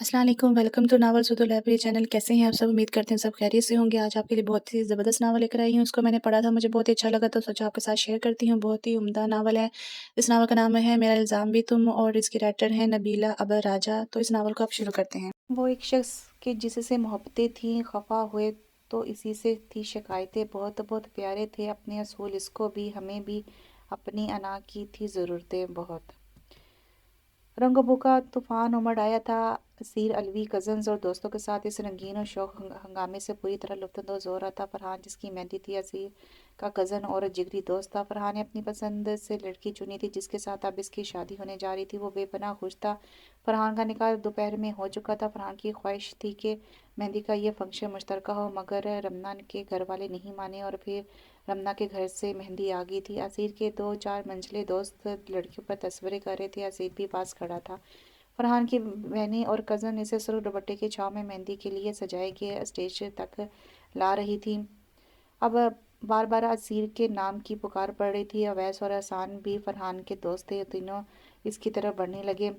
अस्सलाम वालेकुम, welcome to नावल सुधो लाइब्रेरी चैनल। कैसे हैं आप सब? उम्मीद करते हैं सब खैरियत से होंगे। आज आपके लिए बहुत ही ज़बरदस्त नावल लेकर आई हूँ। उसको मैंने पढ़ा था, मुझे बहुत ही अच्छा लगा तो सोचा आपके साथ शेयर करती हूँ। बहुत ही उम्दा नावल है। इस नावल का नाम है मेरा इल्ज़ाम भी तुम और इसकी राइटर हैं नबीला अबर राजा। तो इस नावल को आप शुरू करते हैं। वो एक शख्स के जिससे मोहब्बतें थीं, खफा हुए तो इसी से थी शिकायतें। बहुत बहुत प्यारे थे अपने असूल, इसको भी हमें भी अपनी अना की थी ज़रूरतें बहुत। रंगों का तूफान उमड़ आया था। असीर अलवी कज़न्स और दोस्तों के साथ इस रंगीन और शौक हंगामे से पूरी तरह लुत्फ़अंदोज़ हो रहा था। फरहान जिसकी मेहंदी थी असीर का कज़न और जिगरी दोस्त था। फरहान ने अपनी पसंद से लड़की चुनी थी जिसके साथ अब इसकी शादी होने जा रही थी। वो बेपनाह खुश था। फरहान का निकाह दोपहर में हो चुका था। फरहान की ख्वाहिश थी कि मेहंदी का ये फंक्शन मुश्तरका हो, मगर रमना के घर वाले नहीं माने और फिर रमना के घर से मेहंदी आ गई थी। असीर के 2-4 मंझले दोस्त लड़कियों पर तस्वीरें कर रहे थे। असीर भी पास खड़ा था। फरहान की बहनें और कज़न इसे सुर्ख दुपट्टे की छाँव में मेहंदी के लिए सजाए के स्टेज तक ला रही थी। अब बार बार असीर के नाम की पुकार पड़ रही थी। अवैस और एहसान भी फरहान के दोस्त थे। तीनों इसकी तरफ बढ़ने लगे।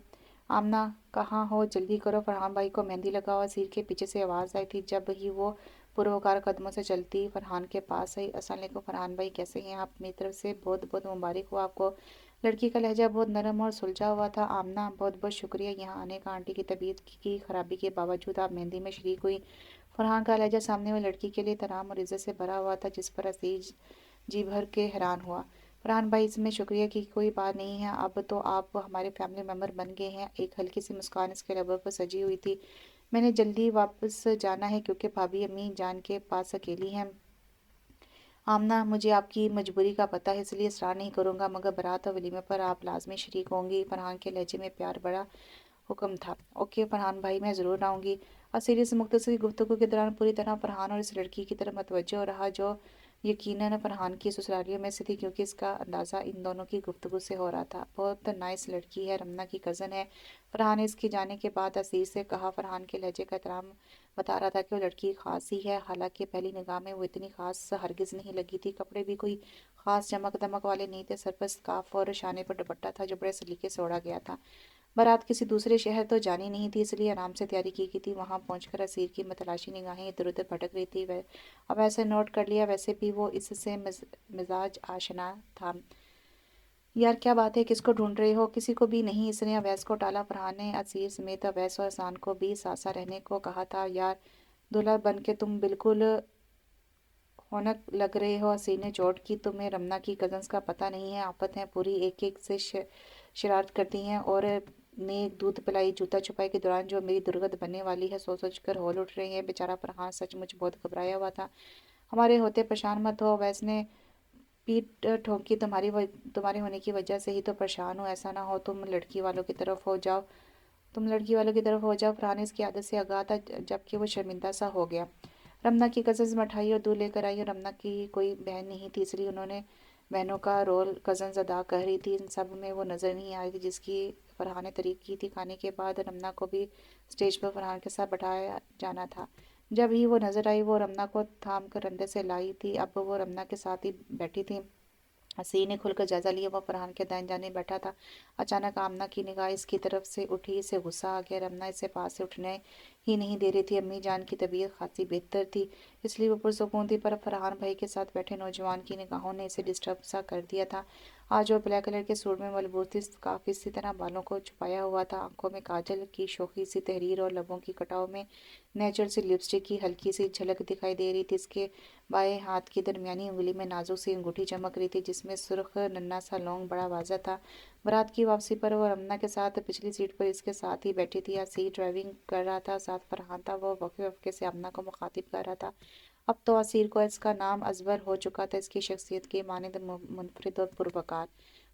आमना कहाँ हो, जल्दी करो, फरहान भाई को मेहंदी लगाओ। असीर के पीछे से आवाज़ आई थी। जब ही वो पुरवकार कदमों से चलती फरहान के पास आई। अस्सलाम वालेकुम फरहान भाई, कैसे हैं आप? मेरी तरफ से बहुत बहुत मुबारक हो आपको। लड़की का लहजा बहुत नरम और सुलझा हुआ था। आमना, बहुत बहुत शुक्रिया यहाँ आने का। आंटी की तबीयत की खराबी के बावजूद आप मेहंदी में शरीक हुई। फरहान का लहजा सामने वाली लड़की के लिए तराम और इज्जत से भरा हुआ था, जिस पर असीर जी भर के हैरान हुआ। फरहान भाई, इसमें शुक्रिया की कोई बात नहीं है, अब तो आप हमारे फैमिली मेम्बर बन गए हैं। एक हल्की सी मुस्कान इसके लबों पर सजी हुई थी। मैंने जल्दी वापस जाना है क्योंकि भाभी अम्मी जान के पास अकेली हैं। आमना, मुझे आपकी मजबूरी का पता है इसलिए इसरार नहीं करूँगा, मगर बारात और वलीमे पर आप लाजमी शरीक होंगी। फरहान के लहजे में प्यार बड़ा हुक्म था। ओके फरहान भाई, मैं ज़रूर आऊँगी। असीर इस मुख्तसर गुफ्तगू के दौरान पूरी तरह फरहान और इस लड़की की तरफ मतवज्जो रहा, जो यकीनन फरहान की ससुरालियों में से थी, क्योंकि इसका अंदाज़ा इन दोनों की गुफ्तगू से हो रहा था। बहुत नाइस लड़की है, रमना की कज़न है। फरहान ने इसके जाने के बाद असीर से कहा। फरहान के लहजे का एहतराम बता रहा था कि वो लड़की ख़ास ही है। हालांकि पहली निगाह में वो इतनी ख़ास हरगिज़ नहीं लगी थी। कपड़े भी कोई ख़ास चमक दमक वाले नहीं थे। सर पर स्कार्फ और शाने पर दुपट्टा था जो बड़े सलीके से ओढ़ा गया था। बारात किसी दूसरे शहर तो जानी नहीं थी, इसलिए आराम से तैयारी की गई थी। वहां पहुंचकर असीर की मतलाशी निगाहें इधर उधर भटक रही थी। वह अब ऐसे नोट कर लिया, वैसे भी वो इससे मिजाज आशना था। यार क्या बात है, किसको ढूंढ रहे हो? किसी को भी नहीं, इसने अवैस को टाला। फरहान ने असीर समेत अवैस और हसान को भी सासा रहने को कहा था। यार दूल्हा बन के तुम बिल्कुल होनक लग रहे हो। असीर ने चोट की। तुम्हें रमना की कजन्स का पता नहीं है? आफत है पूरी, एक एक से शरारत करती हैं और ने दूध पिलाई जूता छुपाई के दौरान जो मेरी दुर्गत बनने वाली है, सोच सोच कर होल उठ रहे हैं। बेचारा फरहान सचमुच बहुत घबराया हुआ था। हमारे होते परेशान मत हो, वैसने पीठ ठोंकी। तुम्हारे होने की वजह से ही तो परेशान हूँ। ऐसा ना हो तुम लड़की वालों की तरफ हो जाओ, तुम लड़की वालों की तरफ हो जाओ। फरहान इसकी आदत से आगाह था, जबकि वो शर्मिंदा सा हो गया। रमना की कज़न्स मिठाई और दूध लेकर आई और रमना की कोई बहन नहीं थी, इसलिए उन्होंने बहनों का रोल कज़न्स अदा कर रही थी। इन सब में वो नज़र नहीं आ रही थी जिसकी फरहान ने तारीफ की थी। खाने के बाद रमना को भी स्टेज पर फरहान के साथ बैठाया जाना था। जब ही वो नज़र आई, वो रमना को थाम कर अंदर से लाई थी। अब वो रमना के साथ ही बैठी थी। हसीन ने खुलकर जायजा लिया। वह फरहान के दाएं जाने बैठा था। अचानक आमना की निगाह इसकी तरफ से उठी। इसे गुस्सा आ गया। रमना इसे पास से उठने ही नहीं दे रही थी। अम्मी जान की तबीयत खासी बेहतर थी, इसलिए वो पुरसकून थी, पर फरहान भाई के साथ बैठे नौजवान की निगाहों ने इसे डिस्टर्ब सा कर दिया था। आज वो ब्लैक कलर के सूट में मलबूस थी, काफी इसी तरह बालों को छुपाया हुआ था। आंखों में काजल की शोखी सी तहरीर और लबों की कटाव में नेचुरल सी लिपस्टिक की हल्की सी झलक दिखाई दे रही थी। इसके बाएं हाथ की दरमियानी उंगली में नाजुक सी अंगूठी चमक रही थी, जिसमें सुर्ख नन्हा सा लौंग बड़ा वाज़ा था। बारात की वापसी पर वो रमना के साथ पिछली सीट पर इसके साथ ही बैठी थी। या सीट ड्राइविंग कर रहा था, साथ फरहान था। वो वक्फे वक्फे से अमना को मुखातिब कर रहा था। अब तो असीर को इसका नाम अजबर हो चुका था, इसकी शख्सियत के मानद मुनफरिद और पुरवकार।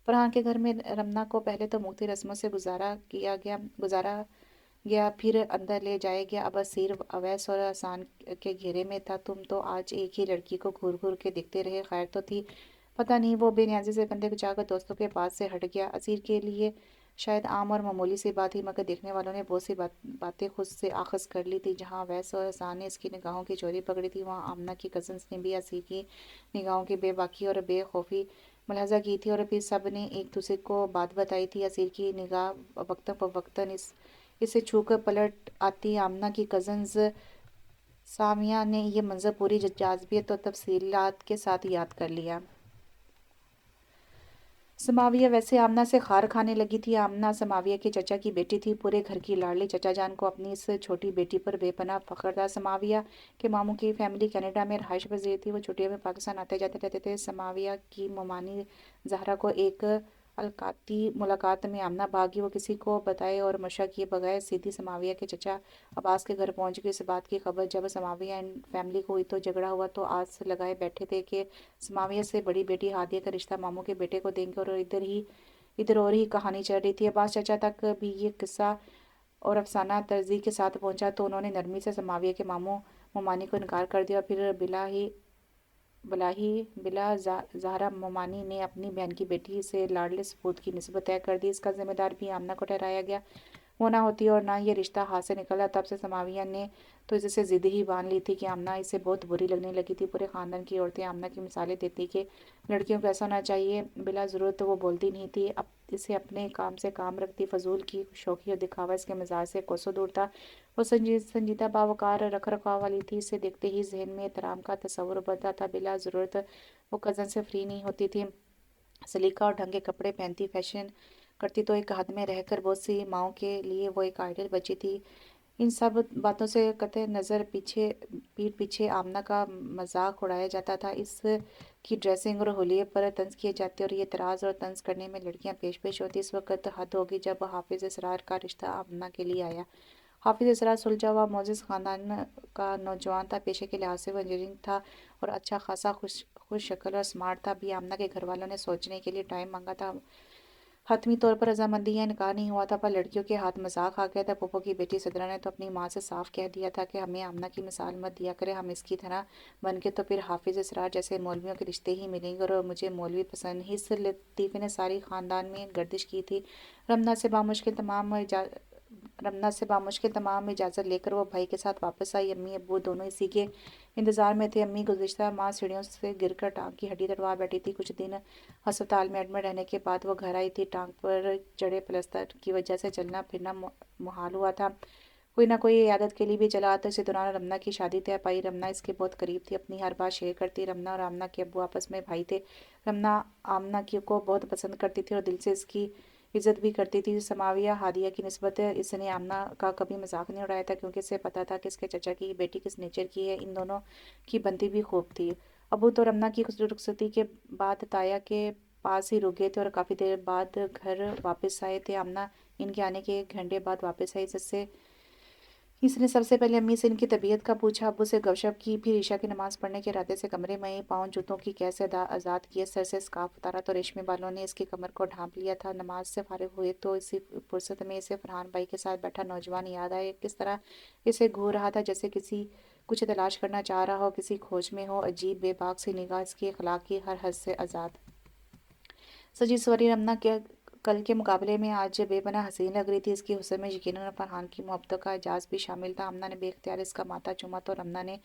फरहान के घर में रमना को पहले तो मुख्तलिफ रस्मों से गुजारा गया, फिर अंदर ले जाया गया। अब असीर अवैस और हसान के घेरे में था। तुम तो आज एक ही लड़की को घूर घूर के देखते रहे, खैर तो थी? पता नहीं, वो बेनियाजी से कंधे जाकर दोस्तों के पास से हट गया। असीर के लिए शायद आम और मामूली सी बात ही, मगर देखने वालों ने बहुत सी बातें खुद से आखज कर ली थी। जहाँ अवैस और हसान ने इसकी निगाहों की चोरी पकड़ी थी, वहाँ आमना की कजन्स ने भी असीर की निगाहों की बेबाकी और बेखौफी मुलाहजा की थी, और फिर सब ने एक दूसरे को बात बताई थी। असीर की निगाह वक्तन फ़वक्तन اسے چھو کر پلٹ آتی آمنہ کی کزنز سامیہ نے یہ منظر پوری جاذبیت اور تفصیلات کے ساتھ یاد کر لیا۔ سماویہ ویسے آمنہ سے خار کھانے لگی تھی۔ آمنہ سماویہ کے چچا کی بیٹی تھی، پورے گھر کی لاڈلی۔ چچا جان کو اپنی اس چھوٹی بیٹی پر بے پناہ فخر تھا۔ سماویہ کے ماموں کی فیملی کینیڈا میں رہائش پذیر تھی، وہ چھٹیوں میں پاکستان آتے جاتے رہتے تھے۔ سماویہ کی ممانی زہرا کو ایک القاتی ملاقات میں آمنہ بھاگی۔ وہ کسی کو بتائے اور مشورہ کیے بغیر سیدھی سماویہ کے چچا عباس کے گھر پہنچ گئی۔ اس بات کی خبر جب سماویہ فیملی کو ہوئی تو جھگڑا ہوا، تو آس لگائے بیٹھے تھے کہ سماویہ سے بڑی بیٹی ہادیہ کا رشتہ ماموں کے بیٹے کو دیں گے، اور ادھر اور ہی کہانی چل رہی تھی۔ عباس چچا تک بھی یہ قصہ اور افسانہ ترزی کے ساتھ پہنچا تو انہوں نے نرمی سے سماویہ کے ماموں ممانی کو انکار کر دیا، اور پھر بلا زہرا ممانی نے اپنی بہن کی بیٹی سے لاڈلے سپوت کی نسبت طے کر دی۔ اس کا ذمہ دار بھی آمنہ کو ٹھہرایا گیا۔ وہ نہ ہوتی اور نہ یہ رشتہ ہاتھ سے نکلا، تب سے سماویہ نے تو اس سے ضد ہی باندھ لی تھی کہ آمنہ اسے بہت بری لگنے لگی تھی۔ پورے خاندان کی عورتیں آمنہ کی مثالیں دیتی کہ لڑکیوں کو ایسا ہونا چاہیے، بلا ضرورت وہ بولتی نہیں تھی، اسے اپنے کام سے کام رکھتی۔ فضول کی شوخی اور دکھاوا اس کے مزاج سے کوسوں دور تھا۔ وہ سنجیدہ باوقار رکھ رکھواw والی تھی، اسے دیکھتے ہی ذہن میں احترام کا تصور ابھرتا تھا۔ بلا ضرورت وہ کزن سے فری نہیں ہوتی تھی، سلیقہ اور ڈھنگ کے کپڑے پہنتی، فیشن کرتی، تو ایک حد میں رہ کر بہت سی ماؤں کے لیے وہ ایک آئیڈل بچی تھی۔ ان سب باتوں سے قطع نظر پیٹھ پیچھے آمنہ کا مذاق اڑایا جاتا تھا، اس کی ڈریسنگ اور حلیے پر طنز کیے جاتے، اور یہ اعتراض اور طنز کرنے میں لڑکیاں پیش ہوتی۔ اس وقت حد ہوگی جب حافظ اسرار کا رشتہ آمنہ کے لیے آیا۔ حافظ اسرار سلجھا ہوا معزز خاندان کا نوجوان تھا، پیشے کے لحاظ سے وہ انجینئرنگ تھا اور اچھا خاصا خوش شکل اور سمارٹ تھا۔ بھی آمنہ کے گھر والوں نے سوچنے کے لیے ٹائم مانگا تھا، حتمی طور پر رضامندی یا انکار نہیں ہوا تھا، پر لڑکیوں کے ہاتھ مذاق آ گیا تھا۔ پھوپھو کی بیٹی صدرہ نے تو اپنی ماں سے صاف کہہ دیا تھا کہ ہمیں آمنہ کی مثال مت دیا کرے، ہم اس کی طرح بن گے تو پھر حافظ اسرار جیسے مولویوں کے رشتے ہی ملیں گے، اور مجھے مولوی پسند نہیں۔ اس لطیفے نے ساری خاندان میں گردش کی تھی۔ رمضان سے بامشکل تمام اجازت لے کر وہ بھائی کے ساتھ واپس آئی۔ امی ابو دونوں اسی کے انتظار میں تھے۔ امی گزشتہ ماہ سیڑھیوں سے گر کر ٹانگ کی ہڈی تڑوا بیٹھی تھی، کچھ دن ہسپتال میں ایڈمٹ رہنے کے بعد وہ گھر آئی تھی۔ ٹانگ پر جڑے پلسٹر کی وجہ سے چلنا پھرنا محال ہوا تھا، کوئی نہ کوئی عیادت کے لیے بھی چلا آتا۔ اسی دوران رمضان کی شادی طے پائی۔ رمضان اس کے بہت قریب تھی، اپنی ہر بات شیئر کرتی۔ رمضان اور آمنہ کے ابو آپس میں بھائی تھے۔ رمضان آمنہ کو بہت پسند کرتی تھی اور دل سے اس کی عزت بھی کرتی تھی۔ سماویہ ہادیہ کی نسبت اس نے آمنہ کا کبھی مذاق نہیں اڑایا تھا، کیونکہ اسے پتہ تھا کہ اس کے چچا کی بیٹی کس نیچر کی ہے۔ ان دونوں کی بنتی بھی خوب تھی۔ ابو تو رمضان کی رخصتی کے بعد تایا کے پاس ہی رک گئے تھے اور کافی دیر بعد گھر واپس آئے تھے۔ آمنہ ان کے آنے کے ایک گھنٹے بعد واپس آئی۔ اس نے سب سے پہلے امی سے ان کی طبیعت کا پوچھا، ابو سے گپ شپ کی، پھر عشاء کی نماز پڑھنے کے ارادے سے کمرے میں آئی۔ پاؤں جوتوں کی قید سے آزاد کیے، سر سے اسکارف اتارا تو ریشمی بالوں نے اس کی کمر کو ڈھانپ لیا تھا۔ نماز سے فارغ ہوئے تو اسی فرصت میں اسے فرحان بھائی کے ساتھ بیٹھا نوجوان یاد آیا، کس طرح اسے گھور رہا تھا، جیسے کچھ تلاش کرنا چاہ رہا ہو، کسی کھوج میں ہو۔ عجیب بے باک سی نگاہ، اس کی اخلاق کی ہر حد سے آزاد سجی سنوری رمضان کل کے مقابلے میں آج بے پناہ حسین لگ رہی تھی۔ اس کی حسن میں یقیناً فرحان کی محبتوں کا اعجاز بھی شامل تھا۔ آمنہ نے بے اختیار اس کا ماتھا چوما تو رمضان نے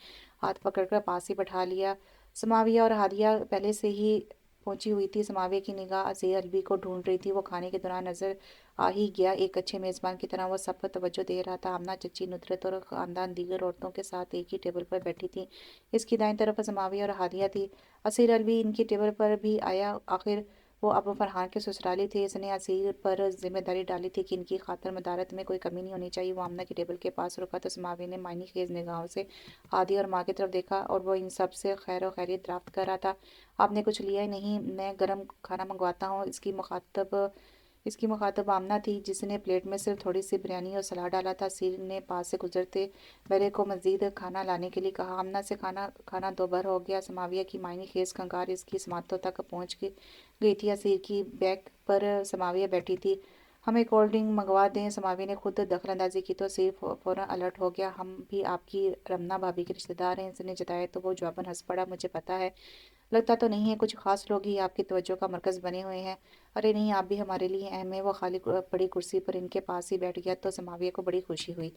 ہاتھ پکڑ کر پاس ہی بٹھا لیا۔ سماویہ اور ہادیہ پہلے سے ہی پہنچی ہوئی تھی۔ سماویہ کی نگاہ اظہیر الوی کو ڈھونڈ رہی تھی، وہ کھانے کے دوران نظر آ ہی گیا، ایک اچھے میزبان کی طرح وہ سب پر توجہ دے رہا تھا۔ آمنہ چچی ندرت اور خاندان دیگر عورتوں کے ساتھ ایک ہی ٹیبل پر بیٹھی تھی، اس کی دائیں طرف سماویہ اور ہادیہ تھی۔ اظہیر الوی ان کی ٹیبل پر بھی آیا، آخر وہ اب فرحان کے سسرالی تھے، اس نے اظہیر پر ذمہ داری ڈالی تھی کہ ان کی خاطر مدارت میں کوئی کمی نہیں ہونی چاہیے۔ وہ آمنہ کی ٹیبل کے پاس رکا تو سماویہ نے معنی خیز نگاہوں سے ہادیہ اور ماں کی طرف دیکھا، اور وہ ان سب سے خیر و خیریت دریافت کر رہا تھا۔ آپ نے کچھ لیا؟ نہیں، میں گرم کھانا منگواتا ہوں۔ اس کی مخاطب آمنہ تھی، جس نے پلیٹ میں صرف تھوڑی سی بریانی اور سلاد ڈالا تھا۔ اظہیر نے پاس سے گزرتے بہرے کو مزید کھانا لانے کے لیے کہا۔ آمنہ سے کھانا دو بھر ہو گیا۔ سماویہ کی معنی خیز کھنکار اس کی سماعتوں تک پہنچ گئی تھی۔ اظہیر کی بیک پر سماویہ بیٹھی تھی۔ ہمیں کولڈ ڈرنک منگوا دیں؟ سماویہ نے خود دخل اندازی کی تو اظہیر فوراً الرٹ ہو گیا۔ ہم بھی آپ کی رمضان بھابھی کے رشتہ دار ہیں، اس نے جتایا تو وہ جواباً ہنس پڑا۔ مجھے پتہ ہے، لگتا تو نہیں ہے، کچھ خاص لوگ ہی آپ کی توجہ کا مرکز بنے ہوئے ہیں۔ ارے نہیں، آپ بھی ہمارے لیے اہم ہیں۔ وہ خالی پڑی کرسی پر ان کے پاس ہی بیٹھ گیا تو سماویہ کو بڑی خوشی ہوئی۔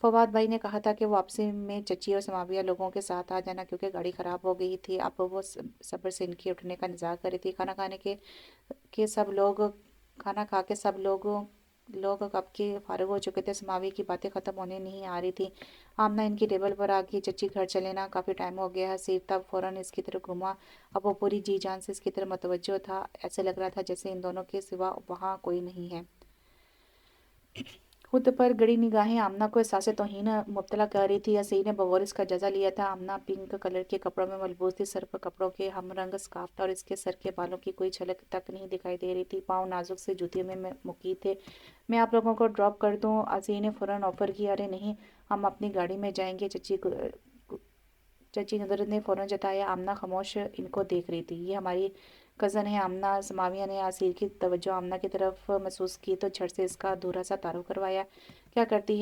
فواد بھائی نے کہا تھا کہ وہ واپسی میں چچی اور سماویہ لوگوں کے ساتھ آ جانا، کیونکہ گاڑی خراب ہو گئی تھی۔ اب وہ صبر سے ان کے اٹھنے کا انتظار کر رہی تھی۔ کھانا کھا کے سب لوگ लोग कब के फारिग हो चुके थे। समावी की बातें ख़त्म होने नहीं आ रही थी। आमना इनकी टेबल पर आ गई, चच्ची घर चले ना, काफ़ी टाइम हो गया है। सीर तब फ़ौरन इसकी तरफ घुमा। अब वो पूरी जी जान से इसकी तरफ मतवज्जो था। ऐसे लग रहा था जैसे इन दोनों के सिवा वहाँ कोई नहीं है। खुद पर गड़ी निगाहें आमना को एहसास तौहीन मुब्तला कर रही थी। असीर ने बगौर इसका जायजा लिया था। आमना पिंक कलर के कपड़ों में मलबूस थी। सर पर कपड़ों के हम रंग स्कार्फ था और इसके सर के बालों की कोई झलक तक नहीं दिखाई दे रही थी। पाँव नाजुक से जूतियों में मुकी थे। मैं आप लोगों को ड्रॉप कर दूं? असीर ने फ़ौरन ऑफर किया। अरे नहीं, हम अपनी गाड़ी में जाएंगे। चची नदर ने फ़ौरन जताया। आमना खामोश इनको देख रही थी। ये हमारी कज़न है आमना। समाविया ने आसिर की तवज्जो आमना की तरफ महसूस की तो झट से इसका अधूरा सा तारुफ करवाया। क्या करती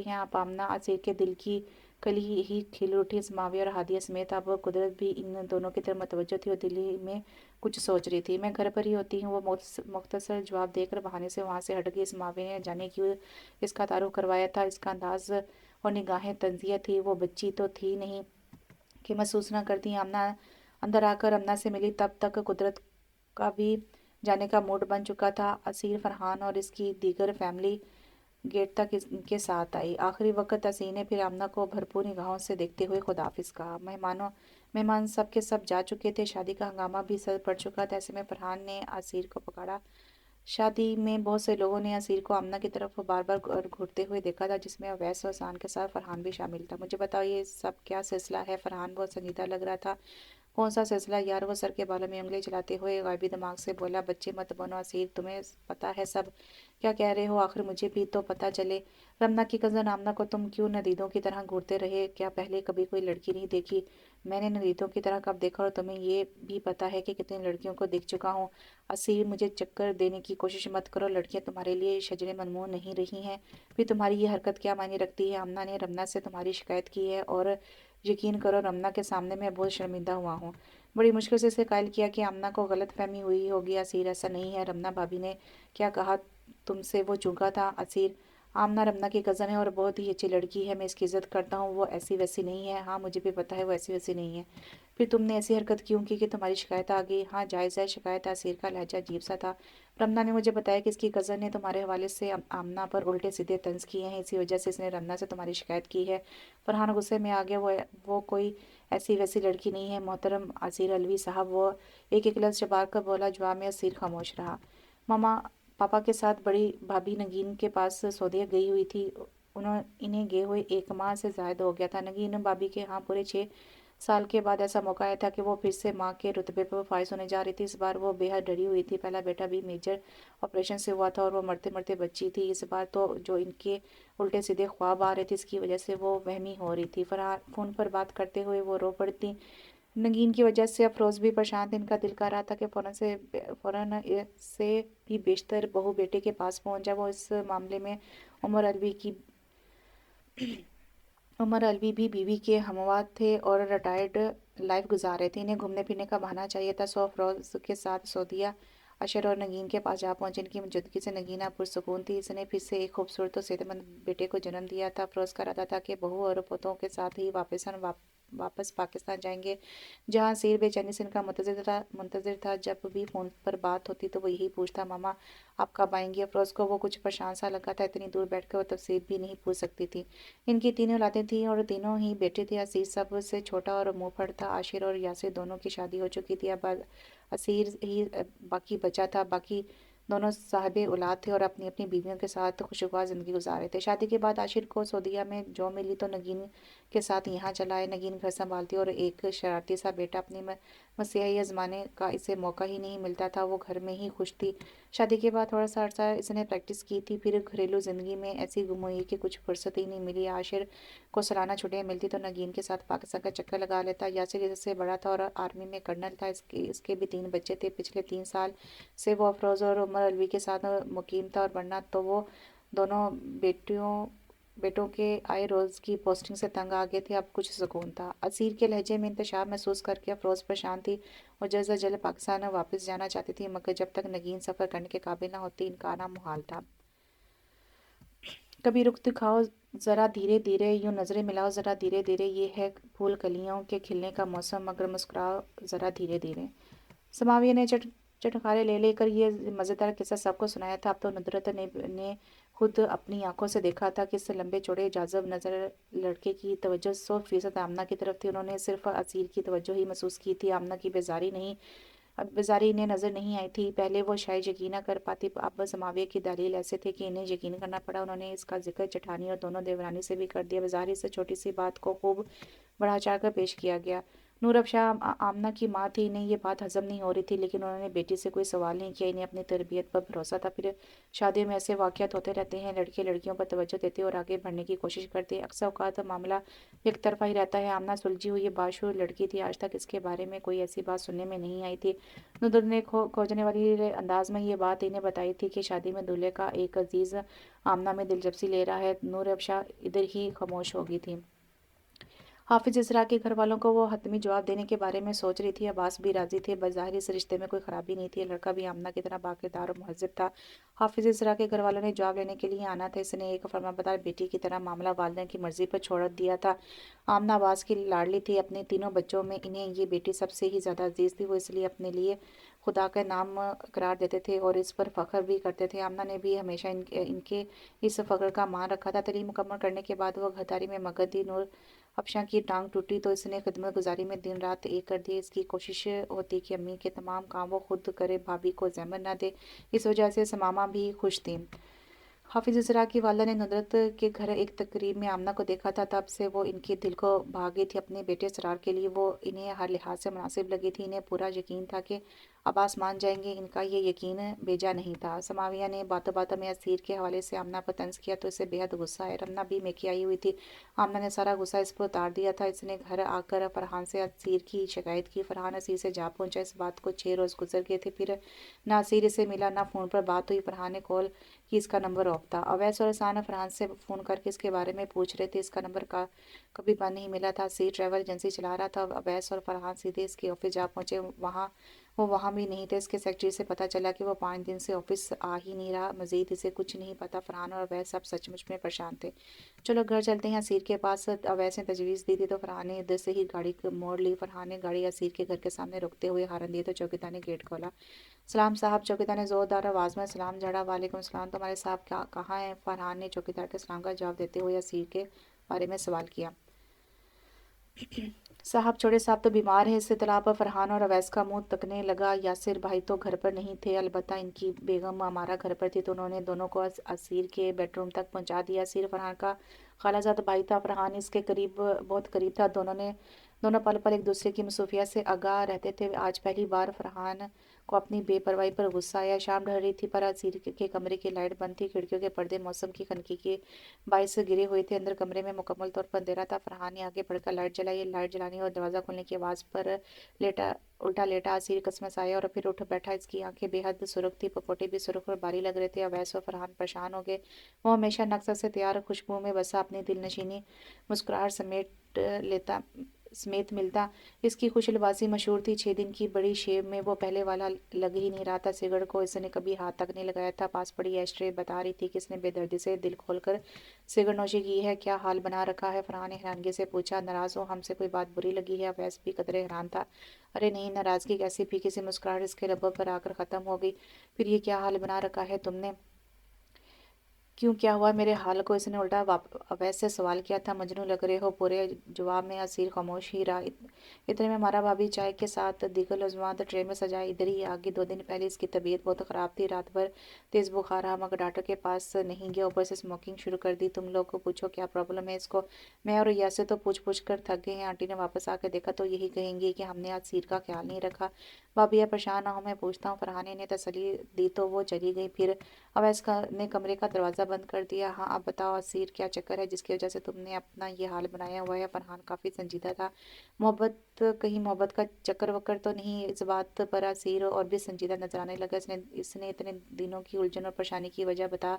हैं आप आमना? आसिर के दिल की कली ही खिल उठी। समाविया और हादिया समेत अब कुदरत भी इन दोनों की तरफ मतवज्जो थी और दिल्ली में कुछ सोच रही थी। मैं घर पर ही होती हूँ, वो मुख्तसर जवाब देकर बहाने से वहाँ से हट गई। समाविया ने जाने क्यों इसका तारुफ करवाया था। इसका अंदाज और निगाहें तंजिया थी। वो बच्ची तो थी नहीं कि महसूस न करती। आमना अंदर आकर अमना से मिली। तब तक कुदरत का भी जाने का मूड बन चुका था। असीर, फरहान और इसकी दीगर फैमिली गेट तक इनके साथ आई। आखिरी वक्त असीर ने फिर आमना को भरपूर निगाहों से देखते हुए खुदाफिज कहा। मेहमान सब के सब जा चुके थे। शादी का हंगामा भी सर पड़ चुका था। ऐसे में फरहान ने असीर को पकड़ा। शादी में बहुत से लोगों ने असीर को आमना की तरफ बार बार घूरते हुए देखा था, जिसमें अवैस और सान के साथ फरहान भी शामिल था। मुझे बताओ ये सब क्या सिलसिला है? फरहान बहुत संजीदा लग रहा था। कौन सा सिलसिला यार? वो सर के बालों में उंगली चलाते हुए गायबी दिमाग से बोला। बच्चे मत बनो असीर, तुम्हें पता है सब। क्या कह रहे हो? आखिर मुझे भी तो पता चले। रमना की कज़न आमना को तुम क्यों नदीदों की तरह घूरते रहे? क्या पहले कभी कोई लड़की नहीं देखी? मैंने नदीदों की तरह कब देखा? और तुम्हें ये भी पता है कि कितनी लड़कियों को देख चुका हूँ? असीर, मुझे चक्कर देने की कोशिश मत करो। लड़कियां तुम्हारे लिए शजरे मनमून नहीं रही हैं। फिर तुम्हारी ये हरकत क्या मायने रखती है? आमना ने रमना से तुम्हारी शिकायत की है और यकीन करो रमना के सामने मैं बहुत शर्मिंदा हुआ हूँ। बड़ी मुश्किल से इसे कायल किया कि आमना को गलत फहमी हुई होगी। असीर, ऐसा नहीं है। रमना भाभी ने क्या कहा तुमसे? वो चूका था। असीर, आमना रमना की कज़न है और बहुत ही अच्छी लड़की है। मैं इसकी इज़्ज़त करता हूँ। वो ऐसी वैसी नहीं है। हाँ, मुझे भी पता है वो ऐसी वैसी नहीं है। फिर तुमने ऐसी हरकत क्यों की कि तुम्हारी शिकायत आ गई? हाँ, जायज़ है शिकायत। असीर का लहजा अजीब सा था। रमना ने मुझे बताया कि इसकी कज़न ने तुम्हारे हवाले से आमना पर उल्टे सीधे तंज किए हैं। इसी वजह से इसने रमना से तुम्हारी शिकायत की है। फरहान गुस्से में आ गया। वो कोई ऐसी वैसी लड़की नहीं है मोहतरम असीर अलवी साहब। वो एक लफ्ज़ चबा कर बोला। जवाब में असीर खामोश रहा। मामा पापा के साथ बड़ी भाभी नगीन के पास सऊदीया गई हुई थी। इन्हें गए हुए 1 माह से ज़्यादा हो गया था। नगीन भाभी के यहाँ पूरे 6 साल के बाद ऐसा मौका आया था कि वो फिर से माँ के रुतबे पर फाइज होने जा रही थी। इस बार वो बेहद डरी हुई थी। पहला बेटा भी मेजर ऑपरेशन से हुआ था और वो मरते मरते बच्ची थी। इस बार तो जो इनके उल्टे सीधे ख्वाब आ रहे थे, इसकी वजह से वो वहमी हो रही थी। फरहान फ़ोन पर बात करते हुए वो रो पड़ती। नगीन की वजह से अफरोज़ भी परेशान थे। इनका दिल कर रहा था कि फ़ौरन से भी बेशतर बहू बेटे के पास पहुंच जाए। वो इस मामले में उमर अलवी की उमर अलवी भी बीवी के हमवाद थे और रिटायर्ड लाइफ गुजार रहे थे। इन्हें घूमने फिरने का बहाना चाहिए था। सो अफरोज़ के साथ सऊदीया अशर और नगीन के पास जा पहुंचे। इनकी मौजूदगी से नगीना पुरसुकून थी। इसने फिर से एक खूबसूरत और सेहतमंद बेटे को जन्म दिया था। अफरोज़ का इरादा था कि बहू और पोतों के साथ ही वापस पाकिस्तान जाएंगे, जहाँ असीर बेचैनी से इनका मुंतज़िर था। जब भी फ़ोन पर बात होती तो वो यही पूछता, मामा आप कब आएंगी? अफरोज़ को वो कुछ परेशान सा लगा था। इतनी दूर बैठकर वो तफसीर भी नहीं पूछ सकती थी। इनकी 3 औलादें थीं और तीनों ही बेटे थे। असीर सबसे छोटा और मुंहफड़ था। आशिर और यासिर दोनों की शादी हो चुकी थी। अब असीर ही बाकी बचा था। बाकी दोनों साहिबे औलाद थे और अपनी अपनी बीवियों के साथ खुशगवार ज़िंदगी गुजार रहे थे। शादी के बाद आशिर को सऊदीया में जॉब मिली तो नगीन के साथ यहाँ चला आए। नगीन घर संभालती और एक शरारती सा बेटा अपनी मसीही आजमाने का इसे मौका ही नहीं मिलता था। वो घर में ही खुश थी। शादी के बाद थोड़ा सा अर्सा इसने प्रैक्टिस की थी। फिर घरेलू ज़िंदगी में ऐसी गुम हुई कि कुछ फुर्सत ही नहीं मिली। आशिर को सालाना छुट्टियाँ मिलती तो नगीन के साथ पाकिस्तान का चक्कर लगा लेता। यासिर इससे बड़ा था और आर्मी में कर्नल था। इसके भी 3 बच्चे थे। पिछले 3 साल से वो अफरोज़ और उमर अलवी के साथ मुकीम था और बनना तो वो दोनों बेटों के आए रोज़ की पोस्टिंग से तंग आ गए थे। अब कुछ सुकून था। असीर के लहजे में इंतशार महसूस करके अफरोज़ परेशान थी और जल्द से जल्द पाकिस्तान वापस जाना चाहती थी, मगर जब तक नगीन सफ़र करने के काबिल ना होती इनका आना मुहाल था। कभी रुख दिखाओ ज़रा धीरे धीरे, यूँ नज़रें मिलाओ ज़रा धीरे धीरे, ये है फूल कलियों के खिलने का मौसम, मगर मुस्कुराओ ज़रा धीरे धीरे। समाविया ने चटखारे ले लेकर ये मज़ेदार किस्सा सबको सुनाया था। अब तो नुसरत ने खुद अपनी आंखों से देखा था कि इस लंबे चौड़े जाज़ब नज़र लड़के की तवज्जो 100% आमना की तरफ थी। उन्होंने सिर्फ असीर की तवज्जो ही महसूस की थी, आमना की बेजारी नहीं। अब बेजारी इन्हें नज़र नहीं आई थी। पहले वो शायद यकीन न कर पाती, अब समाविया की दलील ऐसे थे कि इन्हें यकीन करना पड़ा। उन्होंने इसका जिक्र जेठानी और दोनों देवरानी से भी कर दिया। बेजारी से छोटी सी बात को खूब बढ़ा चढ़ाकर पेश किया गया। नूर अफशा आमना की माँ थी, इन्हें ये बात हजम नहीं हो रही थी, लेकिन उन्होंने बेटी से कोई सवाल नहीं किया। इन्हें अपनी तरबियत पर भरोसा था। फिर शादियों में ऐसे वाक़यात होते रहते हैं, लड़के लड़कियों पर तवज्जो देते और आगे बढ़ने की कोशिश करते हैं। अक्सर औक़ात मामला एक तरफ़ा ही रहता है। आमना सुलझी हुई बाशूर लड़की थी, आज तक इसके बारे में कोई ऐसी बात सुनने में नहीं आई थी। नुदर ने खोजने वाली अंदाज में ये बात इन्हें बताई थी कि शादी में दूल्हे का एक अजीज़ आमना में दिलचस्पी ले रहा है। नूर अफशा इधर ही खामोश हो गई थी। हाफिज इसरा के घर वालों को वो हतमी जवाब देने के बारे में सोच रही थी। अब्बास भी राजी थे, बज़ाहिर इस रिश्ते में कोई खराबी नहीं थी। लड़का भी आमना की तरह बाकिरदार और महज़ब था। हाफिज इसरा के घर वालों ने जवाब लेने के लिए आना था। इसने एक फर्माबरदार बेटी की तरह मामला वालिदैन की मर्जी पर छोड़ दिया था। आमना अब्बास की लाडली थी। अपने तीनों बच्चों में इन्हें ये बेटी सबसे ही ज़्यादा अजीज़ थी। वो इसलिए अपने लिए खुदा का नाम करार देते थे और इस पर फ़ख्र भी करते थे। आमना ने भी हमेशा इनके इस फ़ख्र का मान रखा था। तालीम मुकम्मल करने के बाद वो घरदारी में मगन थी। नूर अफशा की टांग टूटी तो इसने खिदमत गुजारी में दिन रात एक कर दी। इसकी कोशिश होती कि अम्मी के तमाम काम वो खुद करे, भाभी को ज़हमत ना दे। इस वजह से समामा भी खुश थी। हाफिज इसरा की वालदा ने नुसरत के घर एक तकरीब में आमना को देखा था। तब से वो इनके दिल को भाग गई थी। अपने बेटे सरार के लिए वो इन्हें हर लिहाज से मुनासिब लगी थी। इन्हें पूरा यकीन था कि अब्बास मान जाएंगे। इनका ये यकीन बेजा नहीं था। समाविया ने बातों बातों में असीर के हवाले से आमना पर तंज किया तो इसे बेहद गुस्सा आया। रमना भी मेकी आई हुई थी। आमना ने सारा गुस्सा इस पर उतार दिया था। इसने घर आकर फरहान से असीर की शिकायत की। फरहान असीर से जा पहुंचा। इस बात को 6 रोज़ गुजर गए थे। फिर ना असीर इसे मिला, ना फ़ोन पर बात हुई। फरहान ने कॉल की, इसका नंबर ऑफ था। अवैस और हसन फरहान से फ़ोन करके इसके बारे में पूछ रहे थे। इसका नंबर का कभी बंद नहीं मिला था। असीर ट्रैवल एजेंसी चला रहा था। अवैस और फरहान सीधे इसके ऑफिस जा पहुंचे। वो वहाँ भी नहीं थे। इसके सेक्रेटरी से पता चला कि वो 5 दिन से ऑफिस आ ही नहीं रहा। मजीद इसे कुछ नहीं पता। फरहान और अवैस सब सचमुच में परेशान थे। चलो घर चलते हैं। असीर के पास अवैस ने तजवीज़ दी थी तो फरहान ने इधर से ही गाड़ी मोड़ ली। फरहान ने गाड़ी असीर के घर के सामने रुकते हुए हारन दिए तो चौकीदार ने गेट खोला। सलाम साहब। चौकीदार ने ज़ोरदार आवाज़ में सलाम झाड़ा। वालेकुम सलाम। तुम्हारे साहब क्या कहाँ हैं? फरहान ने चौकीदार के सलाम का जवाब देते हुए असीर के बारे में सवाल किया। साहब छोड़े, साहब तो बीमार है। इस इत्तला पर फरहान और अवैस का मुंह तकने लगा। यासिर भाई तो घर पर नहीं थे, अलबत्ता इनकी बेगम हमारा घर पर थी, तो उन्होंने दोनों को असीर के बेडरूम तक पहुंचा दिया। असीर फरहान का खालाजाद भाई था। फरहान इसके करीब, बहुत करीब था। दोनों पल पल एक दूसरे की मसरूफियत से आगाह रहते थे। आज पहली बार फरहान को अपनी बेपरवाही पर गुस्सा आया। शाम ढल रही थी पर असीर के कमरे की लाइट बंद थी। खिड़कियों के पर्दे मौसम की खनकी के बाइस से गिरे हुए थे। अंदर कमरे में मुकम्मल तौर पर अंधेरा था। फरहान ने आगे बढ़कर लाइट जलाई। लाइट जलाने और दरवाज़ा खोलने की आवाज़ पर उल्टा लेटा असीर कसमस आया और फिर उठ बैठा। इसकी आंखें बेहद सुर्ख थी, पपोटे भी सुर्ख और भारी लग रहे थे। अवैस और फरहान परेशान हो गए। वो हमेशा नक्शा से तैयार खुशबू में बसा अपनी दिल नशीनी मुस्कुराहट समेत मिलता। इसकी खुश लिबासी मशहूर थी। 6 दिन की बड़ी शेव में वो पहले वाला लग ही नहीं रहा था। सिगरेट को इसने कभी हाथ तक नहीं लगाया था। पास पड़ी एशट्रे बता रही थी कि इसने बेदर्दी से दिल खोलकर सिगरेट नोशी की है। क्या हाल बना रखा है? फरहान ने हैरानगी से पूछा। नाराज़ हो? हमसे कोई बात बुरी लगी है? अवैस भी कदरे हैरान था। अरे नहीं, नाराज़गी कैसी? फीकी सी मुस्कुराहट इसके लबों पर आकर ख़त्म हो गई। फिर ये क्या हाल बना रखा है तुमने? क्यों, क्या हुआ मेरे हाल को? इसने उल्टा अवैस से सवाल किया था। मजनू लग रहे हो। पूरे जवाब में असीर खामोश ही रहा। इतने में हमारा भाभी चाय के साथ दीगर लज़्ज़ात ट्रे में सजाए इधर ही आ गई। 2 दिन पहले इसकी तबीयत बहुत ख़राब थी। रात भर तेज़ बुखार रहा मगर डॉक्टर के पास नहीं गया। ऊपर से स्मोकिंग शुरू कर दी। तुम लोग को पूछो क्या प्रॉब्लम है इसको। मैं और यासे तो पूछ पूछ कर थक गए हैं। आंटी ने वापस आकर देखा तो यही कहेंगी कि हमने आज सीर का ख्याल नहीं रखा। भाभी परेशान ना हो, मैं पूछता हूँ। फरहान ने तसल्ली दी तो वो चली गई। फिर अवैस ने कमरे का दरवाज़ा बंद कर दिया। हाँ अब बताओ असीर, क्या चक्कर है जिसकी वजह से तुमने अपना ये हाल बनाया हुआ है? फरहान काफ़ी संजीदा था। कहीं मोहब्बत का चक्कर वक्कर तो नहीं? इस बात पर असीर और भी संजीदा नजर आने लगा। इसने इतने दिनों की उलझन और परेशानी की वजह बता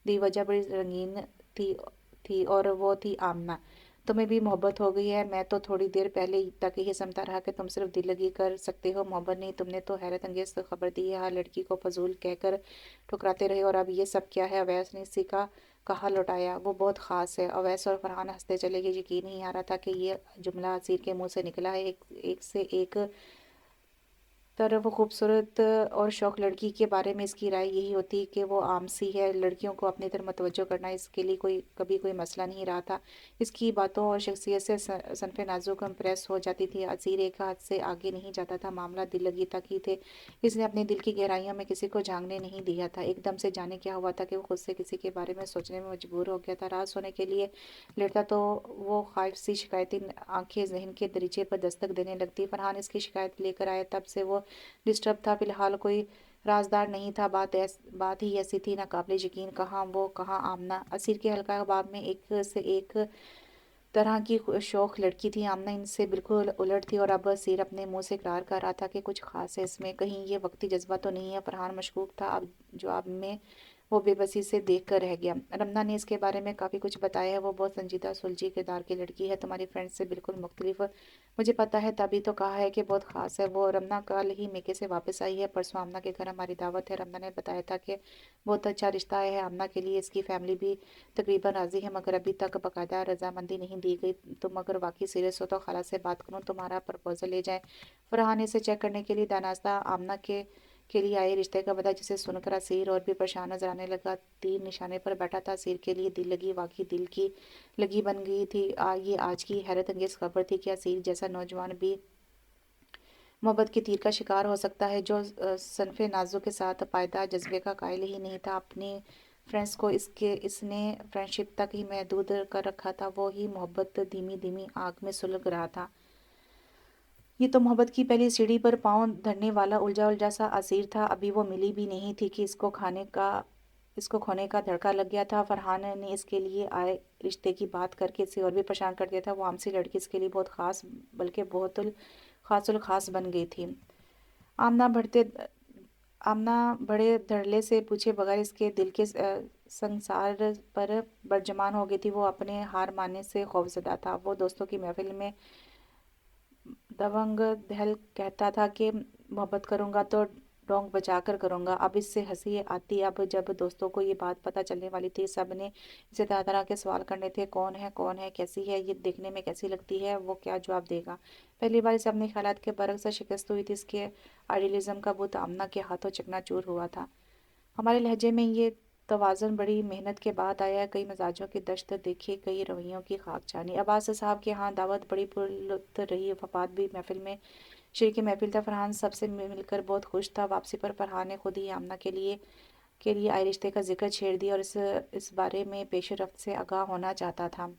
दी। वजह बड़ी रंगीन थी और वो थी आमना। तुम्हें भी मोहब्बत हो गई है? मैं तो थोड़ी देर पहले तक ये समझता रहा कि तुम सिर्फ दिल लगी कर सकते हो, मोहब्बत नहीं। तुमने तो हैरत अंगेज खबर दी है। हर लड़की को फजूल कहकर ठुकराते रहे और अब ये सब क्या है? अवैस ने इसी का कहा लौटाया। वो बहुत ख़ास है। अवैस और फरहान हंसते चले गए। यकीन नहीं आ रहा था कि ये जुमला असीर के मुंह से निकला है। एक से एक तरह वो खूबसूरत और शौक लड़की के बारे में इसकी राय यही होती कि वो आम सी है, लड़कियों को अपनी तरफ मतवज्जो करना इसके लिए कभी कोई मसला नहीं रहा था। इसकी बातों और शख्सियत से सनफ़े नाज़ो को इम्प्रेस हो जाती थी। असीर एक हाथ से आगे नहीं जाता था, मामला दिल लगी तक ही थे। इसने अपने दिल की गहराइयों में किसी को झांकने नहीं दिया था। एकदम से जाने क्या हुआ था कि वो खुद से किसी के बारे में सोचने में मजबूर हो गया था। रात सोने के लिए लेटता तो वो ख्वाहिश सी शिकायती आंखें जहन के दरीचे पर दस्तक देने लगती। फरहान इसकी शिकायत लेकर आया, तब से वो डिस्टर्ब था। फिलहाल कोई राजदार नहीं था। बात ही ऐसी थी नाकाबिले यकीन। कहाँ वो, कहाँ आमना। असीर के हल्का ख्वाब में एक से एक तरह की शौक लड़की थी। आमना इनसे बिल्कुल उलट थी और अब असीर अपने मुंह से इकरार कर रहा था कि कुछ खास है इसमें, कहीं ये वक्ती जज्बा तो नहीं है। फरहान मशकूक था। अब जवाब में वो बेबसी से देख कर रह गया। रमना ने इसके बारे में काफ़ी कुछ बताया है। वो बहुत संजीदा सुलझी किरदार की लड़की है, तुम्हारी फ्रेंड से बिल्कुल मुख्तलिफ। मुझे पता है, तभी तो कहा है कि बहुत ख़ास है वो। रमना कल ही मेके से वापस आई है। परसों आमना के घर हमारी दावत है। रमना ने बताया था कि बहुत अच्छा रिश्ता है आमना के लिए। इसकी फैमिली भी तकरीबन राज़ी है, मगर अभी तक बाकायदा रजामंदी नहीं दी गई। तुम अगर वाकई सीरियस हो तो खाला से बात करूँ, तुम्हारा प्रपोजल ले जाएं। फरहान इसे चेक करने के लिए दानास्ता आमना के लिए आए रिश्ते का बता, जिसे सुनकर असीर और भी परेशान नजर आने लगा। तीर निशाने पर बैठा था। असीर के लिए दिल लगी वाकई दिल की लगी बन गई थी। ये आज की हैरत अंगेज खबर थी कि असीर जैसा नौजवान भी मोहब्बत के तीर का शिकार हो सकता है, जो सनफे नाजो के साथ पायदार जज्बे का कायल ही नहीं था। अपनी फ्रेंड्स को इसने फ्रेंडशिप तक ही महदूद कर रखा था। वो ही मोहब्बत धीमी धीमी आग में सुलग रहा था। ये तो मोहब्बत की पहली सीढ़ी पर पाँव धरने वाला उलझा उलझा सा असीर था। अभी वो मिली भी नहीं थी कि इसको खोने का धड़का लग गया था। फरहान ने इसके लिए आए रिश्ते की बात करके इसे और भी परेशान कर दिया था। वो आमसी लड़की इसके लिए बहुत खास, बल्कि बहुत खासुल खास बन गई थी। आमना बढ़ते आमना बड़े धड़ल्ले से पूछे बगैर इसके दिल के संसार पर बर्जमान हो गई थी। वो अपने हार मानने से खौफजदा था। वो दोस्तों की महफिल में दबंग दहल कहता था कि मोहब्बत करूंगा तो डोंग बचाकर करूंगा। अब इससे हंसी आती। अब जब दोस्तों को ये बात पता चलने वाली थी, सब ने इसे तरह तरह के सवाल करने थे। कौन है, कैसी है, ये देखने में कैसी लगती है, वो क्या जवाब देगा। पहली बार इसे अपने ख्यालात के बरक्स शिकस्त हुई थी। इसके आइडियलिज्म का बुत आमना के हाथों चकनाचूर हुआ था। हमारे लहजे में ये तवाज़ुन बड़ी मेहनत के बाद आया। कई मिजाजों की दश्त देखी, कई रवैयों की खाक छानी। अब्बास साहब के यहाँ दावत बड़ी पुरलुत्फ रही। वफात भी महफिल में शरीक महफिल था। फरहान सबसे मिलकर बहुत खुश था। वापसी पर फरहान ने खुद ही आमना के लिए आए रिश्ते का जिक्र छेड़ दिया और इस बारे में पेश रफ्त से आगाह होना चाहता था।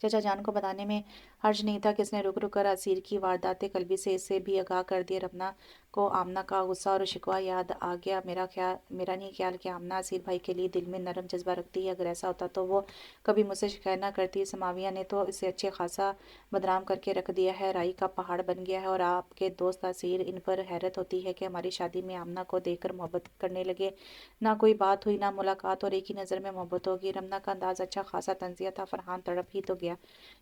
चचा जान को बताने में हर्ज नहीं था कि इसने रुक रुक कर असीर की वारदात कल्बी से इसे भी आगाह कर दिया। रमना को आमना का गुस्सा और शिकवा याद आ गया। मेरा नहीं ख्याल कि आमना असीर भाई के लिए दिल में नरम जज्बा रखती है। अगर ऐसा होता तो वो कभी मुझसे शिकायत ना करती। समाविया ने तो इसे अच्छे खासा बदनाम करके रख दिया है, राई का पहाड़ बन गया है। और आपके दोस्त असीर, इन पर हैरत होती है कि हमारी शादी में आमना को देखकर मोहब्बत करने लगे। ना कोई बात हुई, ना मुलाकात, और एक ही नज़र में मोहब्बत होगी। रमना का अंदाज अच्छा खासा तंजिया था। फरहान तड़प ही तो गया।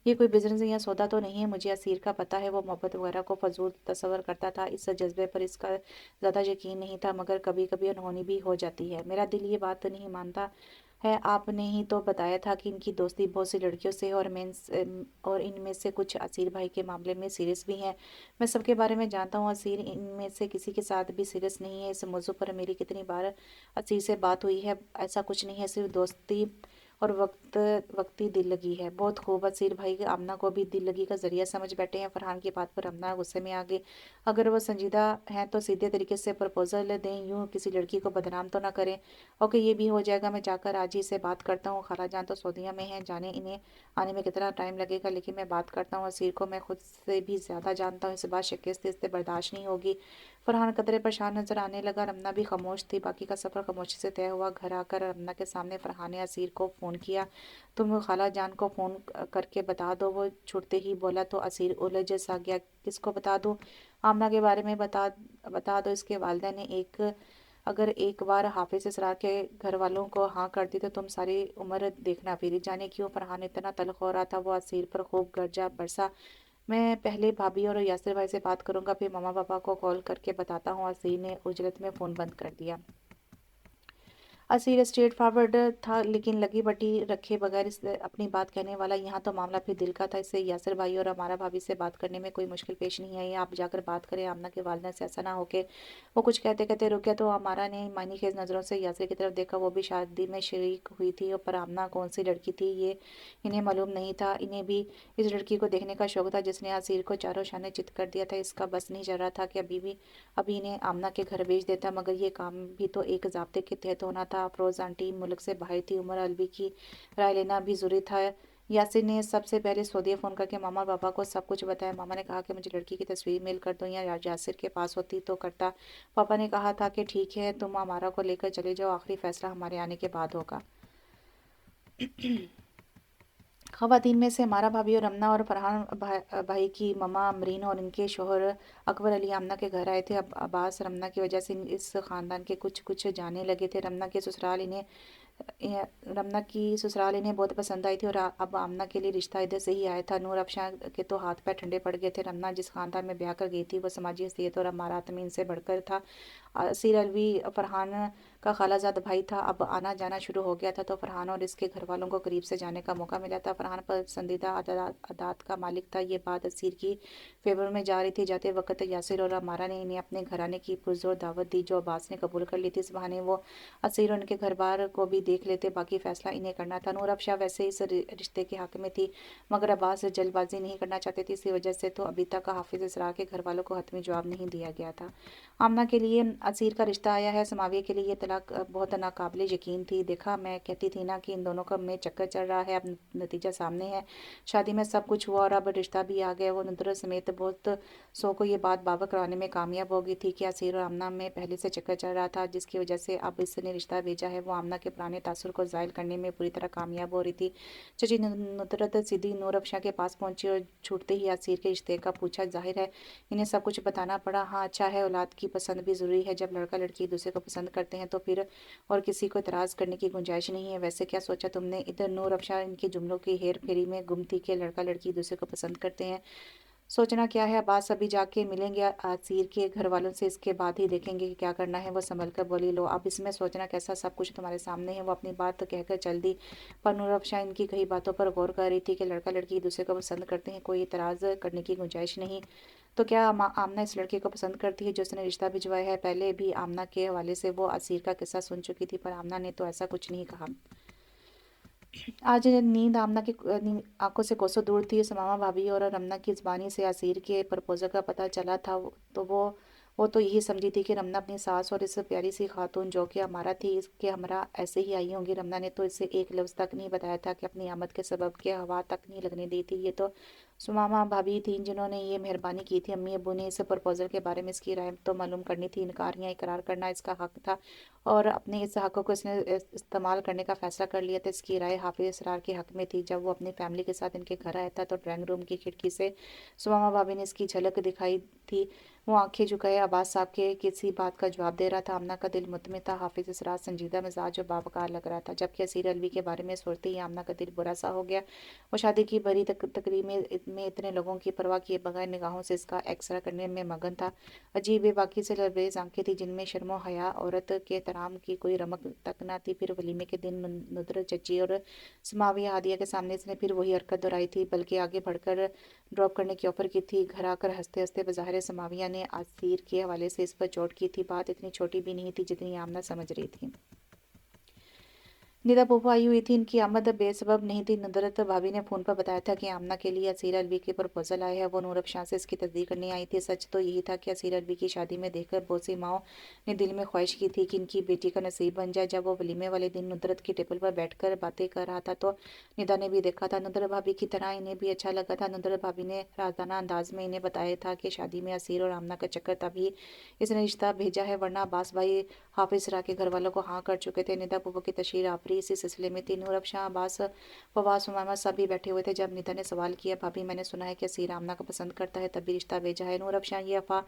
ये कोई बिजनेस या सौदा तो नहीं है। मुझे असीर का पता है, वो मोहब्बत वगैरह को फजूल तस्वर करता था। इस जज्बे पर इसका ज़्यादा यकीन नहीं था, मगर कभी कभी अनहोनी भी हो जाती है। मेरा दिल ये बात नहीं मानता है। आपने ही तो बताया था कि इनकी दोस्ती बहुत सी लड़कियों से और इनमें से कुछ असीर भाई के मामले में सीरियस भी हैं। मैं सबके बारे में जानता हूँ। असीर इनमें से किसी के साथ भी सीरियस नहीं है। इस मौजू पर मेरी कितनी बार असीर से बात हुई है। ऐसा कुछ नहीं है, सिर्फ दोस्ती और वक्ती दिल लगी है। बहुत खूब। असीर भाई आमना को भी दिल लगी का जरिया समझ बैठे हैं। फरहान की बात पर आमना गुस्से में आ गई। अगर वो संजीदा हैं तो सीधे तरीके से प्रपोजल दें, यूं किसी लड़की को बदनाम तो ना करें। ओके, ये भी हो जाएगा। मैं जाकर आज ही से बात करता हूँ। खाला जान तो सऊदीया में है, जाने इन्हें आने में कितना टाइम लगेगा, लेकिन मैं बात करता हूँ। असीर को मैं खुद से भी ज़्यादा जानता हूँ। इस बात शिकस्त इससे बर्दाश्त नहीं होगी। फरहान कदरे परेशान नजर आने लगा। रमना भी खामोश थी। बाकी का सफ़र खामोशी से तय हुआ। घर आकर रमना के सामने फरहान ने असीर को फ़ोन किया। तुम खाला जान को फ़ोन करके बता दो। वो छुड़ते ही बोला तो असीर उलझ सा गया। किसको बता दूँ? आमना के बारे में बता दो। इसके वालिदा ने अगर एक बार हाफिज इसरार के घर वालों को हाँ कर दी तो तुम सारी उम्र देखना। फिर जाने क्यों फरहान इतना तल्ख हो रहा था। वो असीर पर खूब गर्जा बरसा। मैं पहले भाभी और यासिर भाई से बात करूंगा, फिर मम्मा पापा को कॉल करके बताता हूँ। असीर ने उजलत में फ़ोन बंद कर दिया। असीर स्ट्रेट फॉरवर्ड था, लेकिन लगी बटी रखे बगैर इस अपनी बात कहने वाला। यहाँ तो मामला फिर दिल का था। इससे यासिर भाई और हमारा भाभी से बात करने में कोई मुश्किल पेश नहीं आई। आप जाकर बात करें आमना के वालिदा से, ऐसा ना हो के वो कुछ कहते कहते रुक गया। तो हमारा ने मानी खेज नज़रों से यासिर की तरफ देखा। वो भी शादी में शरीक हुई थी, पर आमना कौन सी लड़की थी ये इन्हें मालूम नहीं था। इन्हें भी इस लड़की को देखने का शौक था जिसने असीर को चारों शाने चित कर दिया था। इसका बस नहीं चल रहा था कि अभी इन्हें आमना के घर भेज देता, मगर ये काम भी तो एक ज़ाब्ते के तहत होना था। अफरोज़ आंटी मुल्क से बाहर थी, उमर अलवी की राय लेना भी ज़रूरी था। यासिर ने सबसे पहले सऊदीया फ़ोन करके मामा और पापा को सब कुछ बताया। मामा ने कहा कि मुझे लड़की की तस्वीर मेल कर दो, या यासिर के पास होती तो करता। पापा ने कहा था कि ठीक है, तुम हमारा को लेकर चले जाओ, आखिरी फैसला हमारे आने के बाद होगा। ख़वातीन में से हमारा भाभी और रमना और फरहान भाई की ममा अमरीन और इनके शोहर अकबर अली आमना के घर आए थे। अब अब्बास रमना की वजह से इस ख़ानदान के कुछ कुछ जाने लगे थे। रमना की ससुराल इन्हें बहुत पसंद आई थी, और अब आमना के लिए रिश्ता इधर से ही आया था। नूर अफशां के तो हाथ पैर ठंडे पड़ गए थे। रमना जिस खानदान में ब्याह कर गई थी वो समाजी हैसियत और अमारात में इनसे बढ़कर था। असीर अलवी फरहान का खालाजाद भाई था। अब आना जाना शुरू हो गया था, तो फरहान और इसके घर वालों को करीब से जाने का मौका मिला था। फरहान पसंदीदा अदात का मालिक था। ये बात असीर की फेवर में जा रही थी। जाते वक्त यासिर और अमारा ने इन्हें अपने घराने की पुरजोर दावत दी, जो अब्बास ने कबूल कर ली थी। इस बहाने वो असीर और उनके घर बार को भी देख लेते, बाकी फैसला इन्हें करना था। नूर अफशां वैसे इस रिश्ते के हक में थी, मगर अब्बास जल्दबाजी नहीं करना चाहते थे। इसी वजह से तो अभी तक हाफिज इसरार के घर वालों को हतमी जवाब नहीं दिया गया था। आमना के लिए असीर का रिश्ता आया है, समाविया के लिए ये तलाक बहुत नाकाबिले यकीन थी। देखा, मैं कहती थी ना कि इन दोनों का में चक्कर चल रहा है। अब नतीजा सामने है। शादी में सब कुछ हुआ और अब रिश्ता भी आ गया। वो नुदरत समेत बहुत सो को ये बात बावर करवाने में कामयाब हो गई थी कि असीर और आमना में पहले से चक्कर चल रहा था, जिसकी वजह से अब इसने रिश्ता भेजा है। वो आमना के पुराने तासुर को ज़ाहिर करने में पूरी तरह कामयाब हो रही थी। चची नुदरत सीधी नूर अफशा के पास पहुंची और छूटते ही असीर के रिश्ते का पूछा। जाहिर है इन्हें सब कुछ बताना पड़ा। हाँ, अच्छा है, औलाद की पसंद भी ज़रूरी है। जब लड़का लड़की एक दूसरे को पसंद करते हैं तो फिर और किसी को इतराज़ करने की गुंजाइश नहीं है। वैसे क्या सोचा तुमने? इधर नूर अफशा इनके जुमलों की हेर फेरी में गुम थी कि लड़का लड़की एक दूसरे को पसंद करते हैं। सोचना क्या है, अब्बास अभी जाके मिलेंगे असीर के घर वालों से, इसके बाद ही देखेंगे कि क्या करना है। वो संभल कर बोली, लो अब इसमें सोचना कैसा, सब कुछ तुम्हारे सामने है। वो अपनी बात तो कहकर चल दी, पर नूर अफशा इनकी कई बातों पर गौर कर रही थी कि लड़का लड़की एक दूसरे को पसंद करते हैं, कोई इतराज़ करने की गुंजाइश नहीं। तो क्या आमना इस लड़के को पसंद करती है जो उसने रिश्ता भिजवाया है? पहले भी आमना के हवाले से वो असीर का किस्सा सुन चुकी थी, पर आमना ने तो ऐसा कुछ नहीं कहा। आज नींद आमना की आंखों से कोसों दूर थी। समामा भाभी और रमना की ज़बानी से असीर के प्रपोजल का पता चला था। तो वो तो यही समझी थी कि रमना अपनी सास और इस प्यारी सी खातून जो कि हमारा थी, इसके हमरा ऐसे ही आई होंगी। रमना ने तो इसे एक लफ्ज़ तक नहीं बताया था कि अपनी आमद के सबब के हवा तक नहीं लगने दी थी। ये तो सुमामा भाभी थी जिन्होंने ये मेहरबानी की थी। अम्मी अबू ने इस प्रपोजल के बारे में इसकी राय तो मालूम करनी थी। इनकार या इकरार करना इसका हक था, और अपने इस हक को इसने इस्तेमाल करने का फैसला कर लिया था। इसकी राय हाफिज इसरार के हक में थी। जब वो अपनी फैमिली के साथ इनके घर आया था तो ड्राइंग रूम की खिड़की से सुमामा भाभी ने इसकी झलक दिखाई थी। वो आंखें झुकाए अब्बास साहब के किसी बात का जवाब दे रहा था। आमना का दिल मुतमिन था। हाफिज इसरार संजीदा मिजाज और बावकार लग रहा था, जबकि असीर अलवी के बारे में सोचते ही आमना का दिल बुरा सा हो गया। वो शादी की भरी तकरीब में इतने लोगों की परवाह किए बगैर निगाहों से इसका एक्सरा करने में मगन था। अजीब बेबाकी से लबरेज आंखें थी जिनमें शर्मो हया औरत के एहतराम की कोई रमक तक न थी। फिर वलीमे के दिन नुदरत चची और समाविया हादिया के सामने इसने फिर वही हरकत दोहराई थी, बल्कि आगे बढ़कर ड्रॉप करने की ऑफर की थी। घर आकर हंसते हंसते बज़ाहिर समाविया ने असीर के हवाले से इस पर चोट की थी। बात इतनी छोटी भी नहीं थी जितनी आमना समझ रही थी। निदा फूफा आई हुई थी। इनकी आमद बेसबब नहीं थी। नुदरत भाभी ने फ़ोन पर बताया था कि आमना के लिए असीर अलवी के प्रपोजल आए हैं। वो नूर अफशां से इसकी तस्दीक करने आई थी। सच तो यही था कि असीर अलवी की शादी में देखकर बहुत सी माओं ने दिल में ख्वाहिश की थी कि इनकी बेटी का नसीब बन जाए। जब वो वलीमे वाले दिन नुदरत की टेबल पर बैठकर बातें कर रहा था तो निदा ने भी देखा था। नुदरत भाभी की तरह इन्हें भी अच्छा लगा था। नुदरत भाभी ने राजाना अंदाज में इन्हें बताया था कि शादी में असीर और आमना का चक्कर, तभी इसने रिश्ता भेजा है, वरना अब्बास भाई हाफिज रा के घर वालों को हाँ कर चुके थे। निदा फूफो की तशरीर आफरी इसी सिलसिले में थी। नूर अफशां अब्बास फवाद उमामा सभी बैठे हुए थे। जब निदा ने सवाल किया, भाभी मैंने सुना है कि असीर आमना को पसंद करता है, तभी रिश्ता भेजा है। नूर अफशां ये अफवाह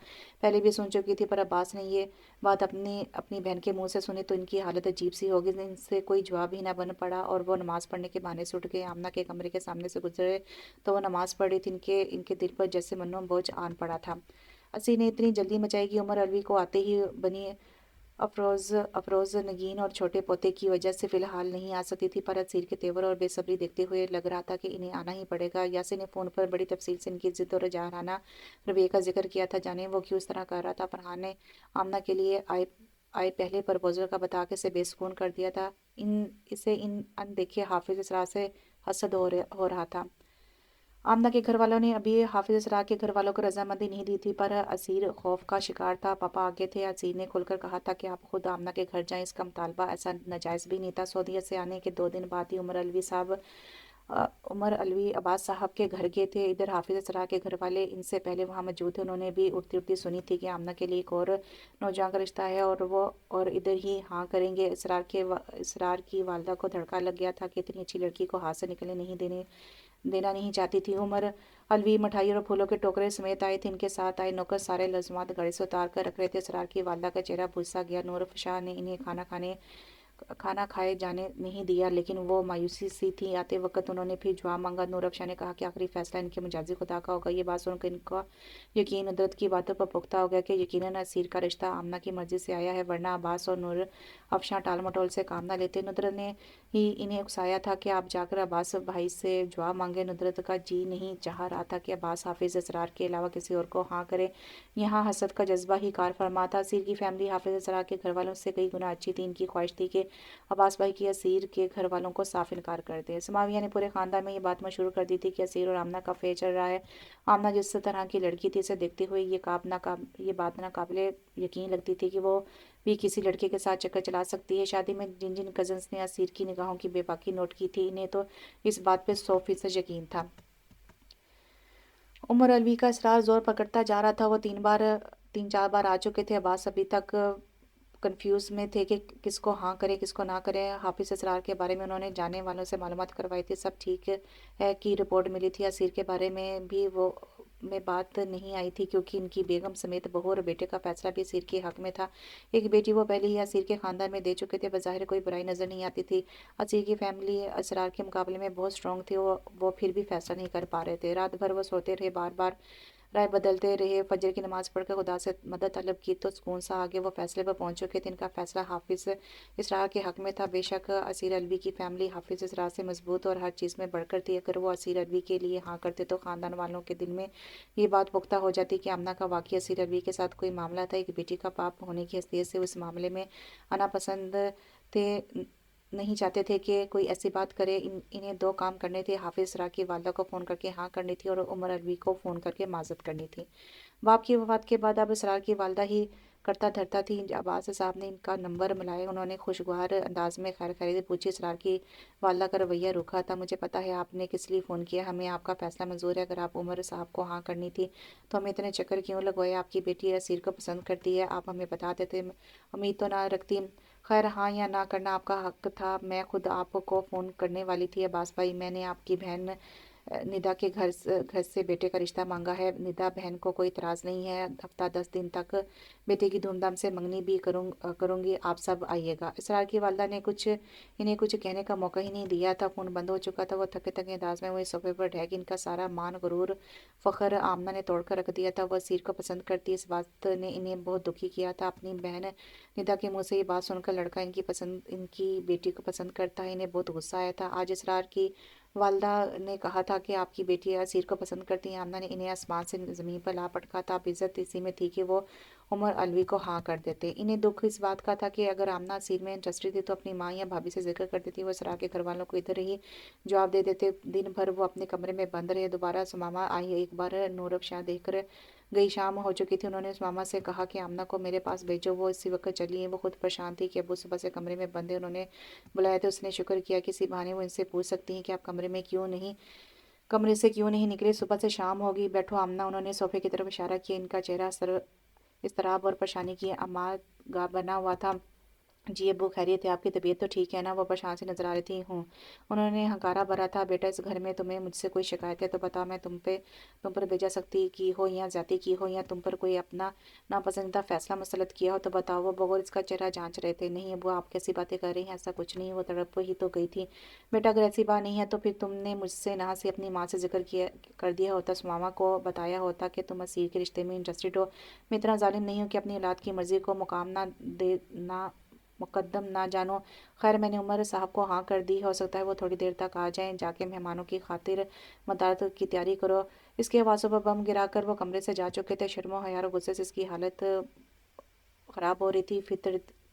पहले भी सुन चुकी थी, पर अब्बास ने ये बात अपनी अपनी बहन के मुंह से सुनी तो इनकी हालत अजीब सी होगी। इनसे कोई जवाब ही ना बन पड़ा और वो नमाज पढ़ने के बहाने से उठ गए। आमना के कमरे के सामने से गुजरे तो वो नमाज पढ़ रही थी। इनके इनके दिल पर जैसे मन्नो बोझ आन पड़ा था। असी ने इतनी जल्दी मचाई कि उमर अलवी को आते ही बनी अफरोज़ नगीन और छोटे पोते की वजह से फ़िलहाल नहीं आ सकती थी, पर असीर के तेवर और बेसब्री देखते हुए लग रहा था कि इन्हें आना ही पड़ेगा। यासिन ने फ़ोन पर बड़ी तफसील से इनकी ज़िद और जवाराना रवैये का ज़िक्र किया था। जाने वो क्यों इस तरह कर रहा था। फरहान ने आमना के लिए आए पहले प्रपोज़ल का बता के इसे बेसुकून कर दिया था। इसे इन अनदेखे हाफिज़ इसरार से हसद हो रहा था। आमना के घर वालों ने अभी हाफिज इसरार के घर वालों को रजामंदी नहीं दी थी, पर असीर खौफ का शिकार था। पापा आगे थे। असीर ने खुलकर कहा था कि आप खुद आमना के घर जाएं। इसका मुतालबा ऐसा नाजायज़ भी नहीं था। सऊदीया से आने के 2 दिन बाद ही उमर अलवी अब्बास साहब के घर गए थे। इधर हाफिज इसरार के घर वाले इनसे पहले वहाँ मौजूद थे। उन्होंने भी उड़ती उड़ती सुनी थी कि आमना के लिए एक और नौजवान का रिश्ता है और इधर ही हाँ करेंगे। इसरार की वालदा को धड़का लग गया था कि इतनी अच्छी लड़की को हाथ से निकलने नहीं देना नहीं चाहती थी। उमर अलवी मिठाई और फूलों के टोकरे समेत आए थे। इनके साथ आए नौकर सारे लज़्ज़मात गाड़ी से उतार कर रख रहे थे। इसरार की वालदा का चेहरा भुस्सा गया। नूरफशाह ने इन्हें खाना खाए जाने नहीं दिया, लेकिन वो मायूसी सी थी। आते वक्त उन्होंने फिर जवाब मांगा। नूरफशाह ने कहा कि आखिरी फैसला इनके मुजाजी खुदा का होगा। ये बात सुनकर इनका यकीन नुदरत की बातों पर पुख्ता हो गया कि यकीनन असीर का रिश्ता आमना की मर्जी से आया है, वरना अब्बास और नूर अफशां टाल मटोल से काम ना लेते। नुदरत ने ही इन्हें उकसाया था कि आप जाकर अब्बास भाई से जवाब मांगे। नुदरत का जी नहीं चाह रहा था कि अब्बास हाफिज इसरार के अलावा किसी और को हाँ करे। यहाँ हसद का जज्बा ही कार फरमा था। असीर की फैमिली हाफिज इसरार के घर वालों से कई गुना अच्छी थी। इनकी ख्वाहिश थी कि अब्बास भाई की असीर के घर वालों को साफ इनकार कर दे। समाविया ने पूरे खानदान में ये बात मशहूर कर दी थी कि असीर और आमना का फेर चल रहा है। आमना जिस तरह की लड़की थी, इसे देखते हुए ये बात नाकाबिले यकीन लगती थी कि वो भी किसी लड़के के साथ चक्कर चला सकती है। शादी में जिन जिन कजन्स ने असीर की निगाहों की बेबाकी नोट की थी, इन्हें तो इस बात पे 100% यकीन था। उमर अलवी का इसरार जोर पकड़ता जा रहा था। वो 3-4 बार आ चुके थे। अब्बास अभी तक कंफ्यूज में थे कि किसको हाँ करे किसको ना करे। हाफिज इसरार के बारे में उन्होंने जाने वालों से मालूमात करवाई थी। सब ठीक है की रिपोर्ट मिली थी। असीर के बारे में भी वो में बात नहीं आई थी, क्योंकि इनकी बेगम समेत बहू और बेटे का फैसला भी असीर के हक में था। एक बेटी वो पहले ही असीर के खानदान में दे चुके थे। बज़ाहिर कोई बुराई नज़र नहीं आती थी। असीर की फैमिली इसरार के मुकाबले में बहुत स्ट्रॉन्ग थी। वो फिर भी फैसला नहीं कर पा रहे थे। रात भर वो सोते रहे, बार बार राय बदलते रहे। फजर की नमाज पढ़कर खुदा से मदद तलब की तो सुकून सा आगे वो फैसले पर पहुंच चुके थे। इनका फैसला हाफिज इसरार के हक में था। बेशक असीर अलवी की फैमिली हाफिज इसरार से मजबूत और हर चीज़ में बढ़कर थी। अगर वो असीर अलवी के लिए हाँ करते तो ख़ानदान वालों के दिल में ये बात पुख्ता हो जाती कि आमना का वाकई असीर अलवी के साथ कोई मामला था। एक बेटी का बाप होने की हैसियत से उस मामले में आना पसंद थे नहीं चाहते थे कि कोई ऐसी बात करे। इन्हें 2 काम करने थे। हाफिज इसरार की वालदा को फ़ोन करके हाँ करनी थी और उमर अलवी को फ़ोन करके माजरत करनी थी। बाप की वफ़ात के बाद अब इसरार की वालदा ही करता धरता थी। अब्बास साहब ने इनका नंबर मिलाया। उन्होंने खुशगवार अंदाज में खैर खैरियत पूछी। इसरार की वालदा का रवैया रूखा था। मुझे पता है आपने किस लिए फ़ोन किया। हमें आपका फ़ैसला मंजूर है। अगर आप उमर साहब को हाँ करनी थी तो हमें इतने चक्कर क्यों लगवाए। आपकी बेटी असीर को पसंद करती है, आप हमें बता देते। उम्मीद तो ना रखती। खैर हाँ या ना करना आपका हक था। मैं खुद आपको फ़ोन करने वाली थी अब्बास भाई। मैंने आपकी बहन निदा के घर से बेटे का रिश्ता मांगा है। निदा बहन को कोई इतराज़ नहीं है। हफ्ता 10 दिन तक बेटे की धूमधाम से मंगनी भी करूँगी। आप सब आइएगा। इसरार की वालदा ने इन्हें कुछ कहने का मौका ही नहीं दिया था। फ़ोन बंद हो चुका था। वो थके थके अंदाज में वही सोफे पर ढह गई। इनका सारा मान गुरूर फ़ख्र आमना ने तोड़ कर रख दिया था। वह असीर को पसंद करती। इस बात ने इन्हें बहुत दुखी किया था। अपनी बहन निदा के मुँह से ये बात सुनकर लड़का इनकी बेटी को पसंद करता है, इन्हें बहुत गुस्सा आया था। आज इसरार की वालदा ने कहा था कि आपकी बेटी असीर को पसंद करती हैं। आमना ने इन्हें आसमान से ज़मीन पर ला पटका था। अब इज़्ज़त इसी में थी कि वो उमर अलवी को हाँ कर देते। इन्हें दुख इस बात का था कि अगर आमना असीर में इंटरेस्टेड थी तो अपनी माँ या भाभी से जिक्र कर देती। वो इसरार के घर वालों को इधर ही जवाब दे देते। दिन भर वो अपने कमरे में बंद रहे। दोबारा सुमामा आई। एक बार नूरबशाह देखकर गई। शाम हो चुकी थी। उन्होंने उस मामा से कहा कि आमना को मेरे पास भेजो। वो इसी वक्त चली है। वो खुद परेशान थी कि अबू सुबह से कमरे में बंद है। उन्होंने बुलाया तो उसने शुक्र किया कि इसी बहाने वो इनसे पूछ सकती हैं कि आप कमरे से क्यों नहीं निकले। सुबह से शाम हो गई। बैठो आमना। उन्होंने सोफे की तरफ इशारा किया। इनका चेहरा इस्तराब और परेशानी की अमाद बना हुआ था। जी अब्बू खैरियत है, आपकी तबीयत तो ठीक है ना? वो परेशान सी नज़र आ रही थी। हूँ उन्होंने हंकारा भरा था, बेटा इस घर में तुम्हें मुझसे कोई शिकायत है तो बताओ, मैं तुम पर बेजा सख्ती की हो या ज्यादती की हो या तुम पर कोई अपना नापसंदीदा फैसला मुसलत किया हो तो बताओ। वो बगौर इसका चेहरा जांच रहे थे। नहीं अब्बू, आप कैसी बातें कर रही हैं, ऐसा कुछ नहीं। वो तड़प ही तो गई थी। बेटा अगर ऐसी बात नहीं है तो फिर तुमने मुझसे ना से अपनी माँ से जिक्र किया कर दिया होता, मामा को बताया होता कि तुम असीर के रिश्ते में इंटरेस्टेड हो। मैं इतना जालिम नहीं हूँ कि अपनी औलाद की मर्जी को मुकाम ना मुकद्दम ना जानो। खैर मैंने उमर साहब को हाँ कर दी, हो सकता है वो थोड़ी देर तक आ जाएं। जाके मेहमानों की खातिर मदाद की तैयारी करो। इसके आवाज़ों पर बम गिराकर वो कमरे से जा चुके थे। शर्मो हया और गुस्से से इसकी हालत ख़राब हो रही थी।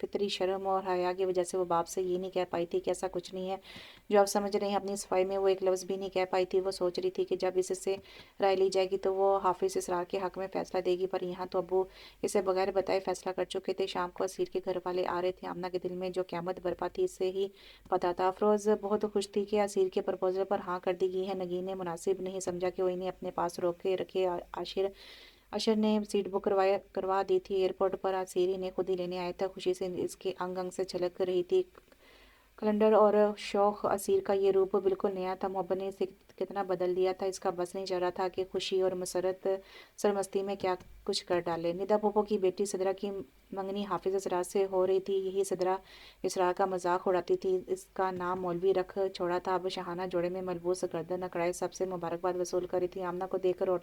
फितरी शर्म और हया की वजह से वो बाप से ये नहीं कह पाई थी कि ऐसा कुछ नहीं है जो आप समझ रहे हैं। अपनी सफाई में वो एक लफ्ज़ भी नहीं कह पाई थी। वो सोच रही थी कि जब इससे राय ली जाएगी तो वो हाफिज़ इसरार के हक़ में फ़ैसला देगी, पर यहाँ तो अब्बू इसे बगैर बताए फ़ैसला कर चुके थे। शाम को असीर के घर वाले आ रहे थे। आमना के दिल में जो क़यामत बरपा थी इससे ही पता था। अफरोज़ बहुत खुश थी कि असीर के प्रपोज़ल पर हाँ कर दी गई है। नगीन ने मुनासिब नहीं समझा कि वो इन्हें अपने पास रोक के रखे। आशिर अशर ने सीट बुक करवा दी थी। एयरपोर्ट पर असीर इन्हें खुद ही लेने आया था। खुशी से इसके अंग अंग से छलक रही थी। कैलेंडर और शौक असीर का ये रूप बिल्कुल नया था। मोहब्बत ने इसे कितना बदल दिया था, इसका बस नहीं चल रहा था कि खुशी और मसरत सरमस्ती में क्या कुछ कर डाले। निदा पोपो की बेटी सदरा की मंगनी हाफिज इसरार से हो रही थी। यही सदरा इसरार का मजाक उड़ाती थी। इसका नाम मौलवी रख छोड़ा था। अब शहाना जोड़े में मलबूस गर्दन अकड़ाए सबसे मुबारकबाद वसूल कर रही थी। आमना को देखकर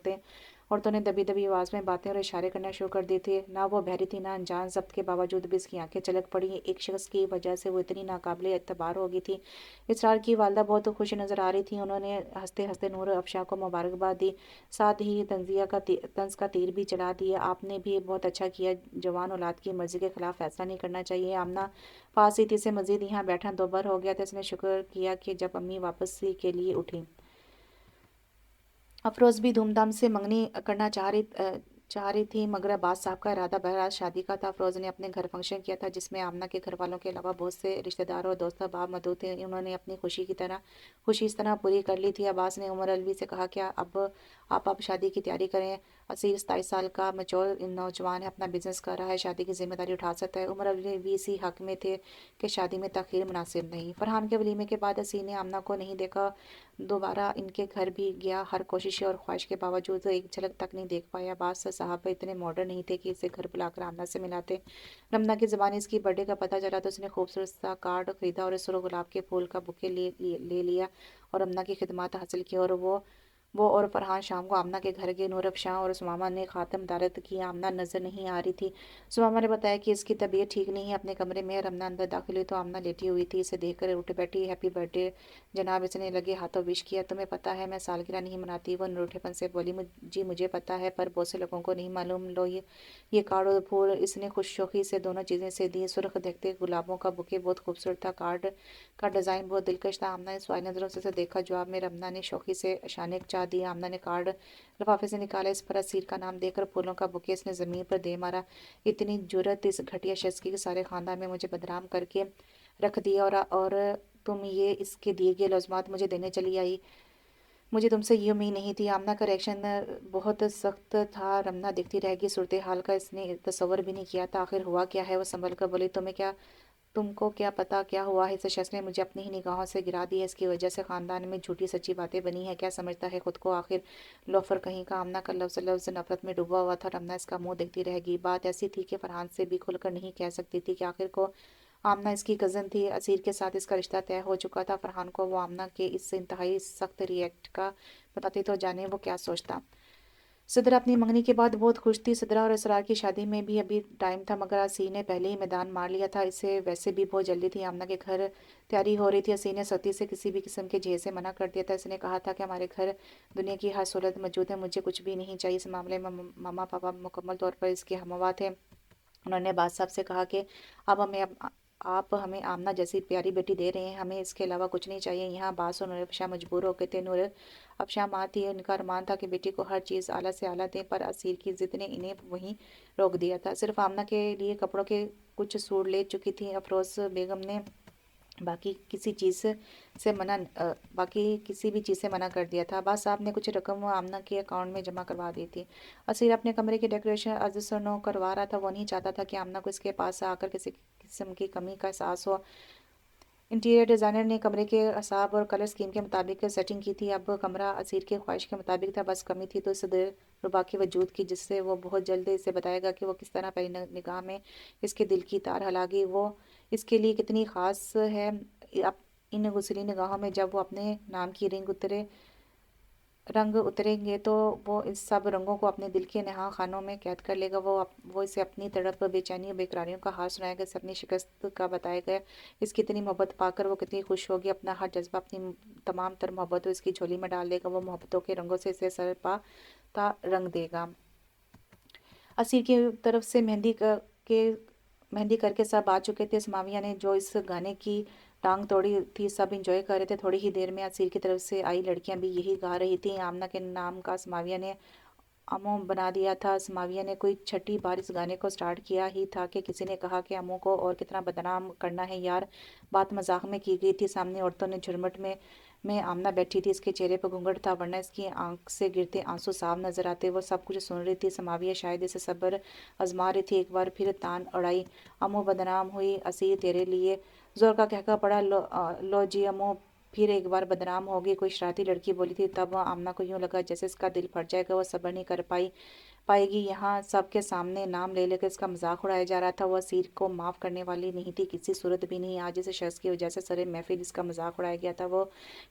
औरतों ने दबी दबी आवाज़ में बातें और इशारे करना शुरू कर दिए थे। ना वो बहरी थी ना अनजान, जब्त के बावजूद भी इसकी आंखें चलक पड़ी। एक शख्स की वजह से वो इतनी नाकाबिले एतबार हो गई थी। इसरार की वालदा बहुत खुश नज़र आ रही थी। उन्होंने हंसते हंसते नूर अफशा को मुबारकबाद दी, साथ ही तंज का तीर भी चला दिया। आपने भी बहुत अच्छा किया, जवान औलाद की मर्जी के खिलाफ फैसला नहीं करना चाहिए। आमना पास ही थी से मजीद यहाँ बैठा दोबार हो गया था। इसने शुक्र किया कि जब अम्मी वापसी के लिए उठी। अफरोज़ भी धूमधाम से मंगनी करना चाह रही थी, मगर अब्बास साहब का इरादा बहरहाल शादी का था। अफरोज़ ने अपने घर फंक्शन किया था जिसमें आमना के घर वालों के अलावा बहुत से रिश्तेदार और दोस्त अहबाब मौजूद थे। उन्होंने अपनी खुशी इस तरह पूरी कर ली थी। अब्बास ने उमर अलवी से कहा, क्या अब शादी की तैयारी करें। असीर 27 साल का मैच्योर नौजवान है, अपना बिजनेस कर रहा है, शादी की जिम्मेदारी उठा सकता है। उमर अलवी भी इसी हक में थे कि शादी में तखीर मुनासिब नहीं। फरहान के वलीमे के बाद असीर ने आमना को नहीं देखा। दोबारा इनके घर भी गया, हर कोशिश और ख्वाहिश के बावजूद एक झलक तक नहीं देख पाया। बादशाह साहब इतने मॉडर्न नहीं थे कि इसे घर बुलाकर आमना से मिलाते। रमना की ज़बानी इसकी बर्थडे का पता चला तो उसने खूबसूरत सा कार्ड खरीदा और सुर्ख गुलाब के फूल का बुके ले लिया और रमना की खिदमत हासिल की। और वो और फरहान शाम को आमना के घर गए। नूर अफ़शां और सुमामा ने खातम दारत की। आमना नजर नहीं आ रही थी। सुमामा ने बताया कि इसकी तबीयत ठीक नहीं है। अपने कमरे में रमना अंदर दाखिल हुई तो आमना लेटी हुई थी। इसे देखकर उठ बैठी। हैप्पी बर्थडे जनाब, इसने लगे हाथों विश किया। तुम्हें पता है मैं सालगिरह नहीं मनाती। वो निरूठेपन से बोली। जी मुझे पता है, पर बहुत से लोगों को नहीं मालूम। लो ये कार्ड और फूल। इसने खुश शौकी से दोनों चीज़ें से दी। सुर्ख देखते गुलाबों का बुके बहुत खूबसूरत था। कार्ड का डिज़ाइन बहुत दिलकश था। आमना ने सवाल नज़रों से देखा। जवाब में रमना ने शौकी से शाने चाह दिया। आमना ने कार्ड लिफाफे से निकाला। इस पर असीर का नाम देखकर फूलों का बुके इसने ज़मीन पर दे मारा। इतनी जुर्रत इस घटिया शख्स की कि सारे ख़ानदान में मुझे बदनाम करके रख दिया। और तुम ये इसके दिए गए लफ्ज़ात मुझे देने चली आई। मुझे तुमसे ये उम्मीद नहीं थी। आमना का रिएक्शन बहुत सख्त था। रमना देखती रह गई। सूरत हाल का इसने तसव्वुर भी नहीं किया था। आखिर हुआ क्या है। वो संभल कर बोली, तुमको क्या पता क्या हुआ है। इस शख्स ने मुझे अपनी ही निगाहों से गिरा दिया। इसकी वजह से खानदान में झूठी सच्ची बातें बनी है। क्या समझता है खुद को आखिर, लोफर कहीं का। आमना का लफ्ज़ लफ्ज़ नफरत में डूबा हुआ था। रमना इसका मुंह देखती रह गई। बात ऐसी थी कि फरहान से भी खुलकर नहीं कह सकती थी कि आखिर को आमना इसकी कज़न थी। असीर के साथ इसका रिश्ता तय हो चुका था। फरहान को वो आमना के इस इंतहाई सख्त रिएक्ट का बताती तो जाने वो क्या सोचता। सदरा अपनी मंगनी के बाद बहुत खुश थी। सदरा और इसरार की शादी में भी अभी टाइम था, मगर असीर ने पहले ही मैदान मार लिया था। इसे वैसे भी बहुत जल्दी थी। आमना के घर तैयारी हो रही थी। असीर ने सती से किसी भी किस्म के झेल से मना कर दिया था। इसने कहा था कि हमारे घर दुनिया की हर सहूलत मौजूद है, मुझे कुछ भी नहीं चाहिए। इस मामले में मामा पापा मुकम्मल तौर पर इसके हमवा थे। उन्होंने बाद साहब से कहा कि अब आप हमें आमना जैसी प्यारी बेटी दे रहे हैं, हमें इसके अलावा कुछ नहीं चाहिए। यहाँ बास और नूर अफ़शा मजबूर हो गए थे। नूर अफ़शा माँ थी, उनका अरमान था कि बेटी को हर चीज़ आला से आला दें, पर असीर की ज़िद ने इन्हें वहीं रोक दिया था। सिर्फ आमना के लिए कपड़ों के कुछ सूट ले चुकी थी। अफरोज़ बेगम ने बाकी किसी चीज़ बाकी किसी भी चीज़ से मना कर दिया था। अब्बास साहब ने कुछ रकम वो आमना के अकाउंट में जमा करवा दी थी। असीर अपने कमरे की डेकोरेशन अजसनो करवा रहा था। वो नहीं चाहता था कि आमना को इसके पास आकर किस्म की कमी का एहसास हो। इंटीरियर डिज़ाइनर ने कमरे के असाब और कलर स्कीम के मुताबिक सेटिंग की थी। अब कमरा असीर की ख्वाहिश के मुताबिक था, बस कमी थी तो इस दिलरुबा के वजूद की, जिससे वो बहुत जल्द इसे बताएगा कि वो किस तरह पहली निगाह में इसके दिल की तार हिला गई। वो इसके लिए कितनी ख़ास है। अब इन गुस्ली निगाहों में जब वो अपने नाम की रंग उतरेंगे तो वो इस सब रंगों को अपने दिल के नहा खानों में कैद कर लेगा। वो इसे अपनी तड़प, बेचैनी और बेकरारियों का हाल सुनाएगा, इसे अपनी शिकस्त का बताएगा। इसकी इतनी मोहब्बत पाकर वो कितनी खुश होगी। अपना हर जज्बा, अपनी तमाम तर मोहब्बत इसकी झोली में डाल देगा। वो मोहब्बतों के रंगों से इसे सरपा रंग देगा। असीर की तरफ से मेहंदी करके सब आ चुके थे। समाविया ने जो इस गाने की टांग तोड़ी थी, सब इंजॉय कर रहे थे। थोड़ी ही देर में असीर की तरफ से आई लड़कियां भी यही गा रही थी। आमना के नाम का समाविया ने अमो बना दिया था। समाविया ने कोई छठी बार इस गाने को स्टार्ट किया ही था कि किसी ने कहा कि अमो को और कितना बदनाम करना है यार। बात मजाक में की गई थी। सामने औरतों ने झुरमुट में आमना बैठी थी। इसके चेहरे पर घूंघट था, वरना इसकी आंख से गिरते आंसू साफ नजर आते। वो सब कुछ सुन रही थी। समाविया शायद इसे सब्र आजमा रही थी। एक बार फिर तान अड़ाई, अमो बदनाम हुई असीर तेरे लिए। जोर का कहका पड़ा, लो जी अमो फिर एक बार बदनाम होगी। कोई शरारती लड़की बोली थी। तब आमना को यूं लगा जैसे इसका दिल फट जाएगा। वो सब्र नहीं कर पाएगी। यहाँ सबके सामने नाम ले लेकर इसका मजाक उड़ाया जा रहा था। वह सीर को माफ़ करने वाली नहीं थी, किसी सूरत भी नहीं। आज इस शख्स की वजह से सारे महफिल इसका मजाक उड़ाया गया था। वो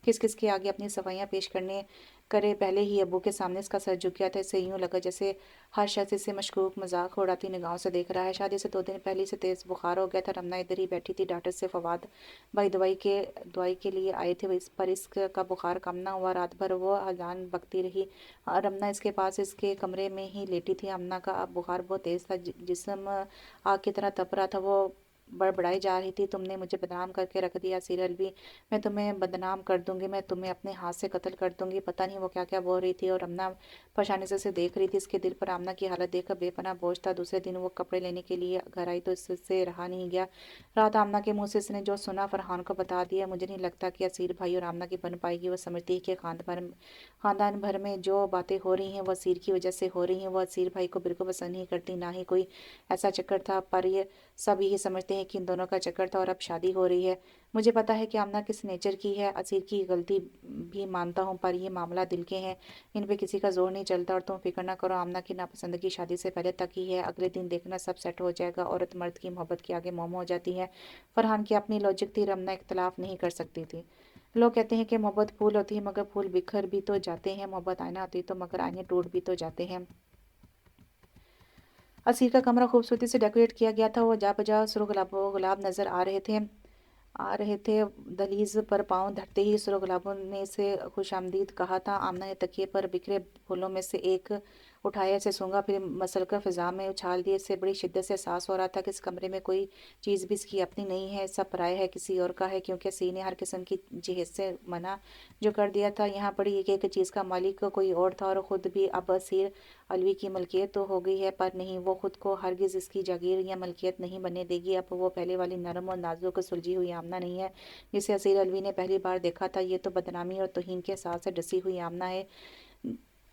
किस किस के आगे अपनी सफाइयाँ पेश करने करे पहले ही अबू के सामने इसका सर झुक गया था। इसे यूं लगा जैसे हर शख्स इसे मशकूक मजाक उड़ाती निगाहों से देख रहा है। शादी से 2 दिन पहले से तेज़ बुखार हो गया था। रमना इधर ही बैठी थी। डॉक्टर से फवाद भाई दवाई के लिए आए थे। इस पर इसका बुखार कम ना हुआ। रात भर वो अजान बकती रही। रमना इसके पास इसके कमरे में ही लेटी थी। अमना का अब बुखार बहुत तेज़ था, जिस्म आग की तरह तप रहा था। वो बड़बड़ाई जा रही थी, तुमने मुझे बदनाम करके रख दिया सीरियल भी, मैं तुम्हें बदनाम कर दूंगी, मैं तुम्हें अपने हाथ से कत्ल कर दूंगी। पता नहीं वो क्या क्या बोल रही थी। और अमना परेशानी से उसे देख रही थी। इसके दिल पर आमना की हालत देखकर बेपनाह बोझ था। दूसरे दिन वो कपड़े लेने के लिए घर आई तो इससे रहा नहीं गया। रात आमना के मुंह से इसने जो सुना फरहान को बता दिया। मुझे नहीं लगता कि असीर भाई और आमना की बन पाएगी। वो समझती है कि खानदान भर में जो बातें हो रही हैं वो असीर की वजह से हो रही हैं। वो असीर भाई को बिल्कुल पसंद नहीं करती, ना ही कोई ऐसा चक्कर था, पर ये सब यही समझते हैं कि इन दोनों का चक्कर था और अब शादी हो रही है। मुझे पता है कि आमना किस नेचर की है, असीर की गलती भी मानता हूँ, पर ये मामला दिल के हैं, इन पे किसी का जोर नहीं चलता। और तुम फिक्र ना करो, आमना की नापसंदगी शादी से पहले तक ही है, अगले दिन देखना सब सेट हो जाएगा। औरत मर्द की मोहब्बत के आगे मोम हो जाती है। फरहान की अपनी लॉजिक थी, रमना इख्तलाफ नहीं कर सकती थी। लोग कहते हैं कि मोहब्बत फूल होती है, मगर फूल बिखर भी तो जाते हैं। मोहब्बत आईना होती है तो मगर आईने टूट भी तो जाते हैं। असीर का कमरा खूबसूरती से डेकोरेट किया गया था। वो जा बजा सुर्ख गुलाब नजर आ रहे थे। दहलीज पर पाँव धरते ही सुर्ख गुलाबों ने इसे खुशामदीद कहा था। आमना ने तकिए पर बिखरे फूलों में से एक उठाया, इसे सूंघा, फिर मसलकर फिजा में उछाल दिए। इससे बड़ी शिद्दत से एहसास हो रहा था कि इस कमरे में कोई चीज़ भी इसकी अपनी नहीं है, सब पराया है, किसी और का है, क्योंकि सी ने हर किस्म की जहेज से मना जो कर दिया था। यहाँ पड़ी एक चीज़ का मालिक कोई और था, और ख़ुद भी अब असीर अलवी की मलकियत तो हो गई है, पर नहीं, वो खुद को हरगिज़ इसकी जागीर या मलकियत नहीं बनने देगी। अब वो पहले वाली नरम और नाजुक सुलझी हुई आमना नहीं है जिसे असीर अलवी ने पहली बार देखा था। ये तो बदनामी और तौहीन के एहसास से डसी हुई आमना है।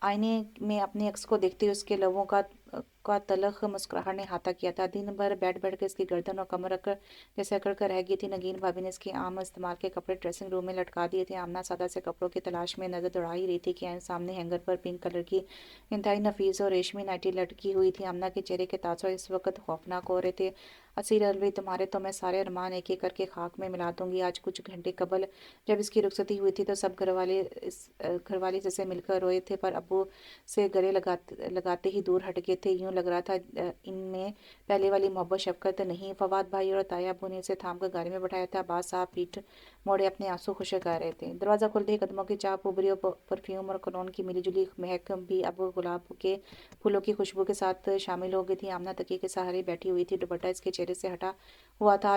आईने में अपने अक्स को देखते हुए उसके लबों का तलख मुस्कुराहट ने हाथा किया था। दिन भर बैठ बैठ कर इसकी गर्दन और कमर अकड़ जैसे अकड़ कर रह गई थी। नगीन भाभी ने इसके आम इस्तेमाल के कपड़े ड्रेसिंग रूम में लटका दिए थे। आमना सादा से कपड़ों की तलाश में नजर दौड़ा ही रही थी कि सामने हैंगर पर पिंक कलर की इंतहाई नफीस और रेशमी नाइटी लटकी हुई थी। आमना के चेहरे के तासुर इस वक्त खौफनाक हो रहे थे। असीर अलवी, तुम्हारे तो मैं सारे अरमान एक एक करके खाक में मिला दूंगी। आज कुछ घंटे कबल जब इसकी रुखसती हुई थी तो सब घरवाले जैसे मिलकर रोए थे, पर अब्बू से गले लगाते ही दूर हट गए थे। यूं लग रहा था इनमें पहले वाली मोहब्बत शफकत नहीं। फवाद भाई और ताया अब्बू ने इसे थाम कर गाड़ी में बैठाया था। बात साहब पीठ मोड़े अपने आंसू खुशक आ रहे थे। दरवाज़ा खुलते ही कदमों की चाप उभरी और परफ्यूम और कलोन की मिलीजुली महक भी अब गुलाब के फूलों की खुशबू के साथ शामिल हो गई थी। आमना तकिए के सहारे बैठी हुई थी। दुपट्टा इसके चेहरे से हटा हुआ था।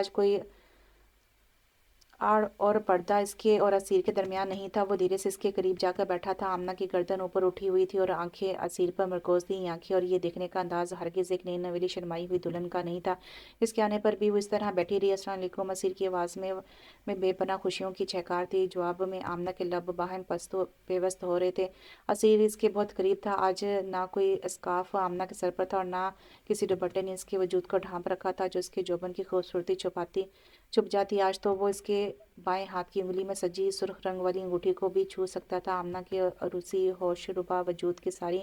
आड़ और पर्दा इसके और असीर के दरमियान नहीं था। वो धीरे से इसके करीब जाकर बैठा था। आमना की गर्दन ऊपर उठी हुई थी और आंखें असीर पर मरकोज थी। आंखें और ये देखने का अंदाज हरगिज एक नई नवेली शर्माई हुई दुल्हन का नहीं था। इसके आने पर भी वो इस तरह बैठी रही। अस्सलाम वालेकुम। असीर की आवाज़ में बेपनाह खुशियों की छहकार थी। जवाब में आमना के लब बाहन पस्तो पेवस्त हो रहे थे। असीर इसके बहुत करीब था। आज ना कोई स्काफ आमना के सर पर था और ना किसी दुपट्टे ने इसके वजूद को ढांप रखा था जो इसके जोबन की खूबसूरती छुप जाती। आज तो वो इसके बाएं हाथ की उंगली में सजी सुर्ख रंग वाली अंगूठी को भी छू सकता था। आमना के अरूसी होशरुबा वजूद की सारी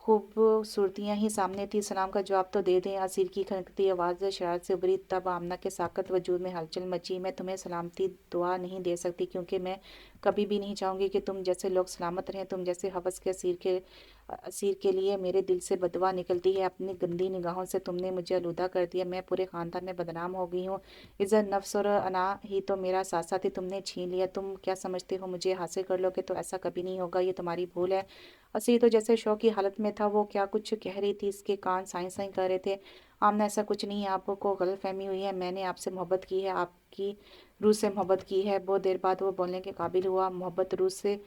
खूबसूरतियां ही सामने थी। सलाम का जवाब तो दे दें। असीर की खनकती आवाज़ शरारत से उभरी। तब आमना के साकत वजूद में हलचल मची। मैं तुम्हें सलामती दुआ नहीं दे सकती क्योंकि मैं कभी भी नहीं चाहूँगी कि तुम जैसे लोग सलामत रहें। तुम जैसे हवस के असीर के लिए मेरे दिल से बदवा निकलती है। अपनी गंदी निगाहों से तुमने मुझे आलूदा कर दिया। मैं पूरे ख़ानदान में बदनाम हो गई हूँ। इज़्ज़त नफ्स और अना ही तो मेरा साथ साथ ही तुमने छीन लिया। तुम क्या समझते हो मुझे हासिल कर लोगे? तो ऐसा कभी नहीं होगा। ये तुम्हारी भूल है। असीर तो जैसे शौक की हालत में था। वो क्या कुछ कह रही थी। इसके कान साई साई कर रहे थे। आमना ऐसा कुछ नहीं है। आपको गलतफहमी हुई है। मैंने आपसे मोहब्बत की है। आपकी रूह से मोहब्बत की है। बहुत देर बाद वो बोलने के काबिल हुआ। मोहब्बत रूह से?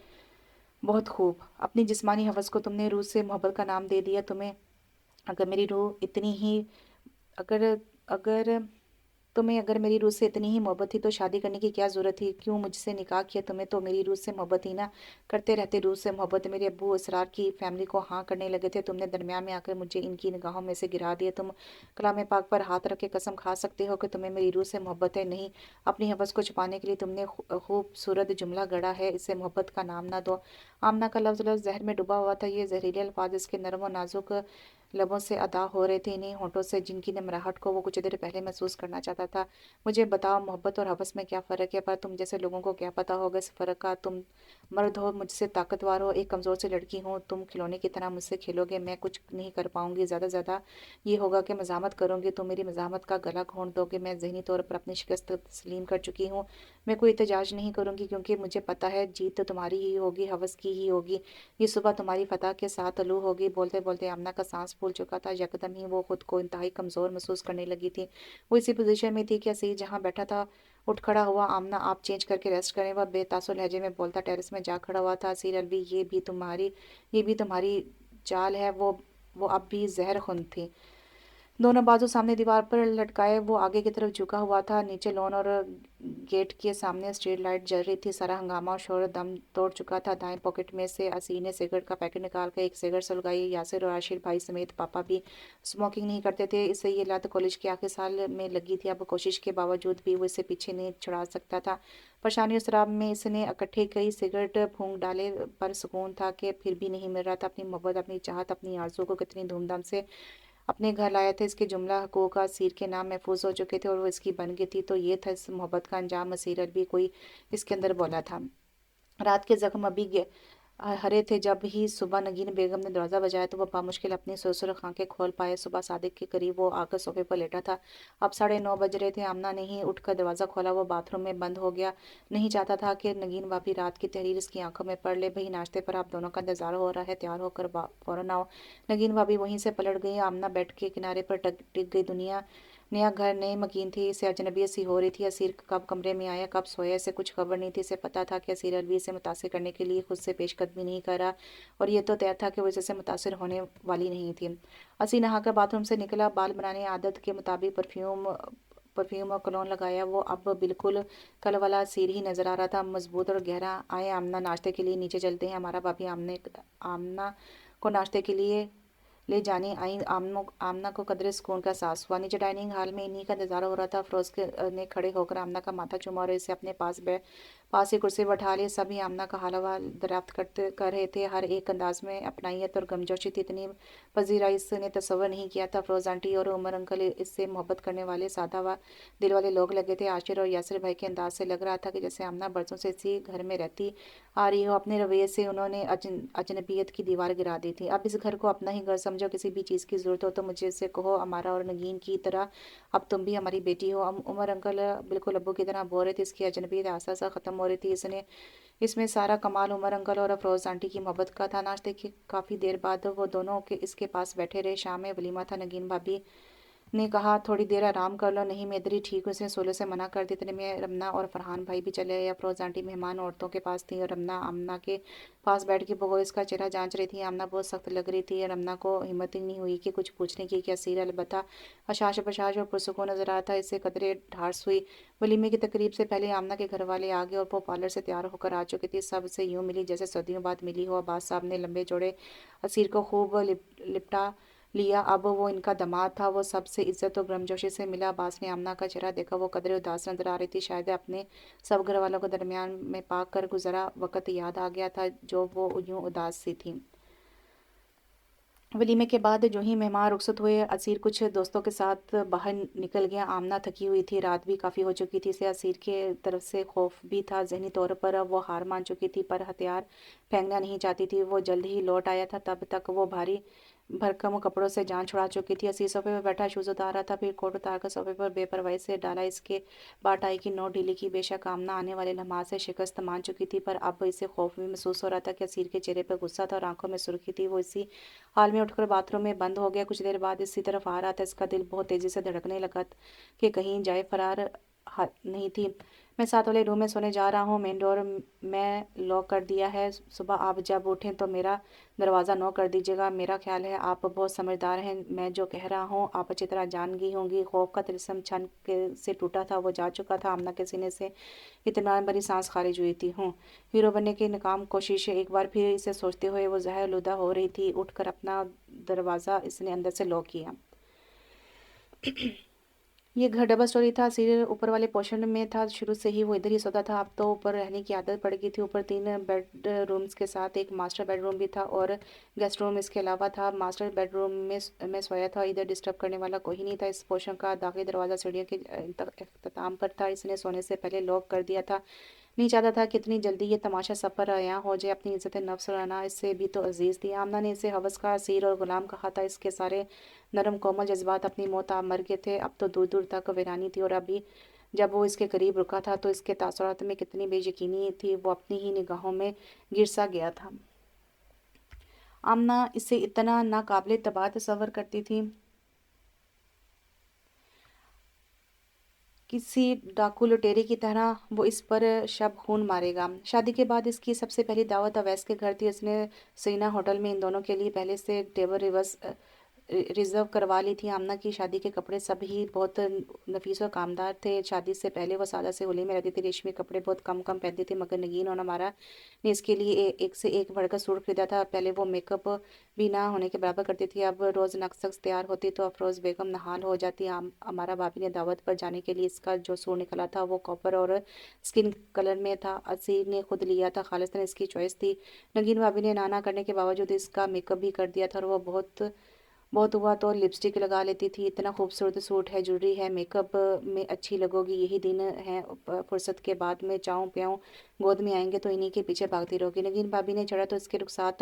बहुत खूब। अपनी जिस्मानी हवस को तुमने रूह से मोहब्बत का नाम दे दिया। अगर मेरी रूह इतनी ही अगर अगर अगर मेरी रूह से इतनी ही मोहब्बत थी तो शादी करने की क्या ज़रूरत थी? क्यों मुझसे निकाह किया? तुम्हें तो मेरी रूह से मोहब्बत ही ना। करते रहते रूह से मोहब्बत। मेरे अब्बू इसरार की फैमिली को हाँ करने लगे थे। तुमने दरमियान में आकर मुझे इनकी निगाहों में से गिरा दिया। तुम कलाम पाक पर हाथ रख के कसम खा सकते हो कि तुम्हें मेरी रूह से मोहब्बत है? नहीं। अपनी हवस को छुपाने के लिए तुमने खूबसूरत जुमला गढ़ा है। इसे मोहब्बत का नाम ना दो। आमना का लफ्ज़ लफ्ज़ जहर में डूबा हुआ था। ये जहरीले अल्फाज इसके नरम और नाजुक लबों से अदा हो रहे थे। इन्हीं होठों से जिनकी निमराहट को वो कुछ देर पहले महसूस करना चाहता था। मुझे बताओ मोहब्बत और हवस में क्या फ़र्क है? पर तुम जैसे लोगों को क्या पता होगा इस फ़र्क का? तुम मर्द हो, मुझसे ताकतवर हो, एक कमज़ोर सी लड़की हूँ। तुम खिलौने की तरह मुझसे खेलोगे। मैं कुछ नहीं कर पाऊंगी। ज़्यादा ज़्यादा ये होगा कि मज़ामत करूंगी। तुम मेरी मज़ामत का गला घोंट दोगे। मैं ज़हनी तौर पर अपनी शिकस्त तस्लीम कर चुकी हूँ। मैं कोई एहतजाज नहीं करूंगी क्योंकि मुझे पता है जीत तो तुम्हारी ही होगी, हवस की ही होगी। ये सुबह तुम्हारी फतह के साथ तलू होगी। बोलते बोलते आमना का सांस फूल चुका था। यकदम ही वो खुद को इंतहाई कमज़ोर महसूस करने लगी थी। वो इसी पोजीशन में थी कि असीर जहाँ बैठा था उठ खड़ा हुआ। आमना आप चेंज करके रेस्ट करें। वह बेतासुर लहजे में बोलता टेरेस में जा खड़ा हुआ था। असीर अलवी ये भी तुम्हारी चाल है। वो अब भी जहर खुन थी। दोनों बाजू सामने दीवार पर लटकाए वो आगे की तरफ झुका हुआ था। नीचे लॉन और गेट के सामने स्ट्रीट लाइट जल रही थी। सारा हंगामा और शोर दम तोड़ चुका था। दाएं पॉकेट में से असीर ने सिगरेट का पैकेट निकाल कर एक सिगरेट सुलगाई। यासिर और आशिर भाई समेत पापा भी स्मोकिंग नहीं करते थे। इससे ये लत कॉलेज के आखिरी साल में लगी थी। अब कोशिश के बावजूद भी वो इसे पीछे नहीं छुड़ा सकता था। परेशानी और शराब में इसने इकट्ठे कई सिगरेट फूंक डाले पर सुकून था कि फिर भी नहीं मिल रहा था। अपनी मोहब्बत, अपनी चाहत, अपनी आरज़ू को कितनी धूमधाम से अपने घर लाया था। इसके जुमला हकूक़ असीर के नाम महफूज हो चुके थे और वो इसकी बन गई थी। तो ये था इस मोहब्बत का अंजाम। असीर अरबी कोई इसके अंदर बोला था। रात के जख्म अभी हरे थे। जब ही सुबह नगीन बेगम ने दरवाज़ा बजाया तो वह बामुश्किल अपनी सुरसुर आंखें खोल पाए। सुबह सादिक के करीब वो आकर सोफे पर लेटा था। अब 9:30 बज रहे थे। आमना ने ही उठकर दरवाज़ा खोला। वो बाथरूम में बंद हो गया। नहीं चाहता था कि नगीन भाभी रात की तहरीर इसकी आंखों में पड़ ले। भाई नाश्ते पर आप दोनों का इंतजार हो रहा है, तैयार होकर फौरन आओ। नगीन भाभी वहीं से पलट गई। आमना बेड के किनारे पर टिक गई। दुनिया नया घर, नई मकीन थी। इसे अजनबियत सी हो रही थी। असीर कब कमरे में आया, कब सोया, इसे कुछ खबर नहीं थी। इसे पता था कि असीर अलवी से मुतासिर करने के लिए खुद से पेशकदमी नहीं कर रहा और ये तो तय था कि वो इससे मुतासिर होने वाली नहीं थी। असीर नहाकर बाथरूम से निकला। बाल बनाने आदत के मुताबिक परफ्यूम और कलोन लगाया। वो अब बिल्कुल कल वाला असीर ही नजर आ रहा था, मजबूत और गहरा। आए आमना, नाश्ते के लिए नीचे चलते हैं। हमारा भाभी आमना को नाश्ते के लिए ले जाने आई। आमना को कदरे सुकून का एहसास हुआ। नीचे डाइनिंग हॉल में इन्हीं का इंतजार हो रहा था। ने खड़े होकर आमना का माथा चूमा और इसे अपने पास ही कुर्सी बैठा लिए। सभी आमना का हाल अहवाल दरियाफ्त कर रहे थे। हर एक अंदाज में अपनाइत और गमजोशी थी। इतनी पजीरा इसने तसव्वुर नहीं किया था। फ़रोज़ आंटी और उमर अंकल इससे मोहब्बत करने वाले सादा व दिल वाले लोग लगे थे। आशिर और यासिर भाई के अंदाज से लग रहा था कि जैसे आमना बरसों से इसी घर में रहती आ रही हो। अपने रवैये से उन्होंने अजनबियत की दीवार गिरा दी थी। अब इस घर को अपना ही घर समझो। किसी भी चीज़ की ज़रूरत हो तो मुझे से कहो। अमारा और नगीन की तरह अब तुम भी हमारी बेटी हो। उमर अंकल बिल्कुल अब्बू की तरह बोल रहे थे। इसकी अजनबियत आस्ता आस्ता ख़त्म हो रही थी। इसमें सारा कमाल उमर अंकल और अफरोज़ आंटी की मोहब्बत का था। नाश्ते की काफ़ी देर बाद वो दोनों के इसके पास बैठे रहे। शाम में वलीमा था। नगीन भाभी نے کہا थोड़ी देर आराम कर लो। नहीं मैं इधर ही ठीक हूँ, उसने सोलो से मना कर दिया। इतने में रमना और फरहान भाई भी चले आए। अफरोज आंटी मेहमान औरतों के पास थी और रमना आमना के पास बैठ के वो इसका चेहरा जांच रही थी। आमना बहुत सख्त लग रही थी। रमना को हिम्मत ही नहीं हुई कि कुछ पूछने की। क्या सीर अलबत्ता हशाश बशाश और पुरसुकून नजर आया था। इससे कदरे ढार्स हुई। वलीमे की तकरीब से पहले आमना के घर वाले आ गए और वो पार्लर से तैयार होकर आ चुकी थी। सब से यूं मिली जैसे सदियों बाद मिली हो। अब्बास साहब ने लंबे जोड़े असीर को खूब लिपटा लिया। अब वो इनका दामाद था। वो सबसे इज्जत और गर्मजोशी से मिला। अब्बास ने आमना का चेहरा देखा। वो कदरे उदास नजर आ रही थी। शायद अपने सब घर वालों को दरमियान में पाक कर गुजरा वक्त याद आ गया था जो वो यूं उदास सी थी। वलीमे के बाद जो ही मेहमान रुखसत हुए, असीर कुछ दोस्तों के साथ बाहर निकल गया। आमना थकी हुई थी, रात भी काफ़ी हो चुकी थी। इसे असीर के तरफ से खौफ भी था। जहनी तौर पर अब वो हार मान चुकी थी, पर हथियार फेंकना नहीं चाहती थी। वो जल्द ही लौट आया था। तब तक वो भारी भरकम कपड़ों से जान छुड़ा चुकी थी। असीर सोफे पर बैठा शूज़ उतार रहा था, फिर कोट उतार कर सोफे पर बेपरवाही से डाला। इसके बाद टाई की नोक ढीली की। बेशक आमना आने वाले लम्हात से शिकस्त मान चुकी थी, पर अब इसे खौफ भी महसूस हो रहा था कि असीर के चेहरे पर गुस्सा था और आंखों में सुर्खी थी। वो इसी हाल में उठकर बाथरूम में बंद हो गया। कुछ देर बाद इसी तरफ आ रहा था। इसका दिल बहुत तेज़ी से धड़कने लगा कि कहीं जाए फरार नहीं थी। मैं साथ वाले रूम में सोने जा रहा हूँ। मेन डोर मैं लॉक कर दिया है। सुबह आप जब उठें तो मेरा दरवाज़ा नॉक कर दीजिएगा। मेरा ख्याल है आप बहुत समझदार हैं। मैं जो कह रहा हूँ आप अच्छी तरह जान गई होंगी। खौफ का तिलिस्म छन के से टूटा था। वो जा चुका था। आमना के सीने से इत्मीनान भरी सांस खारिज हुई थी। हूँ हीरो बनने की नाकाम कोशिश एक बार फिर इसे सोचते हुए वो जहर लुदा हो रही थी। उठकर अपना दरवाज़ा इसने अंदर से लॉक किया। ये घर डबल स्टोरी था। सीरियल ऊपर वाले पोर्शन में था। शुरू से ही वो इधर ही सोता था। अब तो ऊपर रहने की आदत पड़ गई थी। ऊपर 3 बेड रूम्स के साथ एक मास्टर बेडरूम भी था और गेस्ट रूम इसके अलावा था। मास्टर बेडरूम में मैं सोया था। इधर डिस्टर्ब करने वाला कोई नहीं था। इस पोर्शन का दाखिली दरवाज़ा सीढ़ियों के अख्ताम पर था। इसने सोने से पहले लॉक कर दिया था। नहीं चाहता था कि इतनी जल्दी ये तमाशा सफ़र आया हो जाए। अपनी इज़्ज़त नफ्स रहना इससे भी तो अजीज़ थी। आमना ने इसे हवस का असीर और ग़ुलाम कहा था। इसके सारे नरम कोमल जज्बात अपनी मौत आप मर गए थे। अब तो दूर दूर तक वीरानी थी। और अभी जब वो इसके करीब रुका था तो इसके तासुरात में कितनी बेयकीनी थी वो अपनी ही निगाहों में गिर सा गया था। आमना इसे इतना नाकाबिल तबाह तस्वर करती थी। किसी डाकू लुटेरे की तरह वो इस पर शब खून मारेगा। शादी के बाद इसकी सबसे पहली दावत अवैस के घर थी। उसने सीना होटल में इन दोनों के लिए पहले से टेबल रिज़र्व करवा ली थी। आमना की शादी के कपड़े सब ही बहुत नफीस और कामदार थे। शादी से पहले वो सादा से होली में रहती थी। रेशमी कपड़े बहुत कम कम पहनती थी, मगर नगीन और हमारा ने इसके लिए एक से एक बढ़कर सूट खरीदा था। पहले वो मेकअप भी ना होने के बराबर करती थी। अब रोज़ नक्सक्स तैयार होती तो अफरोज़ बेगम नहाल हो जाती। हमारा भाभी ने दावत पर जाने के लिए इसका जो सूट निकला था वो कॉपर और स्किन कलर में था। असीर ने खुद लिया था, खालिस्तान इसकी चॉइस थी। नगीन भाभी ने नाना करने के बावजूद इसका मेकअप भी कर दिया था और वो बहुत बहुत हुआ तो लिपस्टिक लगा लेती थी। इतना खूबसूरत सूट है, ज्वेलरी है, मेकअप में अच्छी लगोगी। यही दिन है फुर्सत के बाद में चाऊँ प्याऊँ गोद में आएंगे तो इन्हीं के पीछे भागती रहोगी। नगीन भाभी ने चढ़ा तो इसके रुखसात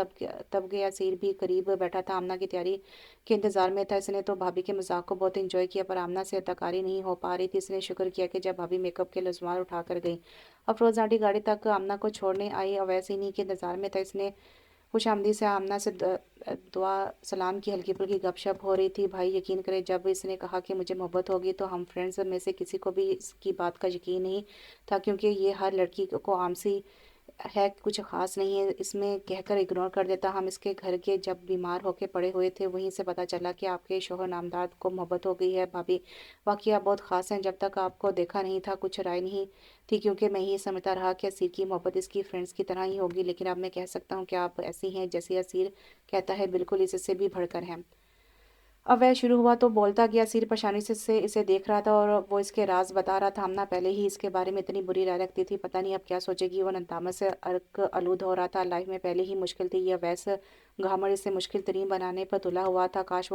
तब गया। सीर भी करीब बैठा था। आमना की तैयारी के इंतजार में था। इसने तो भाभी के मजाक को बहुत इंजॉय किया, पर आमना से अदाकारी नहीं हो पा रही थी। इसने शुक्र किया कि जब भाभी मेकअप के लज़्वार उठा कर गई। अफरोज़ आंटी गाड़ी तक आमना को छोड़ने आई। अवैस इन्हीं के इंतजार में था। इसने खुशामदी से आमना से दुआ सलाम की। हल्की फुल्की गपशप हो रही थी। भाई यकीन करे, जब इसने कहा कि मुझे मोहब्बत होगी तो हम फ्रेंड्स में से किसी को भी इसकी बात का यकीन नहीं था, क्योंकि ये हर लड़की को आमसी है, कुछ ख़ास नहीं है, इसमें कहकर इग्नोर कर देता। हम इसके घर के जब बीमार होके पड़े हुए थे वहीं से पता चला कि आपके शोहर नामदाद को मोहब्बत हो गई है। भाभी वाक़या बहुत ख़ास हैं। जब तक आपको देखा नहीं था कुछ राय नहीं थी, क्योंकि मैं ये समझता रहा कि असीर की मोहब्बत इसकी फ्रेंड्स की तरह ही होगी। लेकिन अब मैं कह सकता हूँ कि आप ऐसी हैं जैसी असीर कहता है, बिल्कुल इससे भी बढ़कर हैं। अब वह शुरू हुआ तो बोलता गया। सिर परेशानी से इसे देख रहा था और वो इसके राज बता रहा था। आमना पहले ही इसके बारे में इतनी बुरी राय रखती थी, पता नहीं अब क्या सोचेगी। वो नदामत से अर्क आलूद हो रहा था। लाइफ में पहले ही मुश्किल थी, यह वैस घामड़ इसे मुश्किल तरीन बनाने पर तुला हुआ था। काश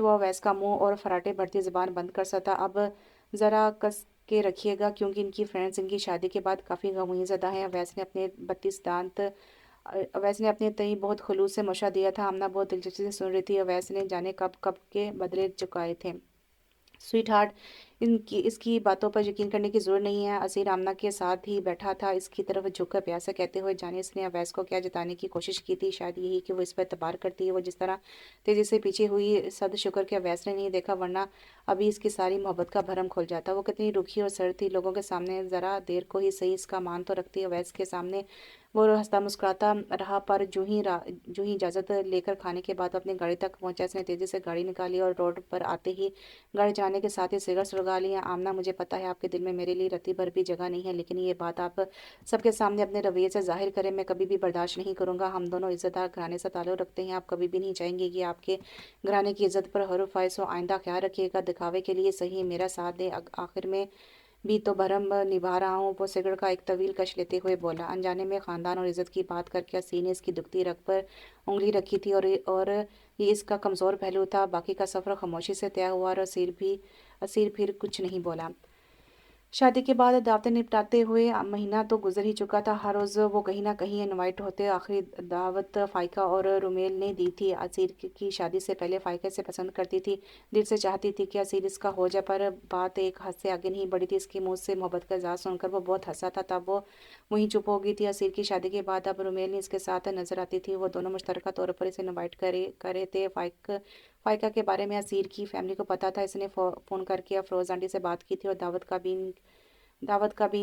वो वैस का मुंह और फराटे भरती ज़बान बंद कर सकता। अब ज़रा कस के रखिएगा, क्योंकि इनकी फ्रेंड्स इनकी शादी के बाद काफ़ी गमगीनज़दा हैं। वैस ने अपने 32 दांत अवैस ने अपने तई बहुत खलूस से मशा दिया था। आमना बहुत दिलचस्पी से सुन रही थी। अवैस ने जाने कब कब के बदले चुकाए थे। स्वीट हार्ट, इसकी बातों पर यकीन करने की ज़रूरत नहीं है। असीर आमना के साथ ही बैठा था, इसकी तरफ झुककर प्यार से कहते हुए, जाने इसने अवैस को क्या जताने की कोशिश की थी। शायद यही कि वो इस पर एतबार करती है। वो जिस तरह तेज़ी से पीछे हुई, सद शुक्र के अवैस ने नहीं देखा, वरना अभी इसकी सारी मोहब्बत का भरम खुल जाता। वो कितनी रुखी और सर्द थी, लोगों के सामने ज़रा देर को ही सही इसका मान तो रखती। अवैस के सामने वो हंसता मुस्कुराता रहा, पर जो ही इजाज़त लेकर खाने के बाद अपनी गाड़ी तक पहुंचा, इसने तेज़ी से गाड़ी निकाली और रोड पर आते ही गाड़ी चलाने के साथ ही सिगरेट सुलगा लिया। आमना, मुझे पता है आपके दिल में मेरे लिए रत्ती भर भी जगह नहीं है, लेकिन ये बात आप सबके सामने अपने रवैये से जाहिर करें, मैं कभी भी बर्दाश्त नहीं करूंगा। हम दोनों इज्जतदार घराने से ताल्लुक़ रखते हैं, आप कभी भी नहीं चाहेंगे कि आपके घराने की इज्जत पर हरू फायस हो। आइंदा ख्याल रखिएगा, दिखावे के लिए सही मेरा साथ दे, आखिर में भी तो भरम निभा रहा हूँ। वो सिगरेट का एक तवील कश लेते हुए बोला। अनजाने में खानदान और इज्जत की बात करके असीर ने इसकी दुखती रग पर उंगली रखी थी, और ये इसका कमज़ोर पहलू था। बाकी का सफ़र खामोशी से तय हुआ, और असीर फिर कुछ नहीं बोला। शादी के बाद दावतें निपटाते हुए महीना तो गुजर ही चुका था। हर रोज़ वो कहीं ना कहीं इनवाइट होते। आखिरी दावत फ़ाइका और रुमेल ने दी थी। असीर की शादी से पहले फ़ाइका से पसंद करती थी, दिल से चाहती थी कि असीर इसका हो जाए, पर बात एक हद से आगे नहीं बढ़ी थी। इसके मुंह से मोहब्बत का इज़हार सुनकर वो बहुत हंसा था, तब वो वहीं चुप हो गई थी। असीर की शादी के बाद अब रुमेल ने इसके साथ नज़र आती थी। वो दोनों मुश्तरका तौर पर इसे इनवाइट करे थे। फ़ाइका के बारे में असीर की फैमिली को पता था। इसने फ़ोन करके अफरोज़ आंटी से बात की थी, और दावत का भी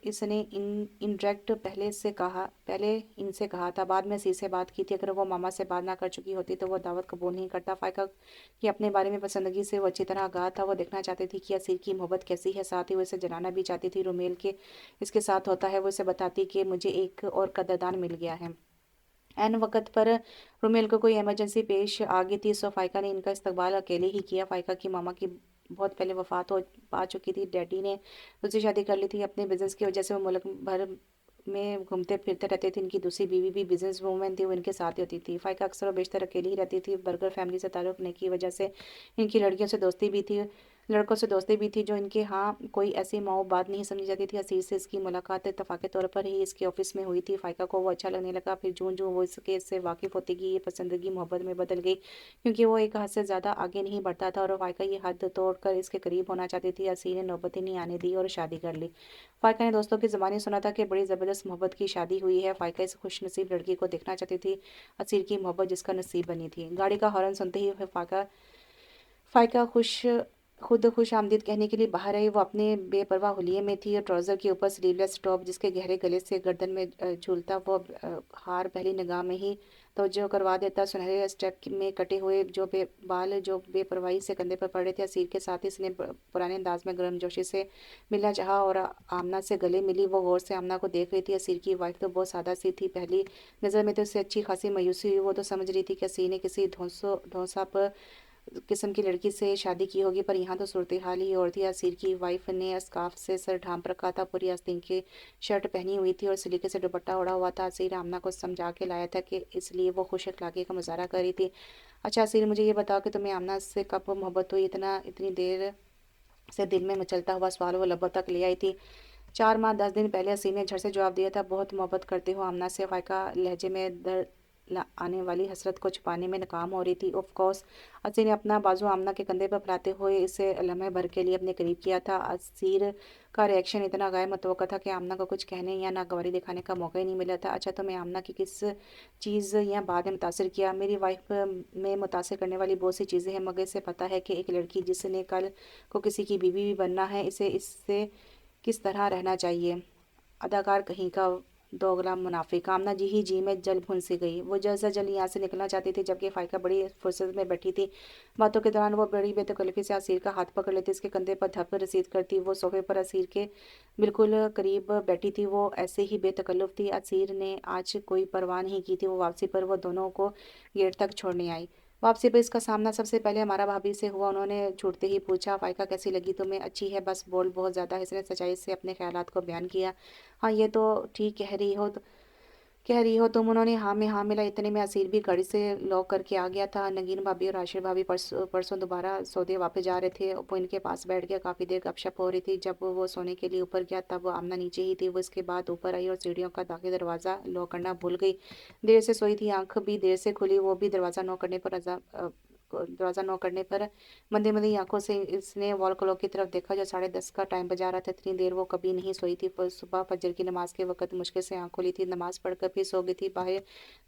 इसने इनडायरेक्ट पहले इनसे कहा था। बाद में असीर से बात की थी। अगर वो मामा से बात ना कर चुकी होती तो वो दावत कबूल नहीं करता। फ़ाइका की अपने बारे में पसंदगी से वो अच्छी तरह आगाह था। वो देखना चाहती थी कि असीर की मोहब्बत कैसी है, साथ ही वो इसे जलाना भी चाहती थी। रुमेल के इसके साथ होता है, वो इसे बताती कि मुझे एक और कदरदान मिल गया है। ऐन वक़्त पर रुमेल को कोई इमरजेंसी पेश आ गई थी, सो फ़ाइका ने इनका इस्तकबाल अकेले ही किया। फ़ाइका की मामा की बहुत पहले वफ़ात हो पा चुकी थी। डैडी ने दूसरी शादी कर ली थी। अपने बिज़नेस की वजह से वो मुल्क भर में घूमते फिरते रहते थे। इनकी दूसरी बीवी भी बिज़नेस वूमन थी, वो इनके साथ ही होती थी। फ़ाइका अक्सर और बेशतर अकेली ही रहती थी। बर्गर फैमिली से ताल्लुक़ होने की वजह से इनकी लड़कों से दोस्ती भी थी, जो इनके यहाँ कोई ऐसी माओ बात नहीं समझी जाती थी। असीर से इसकी मुलाकात इत्तफ़ाक़ी तौर पर ही इसके ऑफिस में हुई थी। फ़ाइका को वो अच्छा लगने लगा। फिर जूं वो इससे वाकिफ़ होती गई, ये पसंदगी मोहब्बत में बदल गई, क्योंकि वो एक हद से ज़्यादा आगे नहीं बढ़ता था, और फ़ाइका ये हद तोड़कर इसके करीब होना चाहती थी। असीर ने नौबत ही नहीं आने दी और शादी कर ली। फ़ाइका ने दोस्तों की ज़बानी सुना था कि बड़ी ज़बरदस्त मोहब्बत की शादी हुई है। फ़ाइका इस खुशनसीब लड़की को देखना चाहती थी, असीर की मोहब्बत जिसका नसीब बनी थी। गाड़ी का हॉर्न सुनते ही फ़ाइका खुद खुश आमदीद कहने के लिए बाहर आई। वो अपने बेपरवाह हुलिये में थी, और ट्राउज़र के ऊपर स्लीवलेस टॉप जिसके गहरे गले से गर्दन में झूलता वो हार पहली निगाह में ही तवज्जो करवा देता। सुनहरे स्टेप में कटे हुए बाल जो बेपरवाही से कंधे पर पड़े थे। असीर के साथ ही इसने पुराने अंदाज में गर्मजोशी से मिलना चाहा, और आमना से गले मिली। वो गौर से आमना को देख रही थी। असीर की वाइफ तो बहुत सादा सी थी। पहली नज़र में तो उससे अच्छी खासी मायूसी हुई। वो तो समझ रही थी कि असीर ने किसी धौंसा पर किस्म की लड़की से शादी की होगी, पर यहाँ तो सूरत हाल ही और थी। असीर की वाइफ ने स्कार्फ से सर ढांप रखा था, पूरी आस्तीन की शर्ट पहनी हुई थी, और सलीके से दुपट्टा ओढ़ा हुआ था। असीर आमना को समझा के लाया था कि इसलिए वो खुश अखलाकी का मुजाहरा कर रही थी। अच्छा असीर, मुझे ये बताओ कि तुम्हें आमना से कब मोहब्बत हुई? इतनी देर से दिल में मचलता हुआ सवाल वो लबों तक ले आई थी। 4 माह 10 दिन पहले। असीर ने झट से जवाब दिया था। बहुत मोहब्बत करते हो आमना से। फ़ाइका लहजे में दर्द आने वाली हसरत को छुपाने में नाकाम हो रही थी। Of course. असीर ने अपना बाजू आमना के कंधे पर फैलाते हुए इसे लम्हे भर के लिए अपने करीब किया था। असीर का रिएक्शन इतना गायब मुतवक्का था कि आमना को कुछ कहने या नागवारी दिखाने का मौका ही नहीं मिला था। अच्छा, तुम्हें आमना की किस चीज़ या बात ने मुतासिर किया? मेरी वाइफ में मुतासिर करने वाली बहुत सी चीज़ें हैं, मगर इसे पता है कि एक लड़की जिसने कल को किसी की बीवी भी बनना है, इसे इससे किस तरह रहना चाहिए। अदाकार कहीं का, दोगला मुनाफिक। आमना जी में जल भुन सी गई। वो जल्द से जल्द यहाँ से निकलना चाहती थी, जबकि फ़ाइका बड़ी फुर्सत में बैठी थी। बातों के दौरान वो बड़ी बेतकल्लुफ़ी से असीर का हाथ पकड़ लेती, इसके कंधे पर धप रसीद करती। वो सोफे पर असीर के बिल्कुल करीब बैठी थी। वो ऐसे ही बेतकल्लुफ़ थी। असीर ने आज कोई परवाह नहीं की थी। वो वापसी पर वो दोनों को गेट तक छोड़ने आई। वापसी पर इसका सामना सबसे पहले हमारा भाभी से हुआ। उन्होंने छूटते ही पूछा, फ़ाइका कैसी लगी तुम्हें? अच्छी है, बस बोल बहुत ज़्यादा है। इसने सच्चाई से अपने ख्यालात को बयान किया। हाँ, ये तो ठीक कह रही हो तुम। उन्होंने हाँ में हाँ मिला। इतने में असीर भी गाड़ी से लॉक करके आ गया था। नगीन भाभी और आशिर भाभी परसों दोबारा सौदे वापस जा रहे थे। वो इनके पास बैठ गया। काफ़ी देर गपशप हो रही थी। जब वो सोने के लिए ऊपर गया, तब वो आमना नीचे ही थी। वो इसके बाद ऊपर आई और सीढ़ियों का दाखिली दरवाज़ा लॉक करना भूल गई। देर से सोई थी, आंख भी देर से खुली। वो भी दरवाज़ा नॉक करने पर दरवाज़ा नॉक करने पर मंदी मंदी आंखों से इसने वॉल क्लॉक की तरफ देखा जो 10:30 का टाइम बजा रहा था। इतनी देर वो कभी नहीं सोई थी। सुबह फजर की नमाज के वक्त मुश्किल से आंख खोली थी, नमाज पढ़कर फिर सो गई थी। बाहर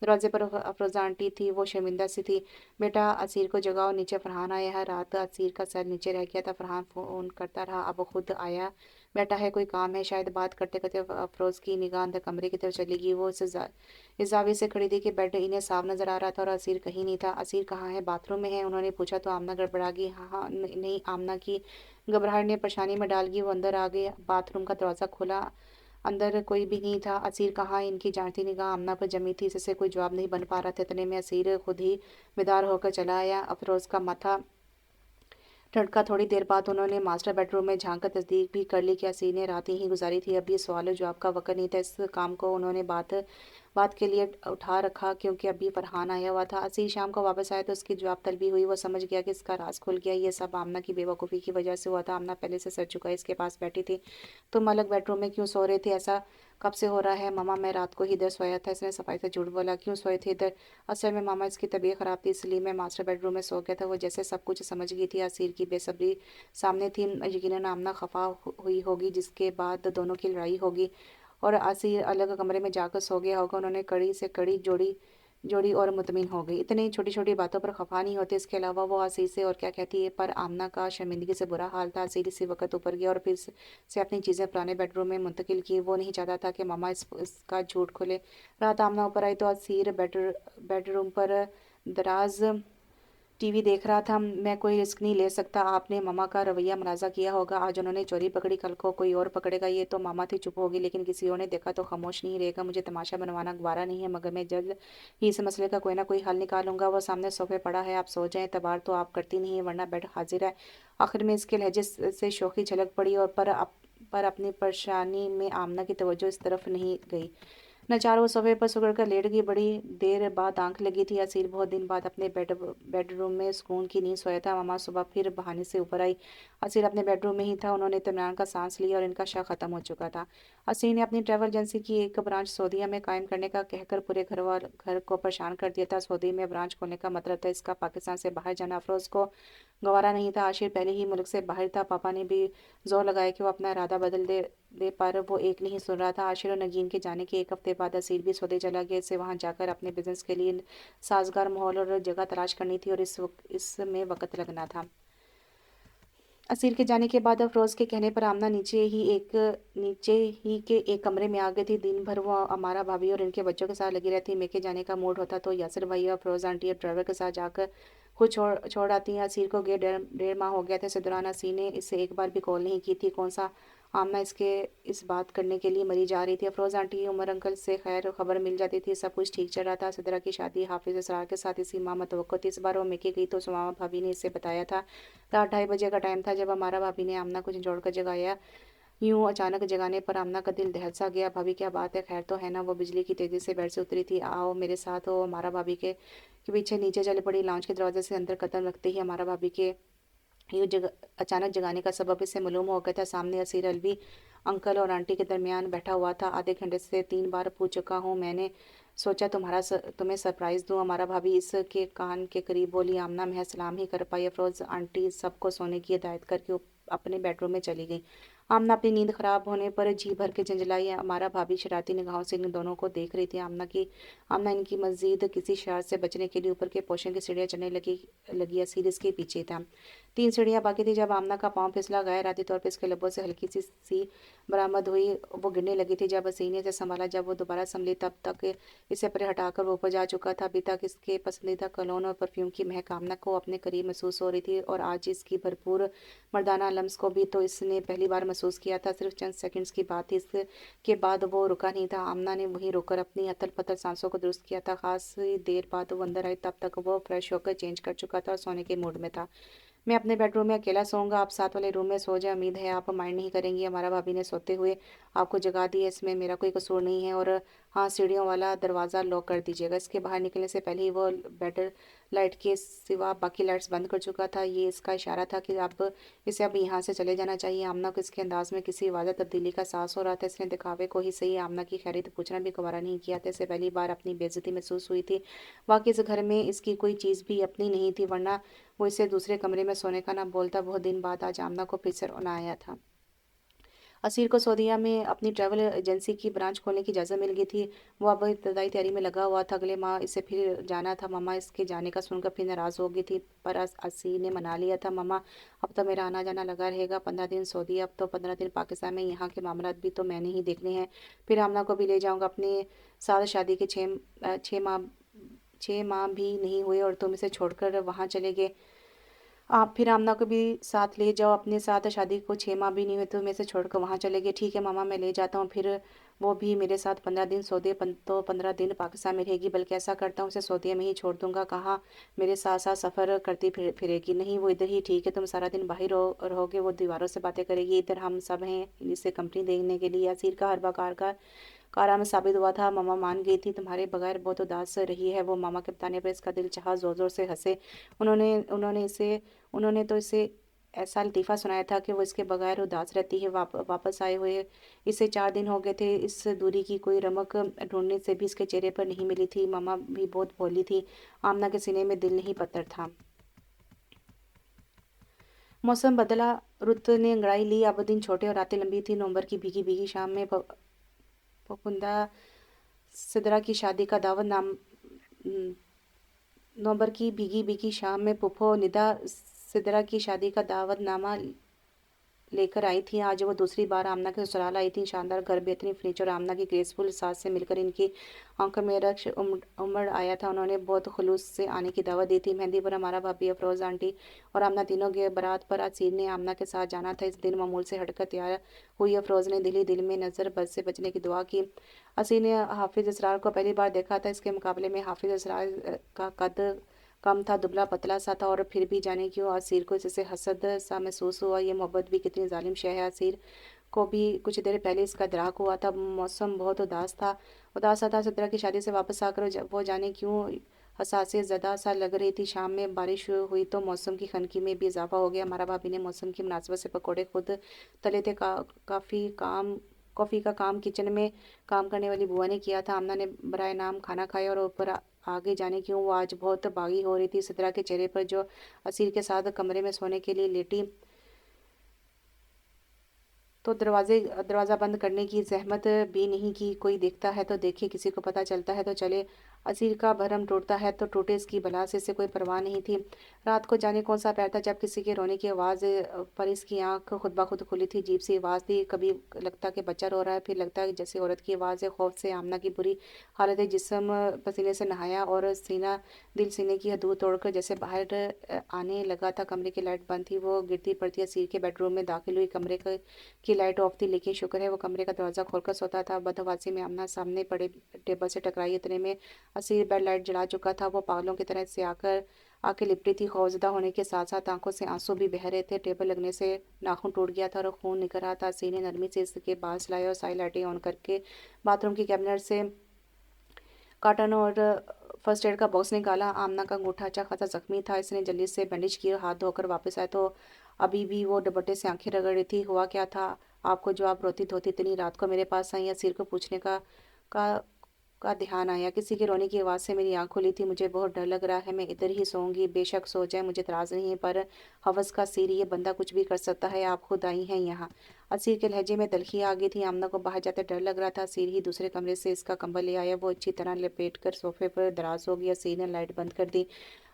दरवाजे पर अफरोज़ा आंटी थी, वो शर्मिंदा सी थी। बेटा असीर को जगाओ, नीचे फरहान आया है। रात असीर का सर नीचे रह गया था। फरहान फ़ोन करता रहा, अब वो खुद आया। बैठा है, कोई काम है शायद। बात करते करते अफरोज़ की निगाह अंदर कमरे की तरफ चली गई। वो इस जाविये से खड़ी थी कि बेड इन्हें साफ नजर आ रहा था और असीर कहीं नहीं था। असीर कहाँ है? बाथरूम में है। उन्होंने पूछा तो आमना गड़बड़ा गई। हाँ हाँ नहीं। आमना की घबराहट ने परेशानी में डाल गई। वो अंदर आ गई, बाथरूम का दरवाज़ा खोला, अंदर कोई भी नहीं था। असीर कहाँ? इनकी जांचती निगाह आमना पर जमी थी, जिससे कोई जवाब नहीं बन पा रहा था। इतने में असीर खुद ही बेदार होकर चला आया। अफरोज़ का माथा ठनका। थोड़ी देर बाद उन्होंने मास्टर बेडरूम में झांक कर तस्दीक भी कर ली कि असीर ने रात ही गुजारी थी। अब ये सवाल जवाब का वक्त नहीं था। इस काम को उन्होंने बात बात के लिए उठा रखा क्योंकि अभी फरहान आया हुआ था। असीर शाम को वापस आया तो उसकी जवाब तलबी हुई। वो समझ गया कि इसका राज खुल गया। ये सब आमना की बेवकूफ़ी की वजह से हुआ था। आमना पहले से सर झुकाए इसके पास बैठी थी। तुम अलग बेडरूम में क्यों सो रहे थे? ऐसा कब से हो रहा है? मामा मैं रात को ही इधर सोया था। इसने सफाई से झूठ बोला। क्यों सोए थे इधर? असल में मामा इसकी तबीयत ख़राब थी, इसलिए मैं मास्टर बेडरूम में सो गया था। वो जैसे सब कुछ समझ गई थी। असीर की बेसब्री सामने थी। यकीनन आमना खफा हुई होगी, जिसके बाद दोनों की लड़ाई होगी और असीर अलग कमरे में जाकर सो गया होगा। उन्होंने कड़ी से कड़ी जोड़ी जोड़ी और मुतमिन हो गई। इतनी छोटी छोटी बातों पर खफा नहीं होते। इसके अलावा वो असीर से और क्या कहती है। पर आमना का शर्मिंदगी से बुरा हाल था। असीर इसी वक्त ऊपर गया और फिर से अपनी चीज़ें पुराने बेडरूम में मुंतकिल की। वो नहीं चाहता था कि मामा इसका झूठ खुले। रात आमना ऊपर आई तो असीर बेडरूम पर दराज टीवी देख रहा था। मैं कोई रिस्क नहीं ले सकता। आपने मामा का रवैया मुलाजा किया होगा। आज उन्होंने चोरी पकड़ी, कल को कोई और पकड़ेगा। ये तो मामा थी, चुप होगी, लेकिन किसी और ने देखा तो खामोश नहीं रहेगा। मुझे तमाशा बनवाना गवारा नहीं है, मगर मैं जल्द ही इस मसले का कोई ना कोई हल निकालूंगा। वो सामने सोफे पड़ा है, आप सो जाएं। तबार तो आप करती नहीं है, वरना बेड हाजिर है। आखिर में इसके लहजे से शोखी झलक पड़ी और पर अपनी परेशानी में आमना की तवज्जो इस तरफ नहीं गई। नचार वो सोफे पर सुगड़ कर लेट गई। बड़ी देर बाद आंख लगी थी। असीर बहुत दिन बाद अपने बेडरूम में सुकून की नींद सोया था। मामा सुबह फिर बहाने से ऊपर आई। असीर अपने बेडरूम में ही था। उन्होंने इत्मीनान का सांस लिया और इनका शक खत्म हो चुका था। असीर ने अपनी ट्रैवल एजेंसी की एक ब्रांच सऊदीया में कायम करने का कहकर पूरे घर को परेशान कर दिया था। सऊदी में ब्रांच खोलने का मतलब था इसका पाकिस्तान से बाहर जाना। अफरोज़ को गवारा नहीं था। आशिर पहले ही मुल्क से बाहर था। पापा ने भी जोर लगाया कि वो अपना इरादा बदल दे पर वो एक नहीं सुन रहा था। आशिर और नगीन के जाने के एक हफ्ते बाद असीर भी सऊदी चला गया। इसे वहाँ जाकर अपने बिजनेस के लिए साजगार माहौल और जगह तलाश करनी थी और इसमें वक्त लगना था। असीर के जाने के बाद अफरोज़ के कहने पर आमना नीचे ही के एक कमरे में आ गई थी। दिन भर वो अमारा भाभी और इनके बच्चों के साथ लगी रहती। मेके जाने का मूड होता तो यासिर भाई और अफरोज़ आंटी और ड्राइवर के साथ जाकर खुद छोड़ आती हैं। असीर को गए 1.5 माह हो गया था। इस दौरान असीर ने इससे एक बार भी कॉल नहीं की थी। कौन सा आमना इस बात करने के लिए मरी जा रही थी। अफरोज़ आंटी उमर अंकल से खैर खबर मिल जाती थी। सब कुछ ठीक चल रहा था। सिद्रा की शादी हाफिज़ असरार के साथ इसी माह मतवक्को थी। इस बार वो मेके गई तो सुमामा भाभी ने इससे बताया था। रात 2:30 का टाइम था जब हमारा भाभी ने आमना को झंझोड़ कर जगाया। यूं अचानक जगाने पर आमना का दिल दहल सा गया। भाभी क्या बात है, खैर तो है ना? वो बिजली की तेजी से बेड से उतरी थी। आओ मेरे साथ हो। हमारा भाभी के पीछे नीचे चल पड़ी। लॉन्च के दरवाजे से अंदर कदम रखते ही हमारा भाभी के अचानक जगाने का सबब इससे मालूम हो गया था। सामने असीर अलवी अंकल और आंटी के दरमियान बैठा हुआ था। आधे घंटे से 3 बार पूछ चुका हूँ। मैंने सोचा तुम्हें सरप्राइज़ दूँ। हमारा भाभी इसके कान के करीब बोली। आमना महज सलाम ही कर पाई। अफरोज़ आंटी सबको सोने की हिदायत करके अपने बेडरूम में चली गई। आमना अपनी नींद खराब होने पर जी भर के झंझलाई। हमारा भाभी शरारती निगाहों से इन दोनों को देख रही थी। आमना इनकी मजीद किसी शरारत से बचने के लिए ऊपर के पोर्शन की सीढ़ियाँ चढ़ने लगी। असीर इसके पीछे था। 3 सीढ़ियाँ बाकी थी जब आमना का पाँव फिसला। गैर इरादी तौर पर इसके लब्बों से हल्की सी बरामद हुई। वो गिरने लगी थी। जब सीने से संभाला, जब वो दोबारा संभली, तब तक इसे परे हटाकर वो ऊपर जा चुका था। अभी तक इसके पसंदीदा कलोन और परफ्यूम की महक आमना को अपने करीब महसूस हो रही थी और आज इसकी भरपूर मर्दाना लम्स को भी तो इसने पहली बार महसूस किया था। सिर्फ चंद सेकंड्स की बात थी। इसके बाद वो रुका नहीं था। आमना ने वहीं रुककर अपनी अतल पतल सांसों को दुरुस्त किया था। खासी देर बाद वो अंदर आई। तब तक वो फ्रेश होकर चेंज कर चुका था और सोने के मूड में था। मैं अपने बेडरूम में अकेला सोऊंगा, आप साथ वाले रूम में सो जाए। उम्मीद है आप माइंड नहीं करेंगी। हमारा भाभी ने सोते हुए आपको जगा दी है, इसमें मेरा कोई कसूर नहीं है। और हाँ, सीढ़ियों वाला दरवाज़ा लॉक कर दीजिएगा। इसके बाहर निकलने से पहले ही वो बेड लाइट के सिवा बाकी लाइट्स बंद कर चुका था। ये इसका इशारा था कि अब इसे अब यहाँ से चले जाना चाहिए। आमना को इसके अंदाज में किसी वाज़ह तब्दीली का एहसास हो रहा था। इसने दिखावे को ही सही आमना की खैरियत पूछना भी गवारा नहीं किया था। इसे पहली बार अपनी बेइज्जती महसूस हुई थी। वाकई इस घर में इसकी कोई चीज़ भी अपनी नहीं थी, वरना वो इसे दूसरे कमरे में सोने का ना बोलता। बहुत दिन बाद आज आमना को फिर से रोना आया था। असीर को सऊदीया में अपनी ट्रैवल एजेंसी की ब्रांच खोलने की इजाज़त मिल गई थी। वो अब इब्तदाई तैयारी में लगा हुआ था। अगले माह इसे फिर जाना था। मम्मा इसके जाने का सुनकर फिर नाराज़ हो गई थी, पर असीर ने मना लिया था। मम्मा, अब तो मेरा आना जाना लगा रहेगा। 15 दिन सऊदीया, अब तो 15 दिन पाकिस्तान में। यहाँ के मामलात भी तो मैंने ही देखने हैं। फिर आमना को भी ले जाऊँगा अपने साथ। शादी के 6 माह भी नहीं हुए और तुम इसे छोड़कर वहाँ चले गए। आप फिर आमना को भी साथ ले जाओ अपने साथ। शादी को 6 माह भी नहीं हुए तो मैं से छोड़कर वहाँ चले गए। ठीक है मामा, मैं ले जाता हूँ। फिर वो भी मेरे साथ 15 दिन सऊदी, तो 15 दिन पाकिस्तान में रहेगी। बल्कि ऐसा करता हूँ, उसे सऊदीया में ही छोड़ दूंगा। कहाँ मेरे साथ साथ सफ़र करती फिरेगी? नहीं, वो इधर ही ठीक है। तुम सारा दिन बाहर रहोगे, वो दीवारों से बातें करेगी। इधर हम सब हैं इसे कंपनी देने के लिए। यासीर का हर बार का कारा में साबित हुआ था। मामा मान गई थी। तुम्हारे बगैर बहुत उदास रही है वो। मामा के बताने पर इसका दिल चाहा, जोर जोर से हंसे। उन्होंने उन्होंने तो इसे ऐसा लतीफ़ा सुनाया था कि वो इसके बगैर उदास रहती है। वापस आए हुए इसे 4 दिन हो गए थे। इस दूरी की कोई रमक ढूंढने से भी इसके चेहरे पर नहीं मिली थी। मामा भी बहुत भोली थी। आमना के सीने में दिल नहीं पत्थर था। मौसम बदला, रुत ने अंगड़ाई ली। अब दिन छोटे और रातें लंबी थी। नवंबर की भीगी भीगी शाम में फफूंदा सिदरा की शादी का दावत नाम नवंबर की भीगी भीगी शाम में पुप्पो निदा सिदरा की शादी का दावतनामा लेकर आई थी। आज वो दूसरी बार आमना के ससुराल आई थी। शानदार घर, बेहतरीन फर्नीचर, आमना की ग्रेसफुल सास से मिलकर इनकी आंखों में रक्श उमड़ आया था। उन्होंने बहुत खुलूस से आने की दावत दी थी। मेहंदी पर हमारा भाभी, अफरोज़ आंटी और आमना तीनों के बारात पर असीर ने आमना के साथ जाना था। इस दिन मामूल से हटकर तैयार हुई अफरोज़ ने दिल ही दिल में नज़र बद से बचने की दुआ की। असीर ने हाफिज़ इसरार को पहली बार देखा था। इसके मुकाबले में हाफिज़ इसरार का कद कम था, दुबला पतला सा था। और फिर भी जाने क्यों असीर को इससे हसद सा महसूस हुआ। ये मोहब्बत भी कितनी जालिम शय है। असीर को भी कुछ देर पहले इसका इदराक हुआ था। मौसम बहुत उदास सा था। सिद्रा की शादी से वापस आकर वो जाने क्यों हसासे ज़दा सा लग रही थी। शाम में बारिश हुई तो मौसम की खनकी में भी इजाफा हो गया। हमारा भाभी ने मौसम की मुनासिबत से पकौड़े खुद तले थे। कॉफ़ी का काम किचन में काम करने वाली बुआ ने किया था। आमना ने बराए नाम खाना खाया और ऊपर आगे जाने क्यों वो आज बहुत बागी हो रही थी। सिद्रा के चेहरे पर जो असीर के साथ कमरे में सोने के लिए लेटी तो दरवाज़ा बंद करने की जहमत भी नहीं की। कोई देखता है तो देखे, किसी को पता चलता है तो चले। असीर का भरम टूटता है तो टूटे, इसकी बला से इसे कोई परवाह नहीं थी। रात को जाने कौन सा पैर था जब किसी के रोने की आवाज़ पर इसकी आंख खुद ब खुद खुली थी। अजीब सी आवाज़ थी। कभी लगता कि बच्चा रो रहा है, फिर लगता है जैसे औरत की आवाज़ है। खौफ से आमना की बुरी हालत है। जिस्म पसीने से नहाया और दिल सीने की हदूद तोड़कर जैसे बाहर आने लगा था। कमरे की लाइट बंद थी। वो गिरती पड़ती असीर के बेडरूम में दाखिल हुई। की लाइट ऑफ थी, लेकिन शुक्र है वो कमरे का दरवाज़ा खोलकर सोता था। बदहवासी में आमना सामने पड़े टेबल से टकराई। इतने में असीर बेड लाइट जला चुका था। वो पागलों की तरह से आके लिपटी थी। खौफजदा होने के साथ साथ आंखों से आंसू भी बह रहे थे। टेबल लगने से नाखून टूट गया था और खून निकल रहा था। असीर ने नरमी से इसके बाल लाए और सारी लाइटें ऑन करके बाथरूम की कैबिनेट से कार्टन और फर्स्ट एड का बॉक्स निकाला। आमना का अंगूठा अच्छा खासा जख्मी था। इसने जल्दी से बैंडेज किया। हाथ धोकर वापस आए तो अभी भी वो दुपट्टे से आंखें रगड़ रही थी। हुआ क्या था आपको जो आप रोती धोती इतनी रात को मेरे पास आई? असीर को पूछने का का ध्यान आया। किसी के रोने की आवाज़ से मेरी आंख खुली थी। मुझे बहुत डर लग रहा है। मैं इधर ही सोऊंगी। बेशक सो जाए, मुझे इतराज़ नहीं है, पर हवस का सिर, ये बंदा कुछ भी कर सकता है। आप खुद आई हैं यहाँ। असीर के लहजे में तलखी आ गई थी। आमना को बाहर जाते डर लग रहा था। असीर ही दूसरे कमरे से इसका कंबल ले आया। वो अच्छी तरह लपेट कर सोफे पर दराज हो गया। असीर ने लाइट बंद कर दी।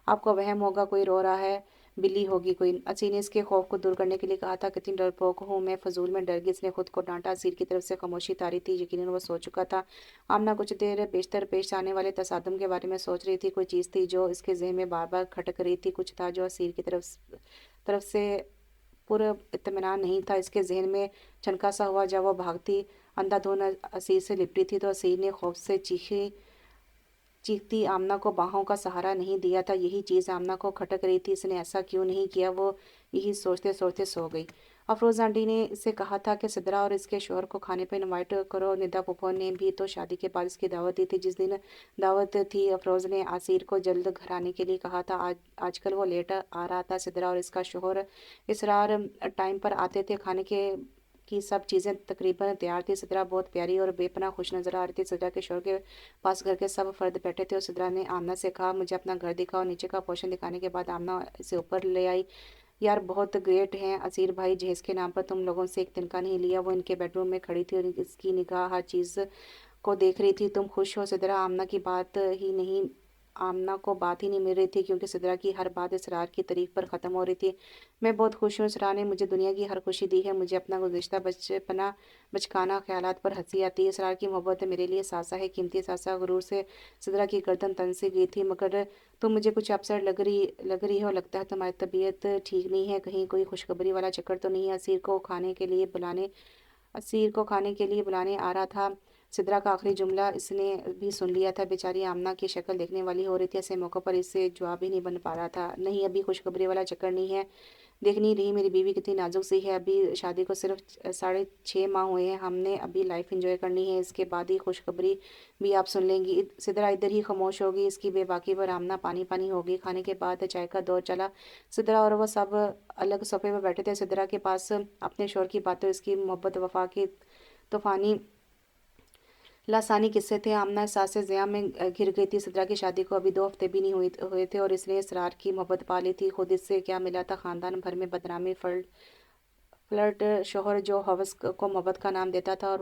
आपको वहम होगा कोई रो रहा है, बिल्ली होगी कोई। असीर ने इसके खौफ को दूर करने के लिए कहा था। कितनी डरपोक हूँ मैं, फजूल में डर गई। इसने खुद को डांटा। असीर की तरफ से खामोशी तारी थी। यकीनन वो सो चुका था। आमना कुछ देर बेशतर पेश आने वाले तसादुम के बारे में सोच रही थी। कोई चीज़ थी जो इसके जहन में बार बार खटक रही थी। कुछ था जो असीर की तरफ से पूरा इत्मीनान नहीं था। इसके जहन में छनका सा हुआ जब वो भागती अंधाधुन असीर से लिपटी थी तो असीर ने खौफ से चीखती आमना को बाहों का सहारा नहीं दिया था। यही चीज़ आमना को खटक रही थी। इसने ऐसा क्यों नहीं किया? वो यही सोचते सोचते सो गई। अफरोज़ आंटी ने इससे कहा था कि सिद्रा और इसके शौहर को खाने पे इनवाइट करो। निदा फूफो ने भी तो शादी के बाद इसकी दावत दी थी। जिस दिन दावत थी अफरोज़ ने आसिर को जल्द घर आने के लिए कहा था। आजकल वो लेट आ रहा था। सिद्रा और इसका शौहर इसरार टाइम पर आते थे। खाने के की सब चीज़ें तकरीबन तैयार थी। सिद्रा बहुत प्यारी और बेपनाह खुश नज़र आ रही थी। सिद्रा के शौहर के पास घर के सब फर्द बैठे थे और सिद्रा ने आमना से कहा, मुझे अपना घर दिखाओ। नीचे का पोर्शन दिखाने के बाद आमना इसे ऊपर ले आई। यार बहुत ग्रेट हैं असीर भाई, जहेज के नाम पर तुम लोगों से एक तिनका नहीं लिया। वो इनके बेडरूम में खड़ी थी और इसकी निगाह हर चीज़ को देख रही थी। तुम खुश हो सिद्रा? आमना को बात ही नहीं मिल रही थी क्योंकि सिद्रा की हर बात इसरार की तारीफ पर ख़त्म हो रही थी। मैं बहुत खुश हूँ, इसरार ने मुझे दुनिया की हर खुशी दी है। मुझे अपना गुज़िश्ता बचपना बचकाना ख़यालात पर हंसी आती है। इसरार की मोहब्बत मेरे लिए सासा है, कीमती सासा। गुरूर से सिद्रा की गर्दन तन से गई थी। मगर तुम मुझे कुछ अपसेट लग रही हो। लगता है तुम्हारी तबीयत ठीक नहीं है। कहीं कोई खुशखबरी वाला चक्कर तो नहीं है? असीर को खाने के लिए बुलाने आ रहा था। सिद्रा का आखिरी जुमला इसने भी सुन लिया था। बेचारी आमना की शक्ल देखने वाली हो रही थी। ऐसे मौक़ों पर इससे जवाब ही नहीं बन पा रहा था। नहीं, अभी खुशखबरी वाला चक्कर नहीं है। देख नहीं रही मेरी बीवी कितनी नाजुक सी है। अभी शादी को सिर्फ 6.5 माह हुए हैं। हमने अभी लाइफ एंजॉय करनी है, इसके बाद ही खुशखबरी भी आप सुन लेंगी। सिद्रा इधर ही खामोश होगी। इसकी बेबाकी पर आमना पानी पानी होगी। खाने के बाद चाय का दौर चला। सिद्रा और वह सब अलग सोफे पर बैठे थे। सिद्रा के पास अपने शौहर की बातें, इसकी मोहब्बत वफा की तूफानी लासानी किस्से थे। आमना सासे ज़िया में घिर गई थी। सिद्रा की शादी को अभी 2 हफ्ते भी नहीं हुए थे और इसने इसरार की मोहब्बत पा ली थी। खुद इससे क्या मिला था? ख़ानदान भर में बदनामी, फ्लर्ट, शौहर जो हवस को मोहब्बत का नाम देता था और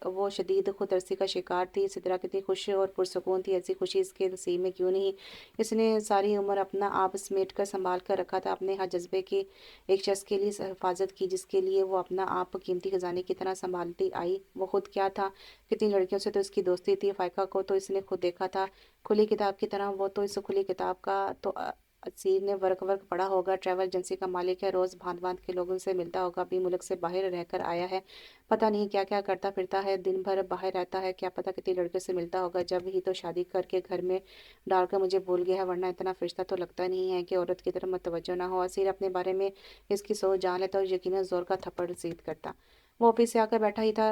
वो शदीद खुदअर्सी का शिकार थी। सिद्रा कितनी खुश और पुरसकून थी। ऐसी खुशी इसके नसीब में क्यों नहीं? इसने सारी उम्र अपना आप समेट कर संभाल कर रखा था। अपने हर जज्बे की एक शख्स के लिए हिफाजत की, जिसके लिए वो अपना आप कीमती खजाने की तरह संभालती आई। वो खुद क्या था? कितनी लड़कियों से तो इसकी दोस्ती थी। फ़ाइका को तो इसने खुद देखा था खुली किताब की तरह। वो तो इस खुली किताब का तो असीर ने वर्क वर्क पढ़ा होगा। ट्रैवल एजेंसी का मालिक है। रोज़ भांत भांत के लोगों से मिलता होगा। अभी मुल्क से बाहर रहकर आया है। पता नहीं क्या क्या करता फिरता है। दिन भर बाहर रहता है। क्या पता कितनी लड़कियों से मिलता होगा। जब ही तो शादी करके घर में डालकर मुझे भूल गया है, वरना इतना फरिश्ता तो लगता नहीं है कि औरत की तरफ मतवज्जो ना हो। असीर अपने बारे में इसकी सोच जान लेता और यकीनन ज़ोर का थप्पड़ रसीद करता। वो ऑफिस से आकर बैठा ही था।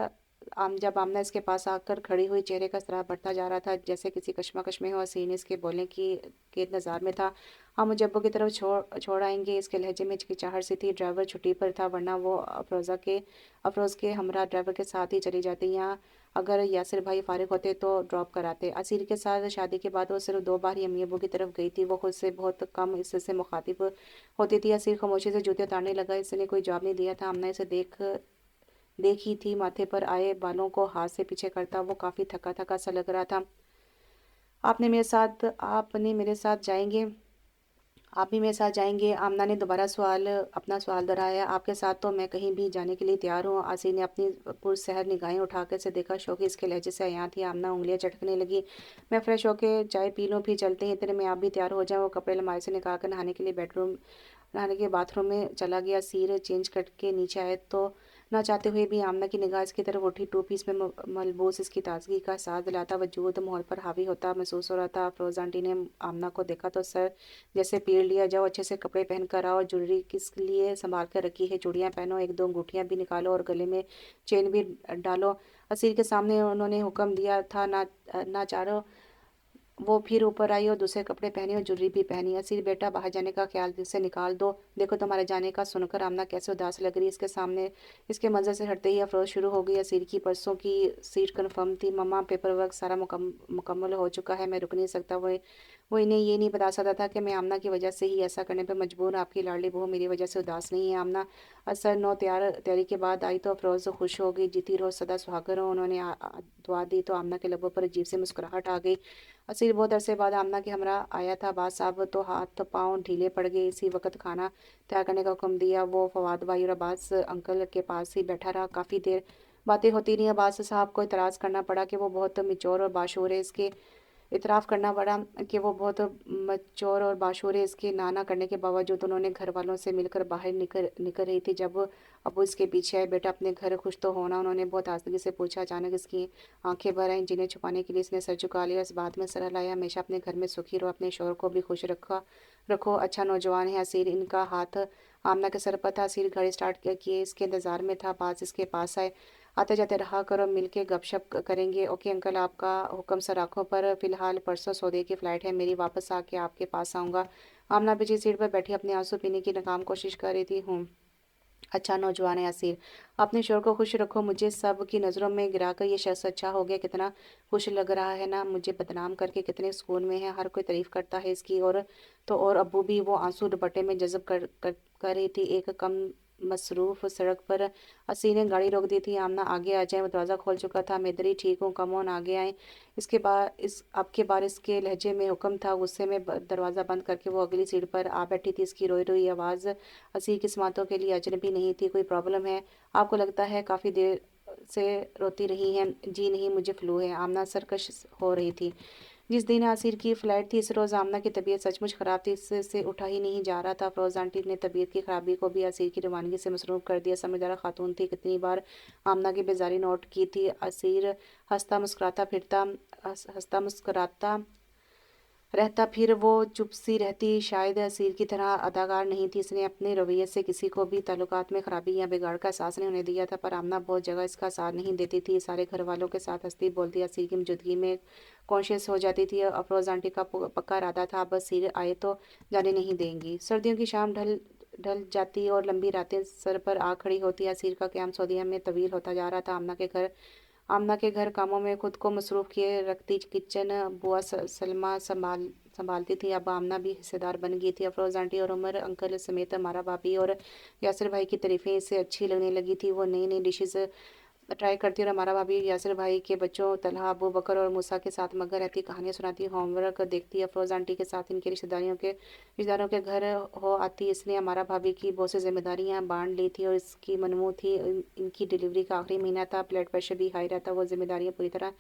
जब आमना इसके पास आकर खड़ी हुई, चेहरे का सराह बढ़ता जा रहा था जैसे किसी कश्मकश में हो। असीर ने इसके बोलने की के इंतजार में था। हम मुझे अब्बू की तरफ छोड़ आएंगे। इसके लहजे में हिचकिचाहट सी थी। ड्राइवर छुट्टी पर था, वरना वो अफरोज़ के हमरा ड्राइवर के साथ ही चली जाती। यहाँ अगर यासिर भाई फारिग होते तो ड्रॉप कराते। असीर के साथ शादी के बाद वो सिर्फ 2 बार ही अम्मी अब्बू की तरफ गई थी। वो खुद से बहुत कम इससे मुखातिब होती थी। असीर खामोशी से जूते उतारने लगा। इसने कोई जवाब नहीं दिया था। आमना इसे देखी थी। माथे पर आए बालों को हाथ से पीछे करता वो काफ़ी थका थका सा लग रहा था। आपने मेरे साथ जाएंगे आप भी मेरे साथ जाएंगे? आमना ने दोबारा अपना सवाल दोहराया। आपके साथ तो मैं कहीं भी जाने के लिए तैयार हूँ। आसिर ने अपनी पुरसहर निगाहें उठाकर से देखा। शौकी इसके लहजे से आया थी। आमना उंगलियां चटकने लगी। मैं फ्रेश होके चाय पी लूँ, फिर चलते हैं। इतने में आप भी तैयार हो जाए। वो कपड़े अलमारी से निकाल कर नहाने के बाथरूम में चला गया। सिर चेंज करके नीचे आए तो ना चाहते हुए भी आमना की निगाह इसकी तरफ उठी। 2 पीस में मलबूस इसकी ताजगी का एहसास दिलाता वजूद माहौल पर हावी होता महसूस हो रहा था। अफरोज़ आंटी ने आमना को देखा तो सर जैसे पीड़ लिया। जाओ अच्छे से कपड़े पहन कर आओ। ज्वेलरी किस लिए संभाल कर रखी है? चूड़ियाँ पहनो, 1-2 अंगूठियाँ भी निकालो और गले में चेन भी डालो। असीर के सामने उन्होंने हुक्म दिया था। ना चारो वो फिर ऊपर आई और दूसरे कपड़े पहने और ज्वेलरी भी पहनी। असीर बेटा, बाहर जाने का ख्याल दिल से निकाल दो। देखो तुम्हारे जाने का सुनकर आमना कैसे उदास लग रही है। इसके सामने इसके मंजर से हटते ही अफरोज शुरू हो गई। असीर की परसों की सीट कन्फर्म थी। मम्मा, पेपर वर्क सारा मुकम्मल हो चुका है। मैं रुक नहीं सकता। वो इन्हें ये नहीं बता सकता था कि मैं आमना की वजह से ही ऐसा करने पर मजबूर। आपकी लाडली बहू मेरी वजह से उदास नहीं है। आमना असर नौ तैयारी के बाद आई तो अफरोज खुश हो गई। जीती रहो, सदा सुहागर हो। उन्होंने दुआ दी तो आमना के लबों पर अजीब से मुस्कुराहट आ गई। असीर बहुत अरसे बाद आमना के हमरा आया था। बात साहब तो हाथ पाँव ढीले पड़ गए। इसी वक्त खाना तैयार करने का हुक्म दिया। वो फवाद भाई और अब्बास अंकल के पास ही बैठा रहा। काफ़ी देर बातें होती रही। अब्बास साहब को इतराज़ करना पड़ा कि वो बहुत मिचोर और बाशूर है। इसके इतराफ़ करना पड़ा कि वो बहुत मच्योर और बाशूर है। इसके ना करने के बावजूद उन्होंने घर वालों से मिलकर बाहर निकल निकल रही थी जब अब्बू इसके पीछे आए। बेटा अपने घर खुश तो होना, उन्होंने बहुत आज़गी से पूछा। अचानक इसकी आंखें भर आईं, जिन्हें छुपाने के लिए इसने सर झुका लिया। इस बात में सर हिलाया, हमेशा अपने घर में सुखी रहो, अपने शौहर को भी खुश रखो, अच्छा नौजवान है। असीर इनका हाथ आमना के सर पर था। असीर गाड़ी स्टार्ट किए इसके इंतज़ार में था। बाज इसके पास आए, आते जाते रहा करो, मिलके गपशप करेंगे। ओके अंकल, आपका हुक्म सर आंखों पर। फिलहाल परसों सौदे की फ़्लाइट है मेरी, वापस आके आपके पास आऊँगा। आमना पीछे सीट पर बैठी अपने आंसू पीने की नाकाम कोशिश कर रही थी। अच्छा नौजवान है यासीर, अपने शोहर को खुश रखो। मुझे सब की नज़रों में गिराकर ये शख्स अच्छा हो गया, कितना खुश लग रहा है ना। मुझे बदनाम करके कितने सुकून में है, हर कोई तारीफ करता है इसकी। और अब्बू भी। वो आंसू दुपट्टे में जज़ब कर रही थी। एक कम मसरूफ़ सड़क पर असी ने गाड़ी रोक दी थी। आमना आगे आ जाए, वो दरवाज़ा खोल चुका था। मैं इधर ही ठीक हूँ, कम ऑन आगे आए। इसके बाद अब के बार इसके लहजे में हुक्म था। गुस्से में दरवाज़ा बंद करके वो अगली सीट पर आ बैठी थी। इसकी रोई रोई आवाज़ असी किस्मतों के लिए अजनबी नहीं थी। कोई प्रॉब्लम है आपको? लगता है काफ़ी देर से रोती रही हैं। जी नहीं, मुझे फ्लू है, आमना सरकश हो रही थी। जिस दिन आसिर की फ़्लाइट थी, इस रोज़ आमना की तबीयत सचमुच ख़राब थी। इससे उठा ही नहीं जा रहा था। फ़रोज़ आंटी ने तबीयत की ख़राबी को भी आसिर की रवानगी से मसरूफ़ कर दिया। समझदार खातून थी, कितनी बार आमना की बेजारी नोट की थी। आसिर हंसता मुस्कुराता रहता, फिर वो चुप सी रहती। शायद असीर की तरह अदाकार नहीं थी। इसने अपने रवैये से किसी को भी ताल्लुकात में ख़राबी या बिगाड़ का एहसास नहीं होने दिया था। पर आमना बहुत जगह इसका साथ नहीं देती थी। सारे घर वालों के साथ हंसती बोलती, असीर की मौजूदगी में कॉन्शियस हो जाती थी। अफरोज़ आंटी का पक्का इरादा था, अब असीर आए तो जाने नहीं देंगी। सर्दियों की शाम ढल ढल जाती और लंबी रातें सर पर आ खड़ी होती। असीर का क़याम सऊदीया में तवील होता जा रहा था। आमना के घर कामों में खुद को मसरूफ़ किए रखती। किचन बुआ सलमा संभालती थी। अब आमना भी हिस्सेदार बन गई थी। अफरोज़ आंटी और उमर अंकल समेत हमारा भाभी और यासिर भाई की तारीफ़ें इसे अच्छी लगने लगी थी। वो नई नई डिशेज़ ट्राई करती और हमारा भाभी यासिर भाई के बच्चों तलहा, अबू बकर और मूसा के साथ मगर रहती, कहानियाँ सुनाती, होमवर्क देखती। अफरोज़ आंटी के साथ इनके रिश्तेदारों के घर हो आती। इसने हमारा भाभी की बहुत सी जिम्मेदारियाँ बांट ली थी और इसकी मनमू थी। इनकी डिलीवरी का आखिरी महीना था, ब्लड प्रेशर भी हाई रहता। वो जिम्मेदारियाँ पूरी तरह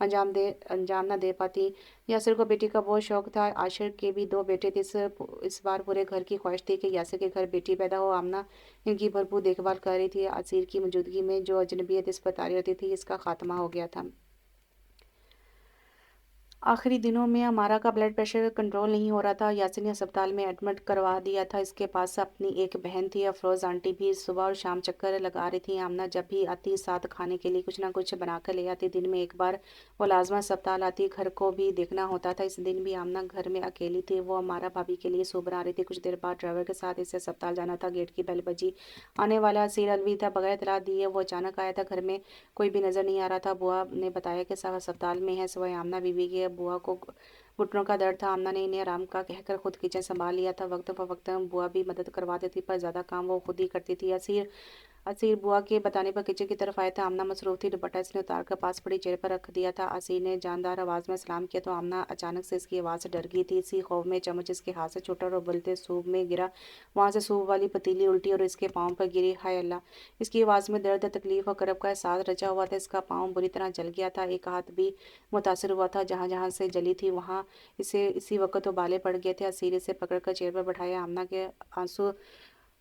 अंजाम ना दे पाती। यासिर को बेटी का बहुत शौक था। आशिर के भी दो बेटे थे। इस बार पूरे घर की ख्वाहिश थी कि यासिर के घर बेटी पैदा हो। आमना इनकी भरपूर देखभाल कर रही थी। असीर की मौजूदगी में जो अजनबियत इस पर तारी होती थी, इसका खात्मा हो गया था। आखिरी दिनों में हमारा का ब्लड प्रेशर कंट्रोल नहीं हो रहा था। यासिर ने अस्पताल में एडमिट करवा दिया था। इसके पास अपनी एक बहन थी। अफरोज़ आंटी भी सुबह और शाम चक्कर लगा रही थी। आमना जब भी आती साथ खाने के लिए कुछ ना कुछ बना कर ले आती। दिन में एक बार वो लाजमा अस्पताल आती, घर को भी देखना होता था। इस दिन भी आमना घर में अकेली थी। वो हमारा भाभी के लिए सूप बना रही थी। कुछ देर बाद ड्राइवर के साथ इसे अस्पताल जाना था। गेट की बेल बजी। आने वाला असीर अलविदा बगैर इतला दिए वो अचानक आया था। घर में कोई भी नज़र नहीं आ रहा था। बुआ ने बताया कि सब अस्पताल में है, सिवाय आमना बीवी के। बुआ को घुटनों का दर्द था। आमना ने इन्हें आराम का कहकर खुद किचन संभाल लिया था। वक्त ब वक्त बुआ भी मदद करवा देती, पर ज़्यादा काम वो खुद ही करती थी। असीर बुआ के बताने पर किचन की तरफ आया था। आमना मसरूफ़ थी। दुपट्टा इसने उतार कर पास पड़ी चेयर पर रख दिया था। असीर ने जानदार आवाज़ में सलाम किया तो आमना अचानक से इसकी आवाज़ से डर गई थी। इसी खौफ में चम्मच इसके हाथ से छूटा और उबलते सूप में गिरा। वहाँ से सूप वाली पतीली उल्टी और इसके पाँव पर गिरी। हाय अल्लाह! इसकी आवाज़ में दर्द, तकलीफ और करब का एहसास रचा हुआ था। इसका पाँव बुरी तरह जल गया था। एक हाथ भी मुतासर हुआ था। जहाँ जहाँ से जली थी वहाँ इसे इसी वक्त उबाले पड़ गए थे। असीर इसे पकड़कर चेयर पर बैठाया। आमना के आंसू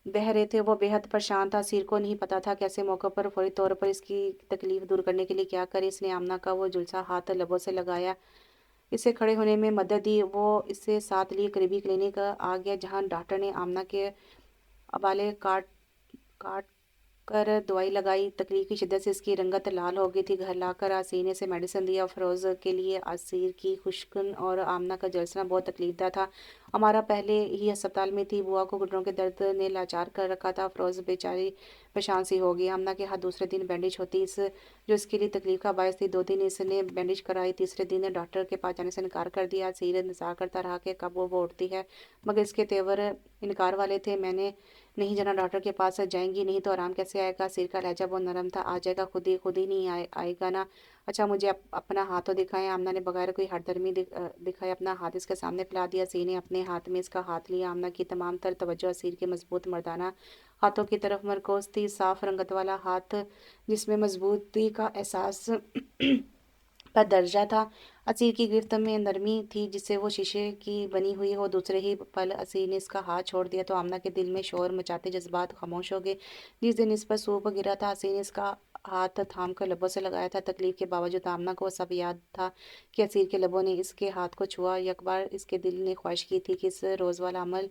बह रहे थे। वो बेहद परेशान था। असीर को नहीं पता था कैसे मौके पर फौरी तौर पर इसकी तकलीफ दूर करने के लिए क्या करे। इसने आमना का वो झुलसा हाथ लबों से लगाया, इसे खड़े होने में मदद दी। वो इसे साथ लिए करीबी क्लिनिक आ गया, जहाँ डॉक्टर ने आमना के अबाले काट काट कर दवाई लगाई। तकलीफ की शिद्दत से इसकी रंगत लाल हो गई थी। घर लाकर आसीने से मेडिसिन दिया। फ़रोज़ के लिए असीर की खुश्कन और आमना का जलसना बहुत तकलीफदा था। हमारा पहले ही अस्पताल में थी। बुआ को घुटनों के दर्द ने लाचार कर रखा था। फ़रोज़ बेचारी परेशान सी हो गई। आमना के हाथ दूसरे दिन बैंडेज होती, इस जो इसके लिए तकलीफ का बायस थी। 2 दिन इसने बैंडेज कराई। तीसरे दिन डॉक्टर के पास जाने से इनकार कर दिया। असीर इंतज़ार करता रहा कि कब वो उठती है, मगर इसके तेवर इनकार वाले थे। मैंने नहीं जाना, डॉक्टर के पास जाएंगी नहीं तो आराम कैसे आएगा। सिर का लहजा बहुत नरम था। आ जाएगा खुद ही नहीं आएगा ना। अच्छा मुझे अपना हाथ तो दिखाएं। आमना ने बगैर कोई हरदर्मी दिखाए अपना हाथ इसके सामने फैला दिया। असीर ने अपने हाथ में इसका हाथ लिया। आमना की तमाम तर तवज्जो असीर के मजबूत मर्दाना हाथों की तरफ मरकोज थी। साफ रंगत वाला हाथ जिसमें मजबूती का एहसास का दर्जा था। असीर की गिरफ्त में नरमी थी जिससे वो शीशे की बनी हुई हो। दूसरे ही पल असीर ने इसका हाथ छोड़ दिया तो आमना के दिल में शोर मचाते जज्बात खामोश हो गए। जिस दिन इस पर सूप गिरा था असीर ने इसका हाथ थाम कर लबों से लगाया था। तकलीफ के बावजूद आमना को सब याद था कि असीर के लबों ने इसके हाथ को छुआ। एक बार इसके दिल ने ख्वाहिश की थी कि इस रोज़ वाला अमल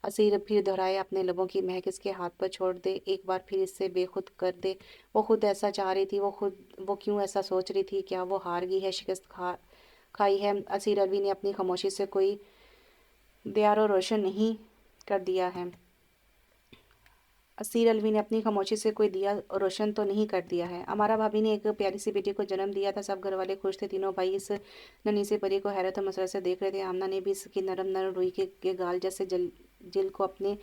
असीर फिर दोहराए, अपने लबों की महक इसके हाथ पर छोड़ दे, एक बार फिर इससे बेखुद कर दे। वो खुद ऐसा चाह रही थी, वो क्यों ऐसा सोच रही थी? क्या वो हार गई है, शिकस्त खाई है? असीर अलवी ने अपनी खामोशी से कोई दियारो रोशन नहीं कर दिया है। असीर अलवी ने अपनी खामोशी से कोई दिया रोशन तो नहीं कर दिया है। अमारा भाभी ने एक प्यारी सी बेटी को जन्म दिया था। सब घर वाले खुश थे। तीनों भाई इस नन्ही सी परी को हैरत और मसरत से देख रहे थे। आमना ने भी इसकी नरम नरम रुई के गाल जैसे जिल को अपने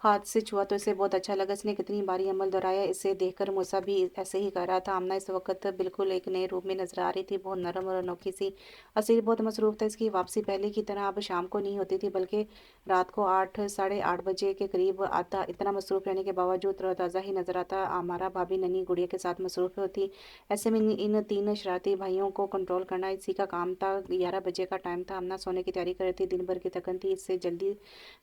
हाथ से छुआ तो इसे बहुत अच्छा लगा। इसने कितनी बारी अमल दोहराया। इसे देखकर मूसा भी ऐसे ही कर रहा था। आमना इस वक्त बिल्कुल एक नए रूप में नजर आ रही थी, बहुत नरम और अनोखी सी। असीर बहुत मसरूफ था। इसकी वापसी पहले की तरह अब शाम को नहीं होती थी, बल्कि रात को 8 साढ़े 8 बजे के करीब आता। इतना मसरूफ रहने के बावजूद तरोताज़ा ही नजर आता। हमारा भाभी नन्ही गुड़िया के साथ मसरूफ होती। ऐसे में इन तीन शरारती भाइयों को कंट्रोल करना इसी का काम था। 11 बजे का टाइम था। आमना सोने की तैयारी कर रही थी। दिन भर की थकन थी, इससे जल्दी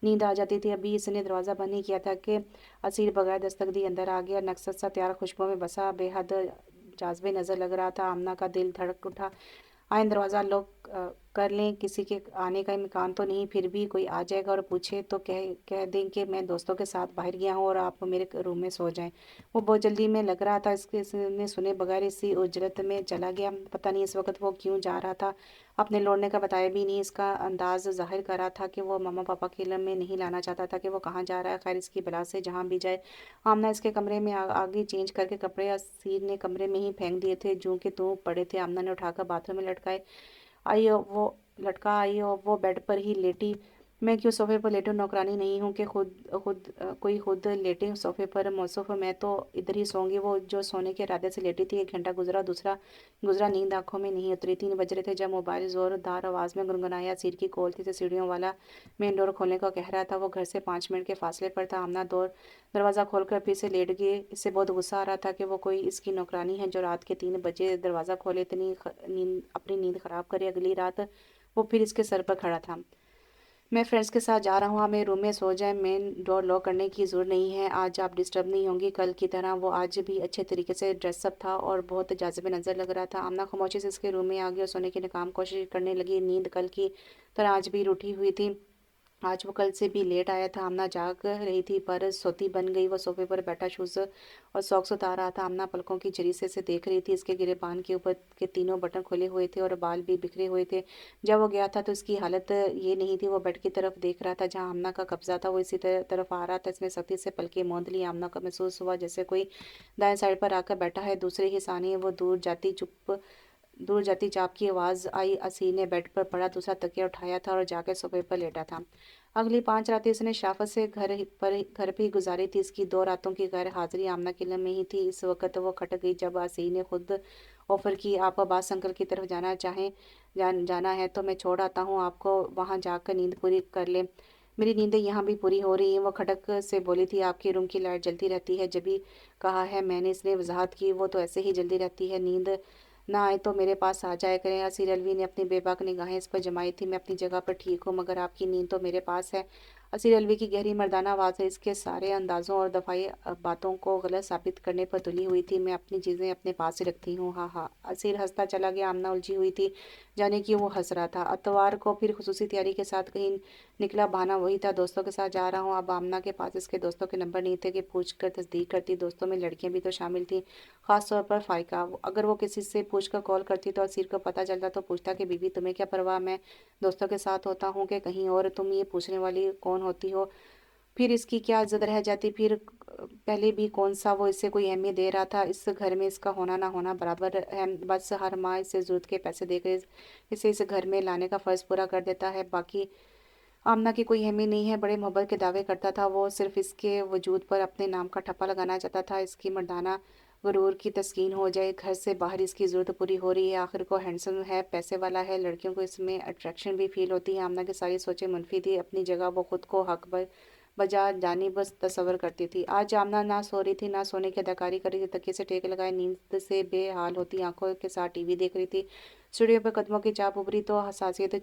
नींद आ जाती थी। अभी इसने दरवाज़ा बंद नहीं किया था कि असीर बगैर दस्तक दिए अंदर आ गया। नक्सत सा तैयार खुशबू में बसा बेहद जाज़बे नज़र लग रहा था। आमना का दिल धड़क उठा। आए दरवाज़ा लॉक कर लें, किसी के आने का इम्कान तो नहीं। फिर भी कोई आ जाएगा और पूछे तो कह दें कि मैं दोस्तों के साथ बाहर गया हूँ और आप मेरे रूम में सो जाएं। वो बहुत जल्दी में लग रहा था। इसने सुने बगैर इसी उजरत में चला गया। पता नहीं इस वक्त वो क्यों जा रहा था। अपने लौटने का बताया भी नहीं। इसका अंदाज जाहिर कर रहा था कि वो मामा पापा के इल्म में नहीं लाना चाहता था कि वो कहाँ जा रहा है। खैर, इसकी बला से जहाँ भी जाए। आमना इसके कमरे में आगे चेंज करके कपड़े असीर ने कमरे में ही फेंक दिए थे। जूं के तू पड़े थे। आमना ने उठाकर बाथरूम में लटकाए। आई और वो लटका आई और वो बेड पर ही लेटी। मैं क्यों सोफे पर लेटूं? नौकरानी नहीं हूँ कि खुद लेटे सोफे पर। मौसूफ मैं तो इधर ही सोऊंगी। वो जो सोने के इरादे से लेटी थी। 1 घंटा गुजरा, दूसरा गुजरा, नींद आंखों में नहीं उतरी। 3 बज रहे थे जब मोबाइल जोरदार आवाज़ में गुनगुनाया। सिर की कोल्ती से सीढ़ियों वाला मेन डोर खोलने को कह रहा था। वो घर से 5 मिनट के फासले पर था। आमना दरवाज़ा खोलकर फिर से लेट गई। इससे बहुत गुस्सा आ रहा था कि वो कोई इसकी नौकरानी है जो रात के 3 बजे दरवाज़ा खोले, इतनी अपनी नींद ख़राब करे। अगली रात वो फिर इसके सर पर खड़ा था। मैं फ्रेंड्स के साथ जा रहा हूँ, आप मेरे रूम में सो जाएं। मेन डोर लॉक करने की ज़रूरत नहीं है। आज आप डिस्टर्ब नहीं होंगी कल की तरह। वो आज भी अच्छे तरीके से ड्रेसअप था और बहुत जाज़िब नज़र लग रहा था। आमना खामोशी से इसके रूम में आ गई और सोने की नाकाम कोशिश करने लगी। नींद कल की तरह आज भी रूठी हुई थी। आज वो कल से भी लेट आया था। आमना जाग रही थी पर सोती बन गई। वो सोफे पर बैठा शूज़ और सॉक्स उतार रहा था। आमना पलकों की झरी से देख रही थी। इसके गिरेबान के ऊपर के तीनों बटन खुले हुए थे और बाल भी बिखरे हुए थे। जब वो गया था तो इसकी हालत ये नहीं थी। वो बेड की तरफ देख रहा था जहाँ आमना का कब्जा था। वो इसी तरफ आ रहा था। इसने सख्ती से पलकें मूंद ली। आमना को महसूस हुआ जैसे कोई दाएं साइड पर आकर बैठा है। दूसरे ही सानी वो दूर जाती चाप की आवाज़ आई। असीर ने बेड पर पड़ा, दूसरा तकिया उठाया था और जाकर सोफे पर लेटा था। अगली 5 रातें इसने शाफत से घर पे ही गुजारी थी। इसकी 2 रातों की गैर हाजिरी आमना के इल्म में ही थी। इस वक्त वो खटक गई जब असीर ने खुद ऑफर की, आप अब्बास अंकल की तरफ जाना है तो मैं छोड़ आता हूँ आपको, वहाँ जाकर नींद पूरी कर ले। मेरी नींदें यहाँ भी पूरी हो रही हैं। वो खटक से बोली थी, आपके रूम की लाइट जलती रहती है, जब भी कहा है मैंने। इसने वजाहत की, वो तो ऐसे ही जल्दी रहती है, नींद ना आए तो मेरे पास आ जाया करें। असीर अलवी ने अपनी बेबाक निगाहें इस पर जमाई थी। मैं अपनी जगह पर ठीक हूँ, मगर आपकी नींद तो मेरे पास है। असीर अलवी की गहरी मर्दाना आवाज़ इसके सारे अंदाज़ों और दफ़ाई बातों को गलत साबित करने पर तुली हुई थी। मैं अपनी चीज़ें अपने पास ही रखती हूँ, हाँ हाँ। असीर हंसता चला गया। आमना उलझी हुई थी, जाने कि वो हंस रहा था। अतवार को फिर खुसूसी तैयारी के साथ कहीं निकला। बहाना वही था, दोस्तों के साथ जा रहा हूँ। अब आमना के पास इसके दोस्तों के नंबर नहीं थे कि पूछ कर तस्दीक करती। दोस्तों में लड़कियां भी तो शामिल थी, खास तौर पर फाइका। अगर वो किसी से पूछकर कॉल करती तो असीर को पता चलता तो पूछता कि बीबी तुम्हें क्या परवाह, मैं दोस्तों के साथ होता हूँ कि कहीं और, तुम ये पूछने वाली कौन होती हो? फिर इसकी क्या इज्जत रह जाती? फिर पहले भी कौन सा वो इससे कोई अहमियत दे रहा था? इस घर में इसका होना ना होना बराबर है। बस हर माह इसे ज़रूरत के पैसे देकर इसे इस घर में लाने का फ़र्ज़ पूरा कर देता है। बाकी आमना की कोई अहमियत नहीं है। बड़े मोहब्बत के दावे करता था वो, सिर्फ इसके वजूद पर अपने नाम का ठप्पा लगाना चाहता था। इसकी मर्दाना गुरूर की तस्कीन हो जाए। घर से बाहर इसकी ज़रूरत पूरी हो रही है। आखिर को हैंडसम है, पैसे वाला है, लड़कियों को इसमें अट्रैक्शन भी फील होती है। आमना की सारी सोचें मनफी थी। अपनी जगह वो खुद को हक बजा जानी बस तस्वर करती थी। आज आमना ना सो रही थी, ना सोने की अदाकारी कर रही थी। तकिए से टेक लगाए नींद से बेहाल होती आंखों के साथ टीवी देख रही थी। सीढ़ियों पर कदमों की चाप उभरी तो हसासियत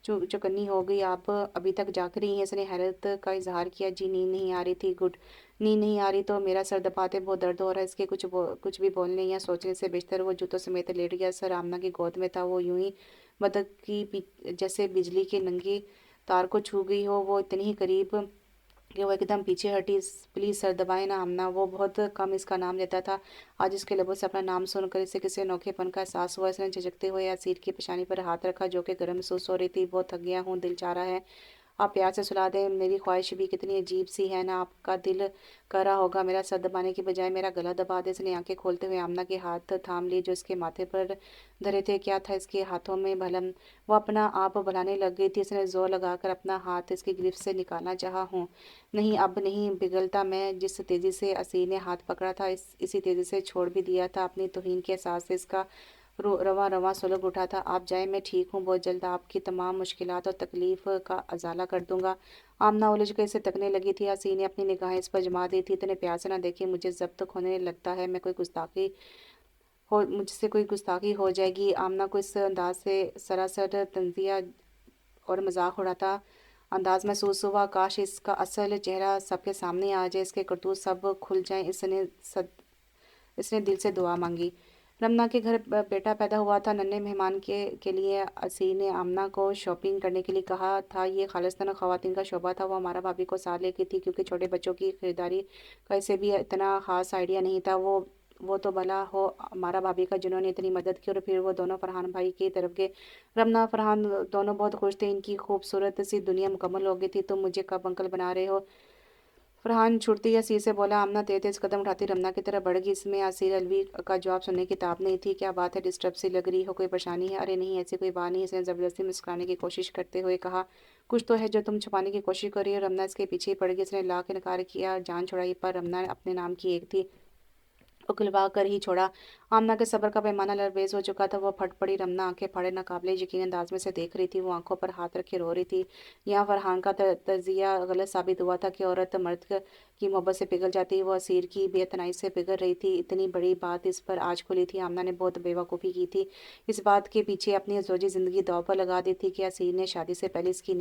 चौकन्नी हो गई। आप अभी तक जाग रही हैं? इसने हैरत का इजहार किया। जी नींद नहीं आ रही थी। गुड। नींद नहीं आ रही तो मेरा सर दबाते बहुत दर्द हो रहा है। इसके कुछ भी बोलने या सोचने से बेशतर वो जूतों समेत लेट गया। सर आमना की गोद में था। वो यूं ही बतख जैसे बिजली के नंगे तार को छू गई हो। वो इतनी ही करीब कि वो एकदम पीछे हटी। प्लीज़ सर दबाए ना आमना। वो बहुत कम इसका नाम लेता था। आज इसके लबों से अपना नाम सुनकर इसे किसी अनोखेपन का एहसास हुआ। इसने झिझकते हुए यासीर की पेशानी पर हाथ रखा जो कि गर्म महसूस हो रही थी। बहुत थक गया हूँ, दिल चाह रहा है आप प्यार से सुला दें। मेरी ख्वाहिश भी कितनी अजीब सी है ना। आपका दिल कर रहा होगा मेरा सर दबाने की बजाय मेरा गला दबा दे। इसने आंखें खोलते हुए आमना के हाथ थाम लिए जो इसके माथे पर धरे थे। क्या था इसके हाथों में भलम? वो अपना आप भुलाने लग गई थी। इसने जोर लगाकर अपना हाथ इसकी गिरफ्त से निकालना चाहा। हूँ नहीं, अब नहीं पिघलता मैं। जिस तेज़ी से असीर ने हाथ पकड़ा था इसी तेज़ी से छोड़ भी दिया था। अपनी तौहीन के एहसास से इसका रवां रवां सुलग उठा था। आप जाए, मैं ठीक हूँ। बहुत जल्द आपकी तमाम मुश्किलात और तकलीफ़ का अजाला कर दूंगा। आमना उलझ कर इसे तकने लगी थी। हसीन ने अपनी निगाहें इस पर जमा दी थी। इतने प्यार से ना देखिए, मुझे जब्त होने लगता है। मुझसे कोई गुस्ताखी हो जाएगी। आमना को इस अंदाज से सरासर तंजिया और मजाक उड़ाता अंदाज महसूस हुआ। काश इसका असल चेहरा सबके सामने आ जाए, इसके करतूत सब खुल जाएं। इसने दिल से दुआ मांगी। रमना के घर बेटा पैदा हुआ था। नन्हे मेहमान के लिए असीर ने आमना को शॉपिंग करने के लिए कहा था। ये खालिस्तान ख़वातीन का शोबा था। वो हमारा भाभी को साथ लेके थी क्योंकि छोटे बच्चों की खरीदारी का इसे भी इतना ख़ास आइडिया नहीं था। वो तो भला हो हमारा भाभी का जिन्होंने इतनी मदद की। और फिर वो दोनों फरहान भाई की तरफ गए। रमना फरहान दोनों बहुत खुश थे। इनकी खूबसूरत सी दुनिया मुकम्मल हो गई थी। तुम मुझे कब अंकल बना रहे हो? फरहान छुड़ती असीर से बोला। आमना तेज तेज कदम उठाती रमना की तरफ बढ़ गई। इसमें असीर अलवी का जवाब सुनने की ताब नहीं थी। क्या बात है? डिस्टर्ब सी लग रही हो? कोई परेशानी है? अरे नहीं, ऐसी कोई बात नहीं। इसने ज़बरदस्ती मुस्कुराने की कोशिश करते हुए कहा। कुछ तो है जो तुम छुपाने की कोशिश कर रही हो। रमना इसके पीछे ही पड़ गई। इसने ला के इनकार किया। जान छुड़ाई पर रमना अपने नाम की एक थी, उकलवा कर ही छोड़ा। आमना के सब्र का पैमाना लरबेज हो चुका था। वो फट पड़ी। रमना आंखें फाड़े नाकाबिले यकीन अंदाज में से देख रही थी। वो आंखों पर हाथ रखे रो रही थी। यहाँ फरहान का तजिया गलत साबित हुआ था कि औरत मर्द की मोहब्बत से पिघल जाती है। वो असीर की बेतनाई से पिघल रही थी। इतनी बड़ी बात इस पर आज खुली थी। आमना ने बहुत बेवकूफ़ी की थी। इस बात के पीछे अपनी जोजी ज़िंदगी दाव पर लगा दी थी कि असीर ने शादी से पहले इसकी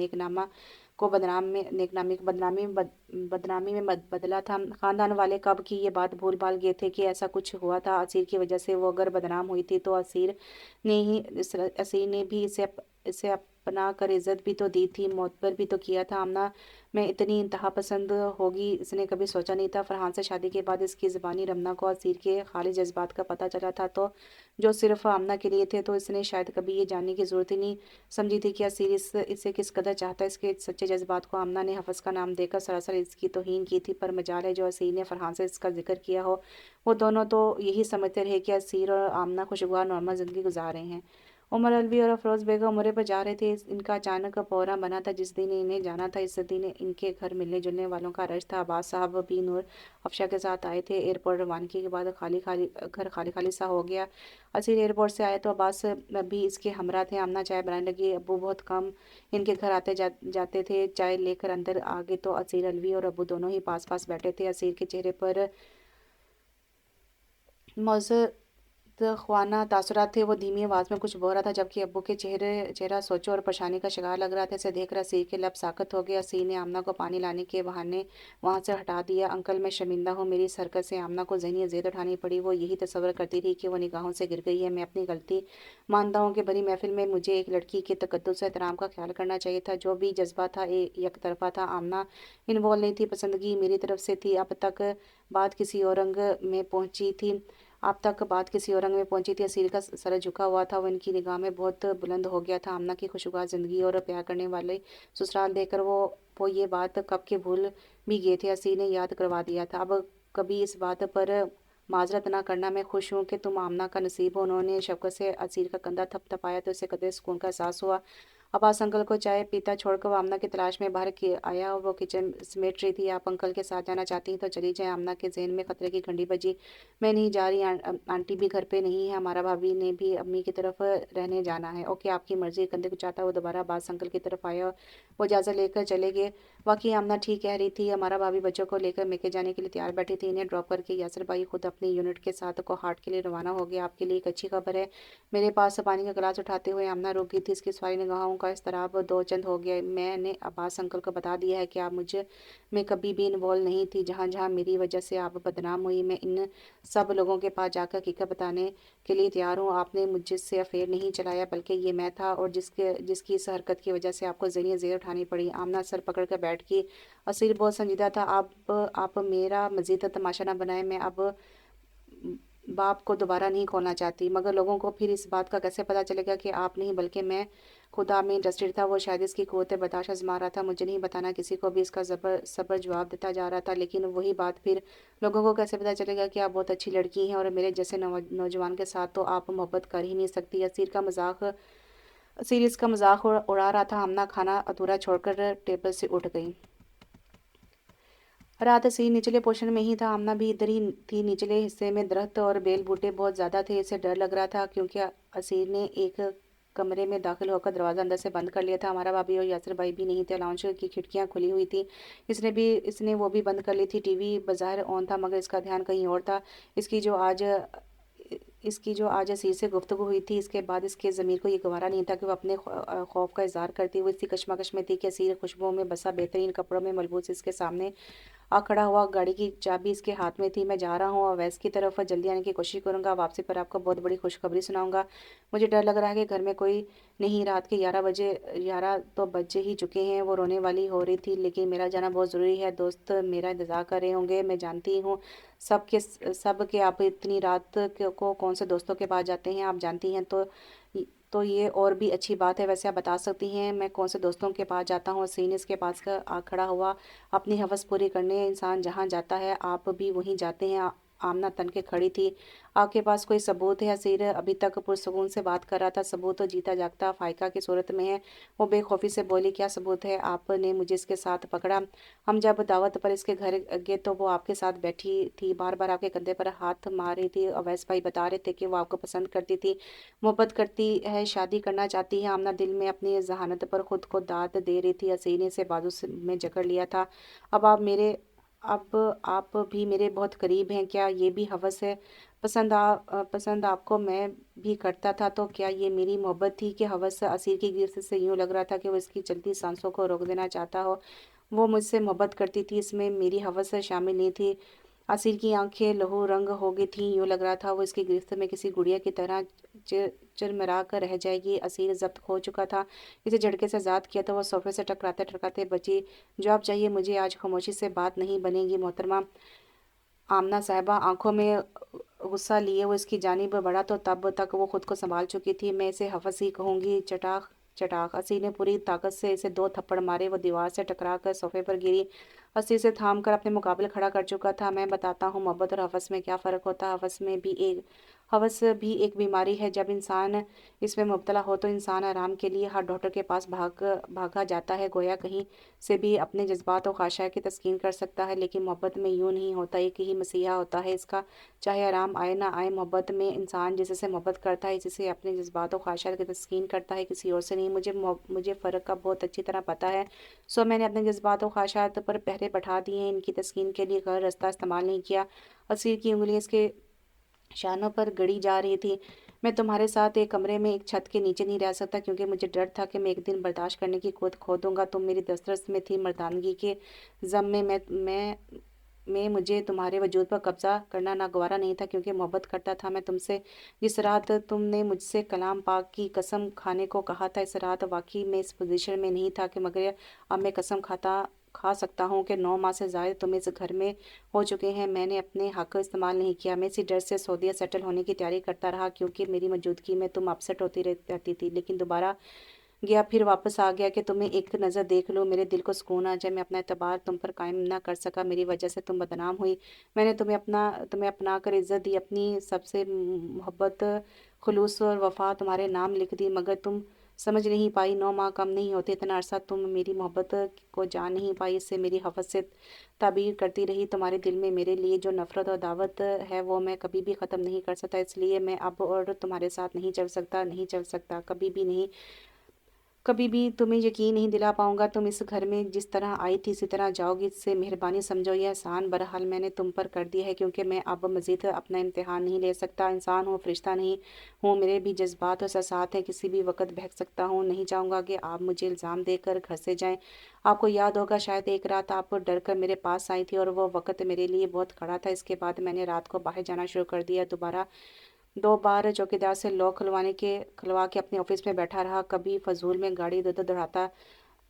बदनामी में बदला था। खानदान वाले कब की ये बात भूल भाल गए थे कि ऐसा कुछ हुआ था। असीर की वजह से वो अगर बदनाम हुई थी तो असीर ने भी इसे अपना कर इज्जत भी तो दी थी, मोतबर भी तो किया था। आमना में इतनी इंतहा पसंद होगी इसने कभी सोचा नहीं था। फरहान से शादी के बाद इसकी ज़बानी रमना को असीर के खालिस जज्बात का पता चला था तो जो सिर्फ आमना के लिए थे, तो इसने शायद कभी ये जानने की ज़रूरत ही नहीं समझी थी कि असीर इसे किस कदर चाहता है। इसके सच्चे जज्बात को आमना ने हफ़्ज़ का नाम देकर सरासर इसकी तौहीन की थी। पर मजाल है जो असीर ने फरहान से इसका जिक्र किया हो। वो दोनों तो यही समझते रहे कि असीर और आमना खुशगवार नॉर्मल ज़िंदगी गुजार रहे हैं। उमर अलवी और अफरोज़ बेगम उम्रे पर जा रहे थे। इनका अचानक प्रोग्राम बना था। जिस दिन इन्हें जाना था इस दिन इनके घर मिलने जुलने वालों का रश था। अब्बास साहब भी नूर अफशा के साथ आए थे। एयरपोर्ट रवानगी के बाद खाली खाली सा हो गया। असीर एयरपोर्ट से आए तो अब्बास भी इसके हमरा थे। आमना चाय बनाने लगी। अब्बू बहुत कम इनके घर जाते थे। चाय लेकर अंदर आ गए तो असीर अलवी और अब्बू दोनों ही पास पास बैठे थे। असीर के चेहरे पर मौजूद ख्वाना तासुरात थे। वो धीमी आवाज़ में कुछ बोल रहा था जबकि अब्बू के चेहरा सोचो और परेशानी का शिकार लग रहा था। इसे देखकर असीर के लब साकत हो गया। असीर ने आमना को पानी लाने के बहाने वहाँ से हटा दिया। अंकल मैं शर्मिंदा हूँ। मेरी इस हरकत से आमना को ज़हनी अज़ियत उठानी पड़ी। वो यही तसव्वुर करती थी कि वो निगाहों से गिर गई है। मैं अपनी गलती मानता हूँ कि बड़ी महफिल में मुझे एक लड़की के तकद्दुस और एहतराम का ख्याल करना चाहिए था। जो भी जज्बा था एक तरफा था। आमना इन्वॉल्व नहीं थी। पसंदगी मेरी तरफ से थी। बात किसी और रंग में पहुंची थी अब तक बात किसी और रंग में पहुंची थी। असीर का सर झुका हुआ था। वो इनकी निगाह में बहुत बुलंद हो गया था। आमना की खुशगवार ज़िंदगी और प्यार करने वाले ससुराल देखकर वो ये बात कब के भूल भी गए थे। असीर ने याद करवा दिया था। अब कभी इस बात पर माजरत ना करना। मैं खुश हूँ कि तुम आमना का नसीब हो। उन्होंने शफकत से असीर का कंधा थपथपाया तो इसे कदर सुकून का एहसास हुआ। अब्बास अंकल को चाय पीता छोड़कर वो आमना की तलाश में बाहर आया और वो किचन समेट रही थी। आप अंकल के साथ जाना चाहती हैं तो चली जाएं। आमना के जहन में खतरे की घंटी बजी। मैं नहीं जा रही, आंटी भी घर पे नहीं है, हमारा भाभी ने भी अम्मी की तरफ रहने जाना है। ओके, आपकी मर्जी। कंधे को चाहता वो दोबारा अब्बास अंकल की तरफ आया। वो इजाज़त लेकर चले गए। वाकई आमना ठीक कह रही थी। हमारा भाभी बच्चों को लेकर मेके जाने के लिए तैयार बैठी थी। इन्हें ड्रॉप करके यासिर भाई खुद अपनी यूनिट के साथ कोहाट के लिए रवाना हो गया। आपके लिए एक अच्छी खबर है। मेरे पास पानी का गिलास उठाते हुए आमना रुक गई थी। इसकी सारी निगाहों का इस्तराब दो चंद हो गया। मैंने अब्बास अंकल को बता दिया है कि आप मुझे मैं कभी भी इन्वॉल्व नहीं थी। जहाँ जहाँ मेरी वजह से आप बदनाम हुई, मैं इन सब लोगों के पास जाकर हकीकत बताने के लिए तैयार हूँ। आपने मुझसे अफेयर नहीं चलाया, बल्कि ये मैं था, और जिसकी इस हरकत की वजह से आपको ज़हनी ज़ेर उठानी पड़ी। आमना सर पकड़ कर बैठ गई। असीर बहुत संजीदा था। आप मेरा मजीद तमाशा ना बनाए। मैं अब बाप को दोबारा नहीं खोलना चाहती, मगर लोगों को फिर इस बात का कैसे पता चलेगा कि आप नहीं बल्कि मैं खुद आप में इंटरेस्टेड था। वो शायद इसकी क़ुव्वत बर्दाश्त आज़मा रहा था। मुझे नहीं बताना किसी को भी। इसका सबर जवाब देता जा रहा था। लेकिन वही बात फिर लोगों को कैसे पता चलेगा कि आप बहुत अच्छी लड़की हैं और मेरे जैसे नौजवान के साथ तो आप मोहब्बत कर ही नहीं सकती। असीर इसका मजाक उड़ा रहा था। आमना खाना अधूरा छोड़कर टेबल से उठ गई। रात असीर निचले पोर्शन में ही था। आमना भी इधर ही थी। निचले हिस्से में दरख्त और बेल बूटे बहुत ज़्यादा थे। इसे डर लग रहा था क्योंकि असीर ने एक कमरे में दाखिल होकर दरवाज़ा अंदर से बंद कर लिया था। हमारा भाभी और यासिर भाई भी नहीं थे। लाउंज की खिड़कियां खुली हुई थी। इसने वो भी बंद कर ली थी। टीवी बज़ाहिर ऑन था, मगर इसका ध्यान कहीं और था। इसकी जो आज इसकी जो आज असीर से गुफ्तगू हुई थी, इसके बाद इसके ज़मीर को ये गवारा नहीं था कि वो अपने खौफ का इजहार करती हुई इसी कशमकश में थी कि असीर खुशबुओं में बसा बेहतरीन कपड़ों में मलबूस इसके सामने आ खड़ा हुआ। गाड़ी की चाबी इसके हाथ में थी। मैं जा रहा हूँ अवैस की तरफ, जल्दी आने की कोशिश करूंगा। वापसी पर आपको बहुत बड़ी खुशखबरी सुनाऊंगा। मुझे डर लग रहा है कि घर में कोई नहीं। रात के 11 तो बजे ही चुके हैं। वो रोने वाली हो रही थी। लेकिन मेरा जाना बहुत ज़रूरी है। दोस्त मेरा इंतज़ार कर रहे होंगे। मैं जानती हूँ सब के आप इतनी रात को कौन से दोस्तों के पास जाते हैं, आप जानती हैं। तो ये और भी अच्छी बात है। वैसे आप बता सकती हैं मैं कौन से दोस्तों के पास जाता हूँ। सीनियर्स के पास का आ खड़ा हुआ। अपनी हवस पूरी करने इंसान जहाँ जाता है, आप भी वहीं जाते हैं। आमना तन के खड़ी थी। आपके पास कोई सबूत है? असीर अभी तक पुरसकून से बात कर रहा था। सबूत तो जीता जागता फाइका की सूरत में है। वो बेखौफी से बोली, क्या सबूत है? आपने मुझे इसके साथ पकड़ा। हम जब दावत पर इसके घर गए तो वो आपके साथ बैठी थी, बार बार आपके कंधे पर हाथ मार रही थी। अवैस भाई बता रहे थे कि वो आपको पसंद करती थी, मोहब्बत करती है, शादी करना चाहती है। आमना दिल में अपनी जहानत पर खुद को दाद दे रही थी। हसीने से में जकड़ लिया था। अब आप मेरे अब आप भी मेरे बहुत करीब हैं। क्या ये भी हवस है? पसंद आपको मैं भी करता था, तो क्या ये मेरी मोहब्बत थी कि हवस? असीर की गिरफ्त से यूं लग रहा था कि वो इसकी चलती सांसों को रोक देना चाहता हो। वो मुझसे मोहब्बत करती थी, इसमें मेरी हवस शामिल नहीं थी। असीर की आंखें लहू रंग हो गई थीं। यूँ लग रहा था वो इसकी गिरफ्त में किसी गुड़िया की तरह चिरमिरा कर रह जाएगी। असीर जब्त हो चुका था। इसे झटके से आज़ाद किया तो वह सोफे से टकराते टकराते बची। जवाब चाहिए मुझे, आज खामोशी से बात नहीं बनेगी। मोहतरमा आमना साहिबा आंखों में गुस्सा लिए वो इसकी जानिब बढ़ा तो तब तक वो खुद को संभाल चुकी थी। मैं इसे हवस ही कहूँगी। चटाक चटाक असी ने पूरी ताकत से इसे 2 थप्पड़ मारे। वो दीवार से टकरा कर सोफे पर गिरी। असी से थाम कर अपने मुकाबले खड़ा कर चुका था। मैं बताता हूँ मोहब्बत और हवस में क्या फ़र्क होता है। हवस भी एक बीमारी है। जब इंसान इसमें मुब्तला हो तो इंसान आराम के लिए हर डॉक्टर के पास भागा जाता है, गोया कहीं से भी अपने जज्बात और ख्वाहिशात की तस्कीन कर सकता है। लेकिन मोहब्बत में यूँ नहीं होता। एक ही मसीहा होता है इसका, चाहे आराम आए ना आए। मोहब्बत में इंसान जिससे मोहब्बत करता है, जिससे अपने जज्बात और ख्वाहिशात की तस्कीन करता है, किसी और से नहीं। मुझे फ़र्क का बहुत अच्छी तरह पता है। सो मैंने अपने जज्बात और ख्वाहिशात पर पहरे बैठा दिए हैं। इनकी तस्कीन के लिए गलत रास्ता इस्तेमाल नहीं किया। असीर की उंगलियां इसके शानों पर गड़ी जा रही थी। मैं तुम्हारे साथ एक कमरे में एक छत के नीचे नहीं रह सकता, क्योंकि मुझे डर था कि मैं एक दिन बर्दाश्त करने की कुव्वत खो दूंगा। तुम मेरी दस्तरस में थी। मर्दानगी के ज़म में मैं मुझे तुम्हारे वजूद पर कब्जा करना नागवारा नहीं था, क्योंकि मोहब्बत करता था मैं तुमसे। जिस रात तुमने मुझसे कलाम पाक की कसम खाने को कहा था, इस रात वाकई मैं इस पोजीशन में नहीं था कि मगर अब मैं कसम खा सकता हूँ कि 9 माह से ज़्यादा तुम इस घर में हो चुके हैं। मैंने अपने हक इस्तेमाल नहीं किया। मैं इसी डर से सऊदीया सेटल होने की तैयारी करता रहा, क्योंकि मेरी मौजूदगी में तुम अपसेट होती रहती थी। लेकिन दोबारा गया, फिर वापस आ गया कि तुम्हें एक नज़र देख लूँ, मेरे दिल को सुकून आ जाए। मैं अपना एतबार तुम पर कायम ना कर सका। मेरी वजह से तुम बदनाम हुई। मैंने तुम्हें अपना कर इज़्ज़त दी। अपनी सबसे मोहब्बत, खुलूस और वफा तुम्हारे नाम लिख दी। मगर तुम समझ नहीं पाई। 9 माह कम नहीं होते, इतना अरसा तुम मेरी मोहब्बत को जान नहीं पाई। इससे मेरी हवस से ताबीर करती रही। तुम्हारे दिल में मेरे लिए जो नफ़रत और दावत है वो मैं कभी भी ख़त्म नहीं कर सकता। इसलिए मैं अब और तुम्हारे साथ नहीं चल सकता, नहीं चल सकता, कभी भी नहीं। कभी भी तुम्हें यकीन नहीं दिला पाऊंगा। तुम इस घर में जिस तरह आई थी इसी तरह जाओगी। इससे मेहरबानी समझो यह एहसान बहरहाल मैंने तुम पर कर दिया है, क्योंकि मैं अब मज़ीद अपना इम्तिहान नहीं ले सकता। इंसान हूँ, फरिश्ता नहीं हूँ। मेरे भी जज्बात और एहसास हैं, किसी भी वक्त बहक सकता हूँ। नहीं चाहूँगा कि आप मुझे इल्ज़ाम देकर घर से जाएं। आपको याद होगा शायद एक रात आप डर कर मेरे पास आई थी और वो वक्त मेरे लिए बहुत खड़ा था। इसके बाद मैंने रात को बाहर जाना शुरू कर दिया। दोबारा 2 बार चौकीदार से लॉक खुलवा के अपने ऑफिस में बैठा रहा। कभी फजूल में गाड़ी इधर-उधर दौड़ाता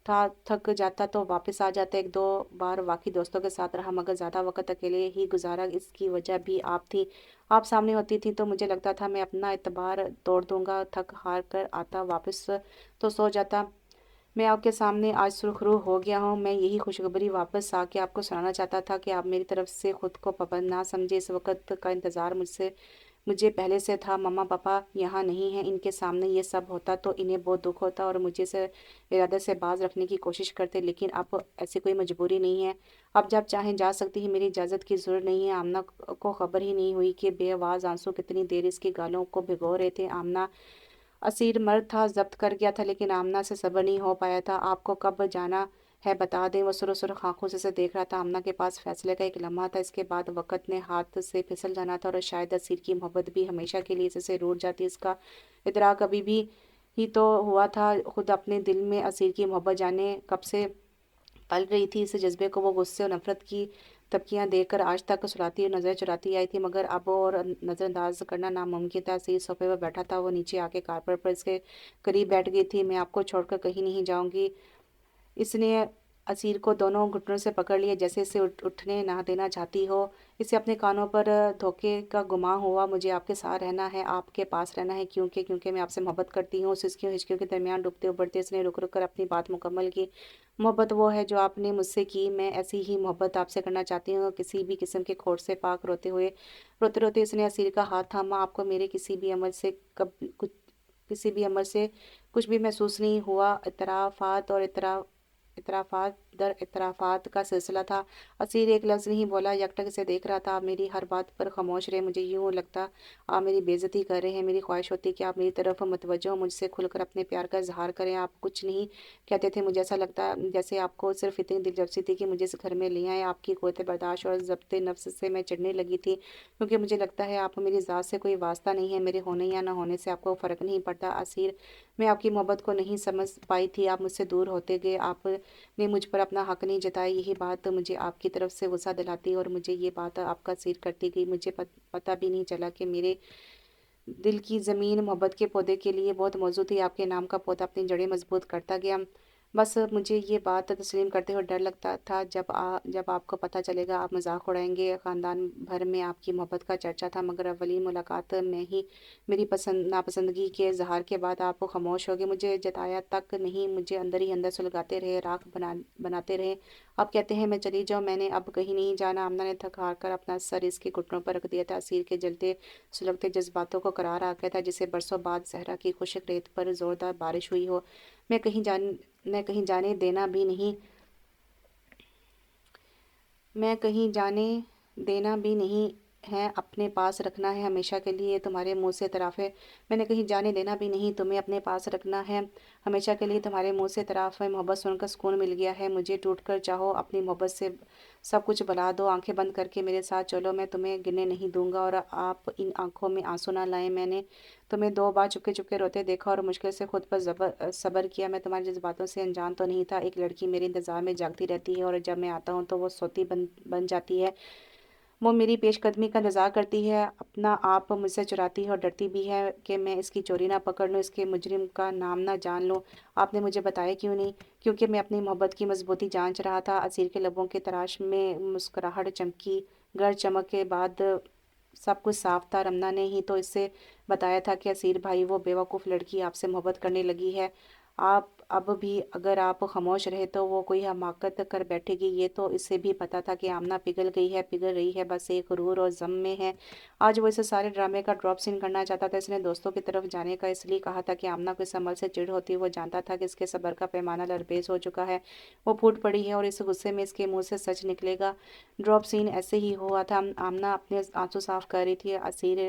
था, थक जाता तो वापस आ जाता। 1-2 बार वाकई दोस्तों के साथ रहा, मगर ज़्यादा वक्त अकेले ही गुजारा। इसकी वजह भी आप थी। आप सामने होती थी तो मुझे लगता था मैं अपना एतबार तोड़ दूंगा। थक हार कर आता वापस तो सो जाता। मैं आपके सामने आज सुरखरू हो गया हूँ। मैं यही खुशखबरी वापस आके आपको सुनाना चाहता था कि आप मेरी तरफ से खुद को पाबंद ना समझे। इस वक्त का इंतज़ार मुझे पहले से था। मम्मा पापा यहाँ नहीं हैं, इनके सामने ये सब होता तो इन्हें बहुत दुख होता और मुझे से इरादे से बाज रखने की कोशिश करते, लेकिन अब ऐसी कोई मजबूरी नहीं है। अब जब चाहें जा सकती है, मेरी इजाज़त की ज़रूरत नहीं है। आमना को खबर ही नहीं हुई कि बेआवाज़ आंसू कितनी देर इसकी गालों को भिगो रहे थे। आमना असीर मर्द था, ज़ब्त कर गया था, लेकिन आमना से सब्र नहीं हो पाया था। आपको कब जाना है बता दें। वो सुरख आंखों से देख रहा था। आमना के पास फैसले का एक लम्हा था। इसके बाद वक़्त ने हाथ से फिसल जाना था और शायद असीर की मोहब्बत भी हमेशा के लिए इससे रूठ जाती। इसका इदराक अभी भी ही तो हुआ था। खुद अपने दिल में असीर की मोहब्बत जाने कब से पल रही थी। इस जज्बे को वो गुस्से और नफरत की तबकियां देकर आज तक सुलाती और नजर चुराती आई थी, मगर अब और नज़रअंदाज करना नामुमकिन था। असीर सोफे पर बैठा था। वो नीचे आके कारपेट पर इसके करीब बैठ गई थी। मैं आपको छोड़कर कहीं नहीं जाऊंगी। इसने असीर को दोनों घुटनों से पकड़ लिया, जैसे इसे उठने ना देना चाहती हो। इसे अपने कानों पर धोखे का गुमान हुआ। मुझे आपके साथ रहना है, आपके पास रहना है, क्योंकि क्योंकि मैं आपसे मोहब्बत करती हूँ। सिसकियों हिचकियों के दरमियान डूबते उबरते इसने रुक रुक कर अपनी बात मुकम्मल की। मोहब्बत वो है जो आपने मुझसे की। मैं ऐसी ही मोहब्बत आपसे करना चाहती हूँ, किसी भी किस्म के खोट से पाक। रोते रोते इसने असीर का हाथ थामा। आपको मेरे किसी भी अमल से कुछ भी महसूस नहीं हुआ। इतराफ़ात दर इतराफ़ात का सिलसिला था। असीर एक लफ्ज़ नहीं बोला, यकटक से देख रहा था। आप मेरी हर बात पर खामोश रहे। मुझे यूँ लगता आप मेरी बेइज्जती कर रहे हैं। मेरी ख्वाहिश होती कि आप मेरी तरफ मुतवज्जो हो, मुझसे खुलकर अपने प्यार का इज़हार करें। आप कुछ नहीं कहते थे। मुझे ऐसा लगता जैसे आपको सिर्फ़ इतनी दिलचस्पी थी कि मुझे इस घर में ले आएँ। आपकी क़ुव्वत बर्दाश्त और ज़ब्त नफ्स से मैं चिढ़ने लगी थी, क्योंकि मुझे लगता है आप मेरी ज़ात से कोई वास्ता नहीं है। मेरे होने या ना होने से आपको फ़र्क नहीं पड़ता। असीर, मैं आपकी मोहब्बत को नहीं समझ पाई थी। आप मुझसे दूर होते गए। आपने मुझ पर अपना हक नहीं जताया। यही बात मुझे आपकी तरफ से गुस्सा दिलाती और मुझे ये बात आपका सिर करती गई। मुझे पता भी नहीं चला कि मेरे दिल की ज़मीन मोहब्बत के पौधे के लिए बहुत मौजूद थी। आपके नाम का पौधा अपनी जड़ें मजबूत करता गया। बस मुझे ये बात तस्लीम करते हुए डर लगता था जब आपको पता चलेगा आप मजाक उड़ाएंगे। ख़ानदान भर में आपकी मोहब्बत का चर्चा था, मगर अवली मुलाकात में ही मेरी नापसंदगी के इजहार के बाद आप खामोश हो गए। मुझे जताया तक नहीं, मुझे अंदर ही अंदर सुलगाते रहे, राख बनाते रहे। अब कहते हैं मैं चली जाऊँ। मैंने अब कहीं नहीं जाना। आमना ने थक हार कर अपना सर इसके घुटनों पर रख दिया था। असीर के जलते सुलगते जज्बातों को करार आ गया था, जिसे बरसों बाद सहरा की खुश्क रेत पर जोरदार बारिश हुई हो। मैं कहीं जान मैं कहीं जाने देना भी नहीं मैं कहीं जाने देना भी नहीं है, अपने पास रखना है हमेशा के लिए। तुम्हारे मुंह से तराफे मैंने कहीं जाने देना भी नहीं, तुम्हें अपने पास रखना है हमेशा के लिए। तुम्हारे मुंह से तराफे मोहब्बत सुनकर सुकून मिल गया है। मुझे टूट कर चाहो, अपनी मोहब्बत से सब कुछ भुला दो। आंखें बंद करके मेरे साथ चलो, मैं तुम्हें गिरने नहीं दूंगा और आप इन आंखों में आंसू ना लाएं। मैंने तुम्हें 2 बार चुपके चुपके रोते देखा और मुश्किल से खुद पर सब्र किया। मैं तुम्हारे जज्बातों से अनजान तो नहीं था। एक लड़की मेरे इंतज़ार में जागती रहती है और जब मैं आता हूँ तो वो सोती बन जाती है। वो मेरी पेशकदमी का इंतज़ार करती है, अपना आप मुझसे चुराती है और डरती भी है कि मैं इसकी चोरी ना पकड़ लूँ, इसके मुजरिम का नाम ना जान लूँ। आपने मुझे बताया क्यों नहीं? क्योंकि मैं अपनी मोहब्बत की मजबूती जांच रहा था। असीर के लबों के तराश में मुस्कुराहट चमकी। गर चमक के बाद सब कुछ साफ था। रमना ने ही तो इससे बताया था कि असीर भाई वो बेवकूफ़ लड़की आपसे मोहब्बत करने लगी है। आप अब भी अगर आप खामोश रहे तो वो कोई हमाकत कर बैठेगी। ये तो इससे भी पता था कि आमना पिघल गई है, पिघल रही है, बस एक गुरूर और ज़म में है। आज वो इस सारे ड्रामे का ड्रॉप सीन करना चाहता था। इसने दोस्तों की तरफ जाने का इसलिए कहा था कि आमना को इस अमल से चिढ़ होती। वो जानता था कि इसके सब्र का पैमाना लरपेश हो चुका है, वो फूट पड़ी है और इस गुस्से में इसके मुंह से सच निकलेगा। ड्रॉप सीन ऐसे ही हुआ था। आमना अपने आंसू साफ कर रही थी। असीर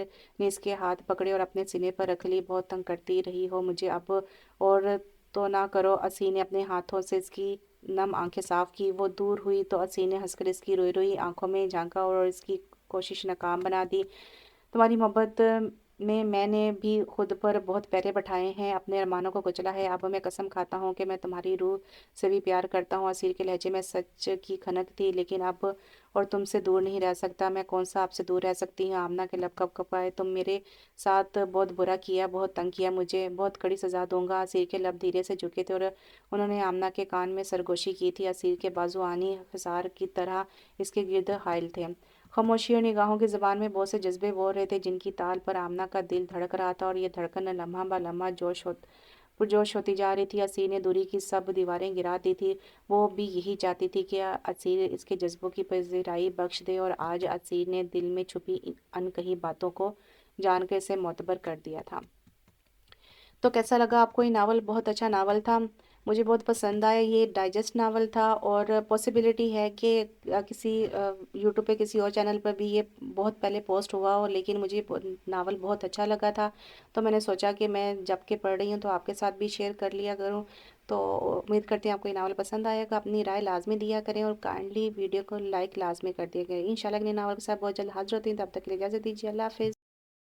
ने इसके हाथ पकड़े और अपने सीने पर रख ली। बहुत तंग करती रही हो मुझे अब, और तो ना करो। असी ने अपने हाथों से इसकी नम आंखें साफ की। वो दूर हुई तो असी ने हंसकर इसकी रोई रोई आंखों में झांका और इसकी कोशिश नाकाम बना दी। तुम्हारी मोहब्बत में मैंने भी खुद पर बहुत पहरे बैठाए हैं, अपने अरमानों को कुचला है। अब मैं कसम खाता हूँ कि मैं तुम्हारी रूह से भी प्यार करता हूँ। असीर के लहजे में सच की खनक थी। लेकिन अब और तुमसे दूर नहीं रह सकता। मैं कौन सा आपसे दूर रह सकती हूँ? आमना के लब कप कपाए। तुम मेरे साथ बहुत बुरा किया, बहुत तंग किया मुझे, बहुत कड़ी सजा दूंगा। असीर के लब धीरे से झुके थे और उन्होंने आमना के कान में सरगोशी की थी। असीर के बाजू आनी हिसार की तरह इसके गिर्द हायल थे। खामोशी और निगाहों की ज़बान में बहुत से जज्बे बोल रहे थे, जिनकी ताल पर आमना का दिल धड़क रहा था और ये धड़कन लम्हा ब लम्हा पुरजोश होती जा रही थी। असीर ने दूरी की सब दीवारें गिरा दी थी। वो भी यही चाहती थी कि असीर इसके जज्बों की पज़िराई बख्श दे, और आज असीर ने दिल में छुपी अनकही बातों को जानकर इसे मोतबर कर दिया था। तो कैसा लगा आपको ये नावल? बहुत अच्छा नावल था, मुझे बहुत पसंद आया। ये डाइजेस्ट नावल था और पॉसिबिलिटी है कि किसी यूट्यूब पे किसी और चैनल पर भी ये बहुत पहले पोस्ट हुआ हो, लेकिन मुझे नावल बहुत अच्छा लगा था। तो मैंने सोचा कि मैं जब के पढ़ रही हूँ तो आपके साथ भी शेयर कर लिया करूँ। तो उम्मीद करती हूँ आपको ये नावल पसंद आएगा। अपनी राय लाजमी दिया करें और काइंडली वीडियो को लाइक लाजमी कर दिया करें। इंशाल्लाह अगले नावल के साथ बहुत जल्द हाजिर होती हैं। तब तक के लिए इजाज़त दीजिए। अल्लाह हाफिज़।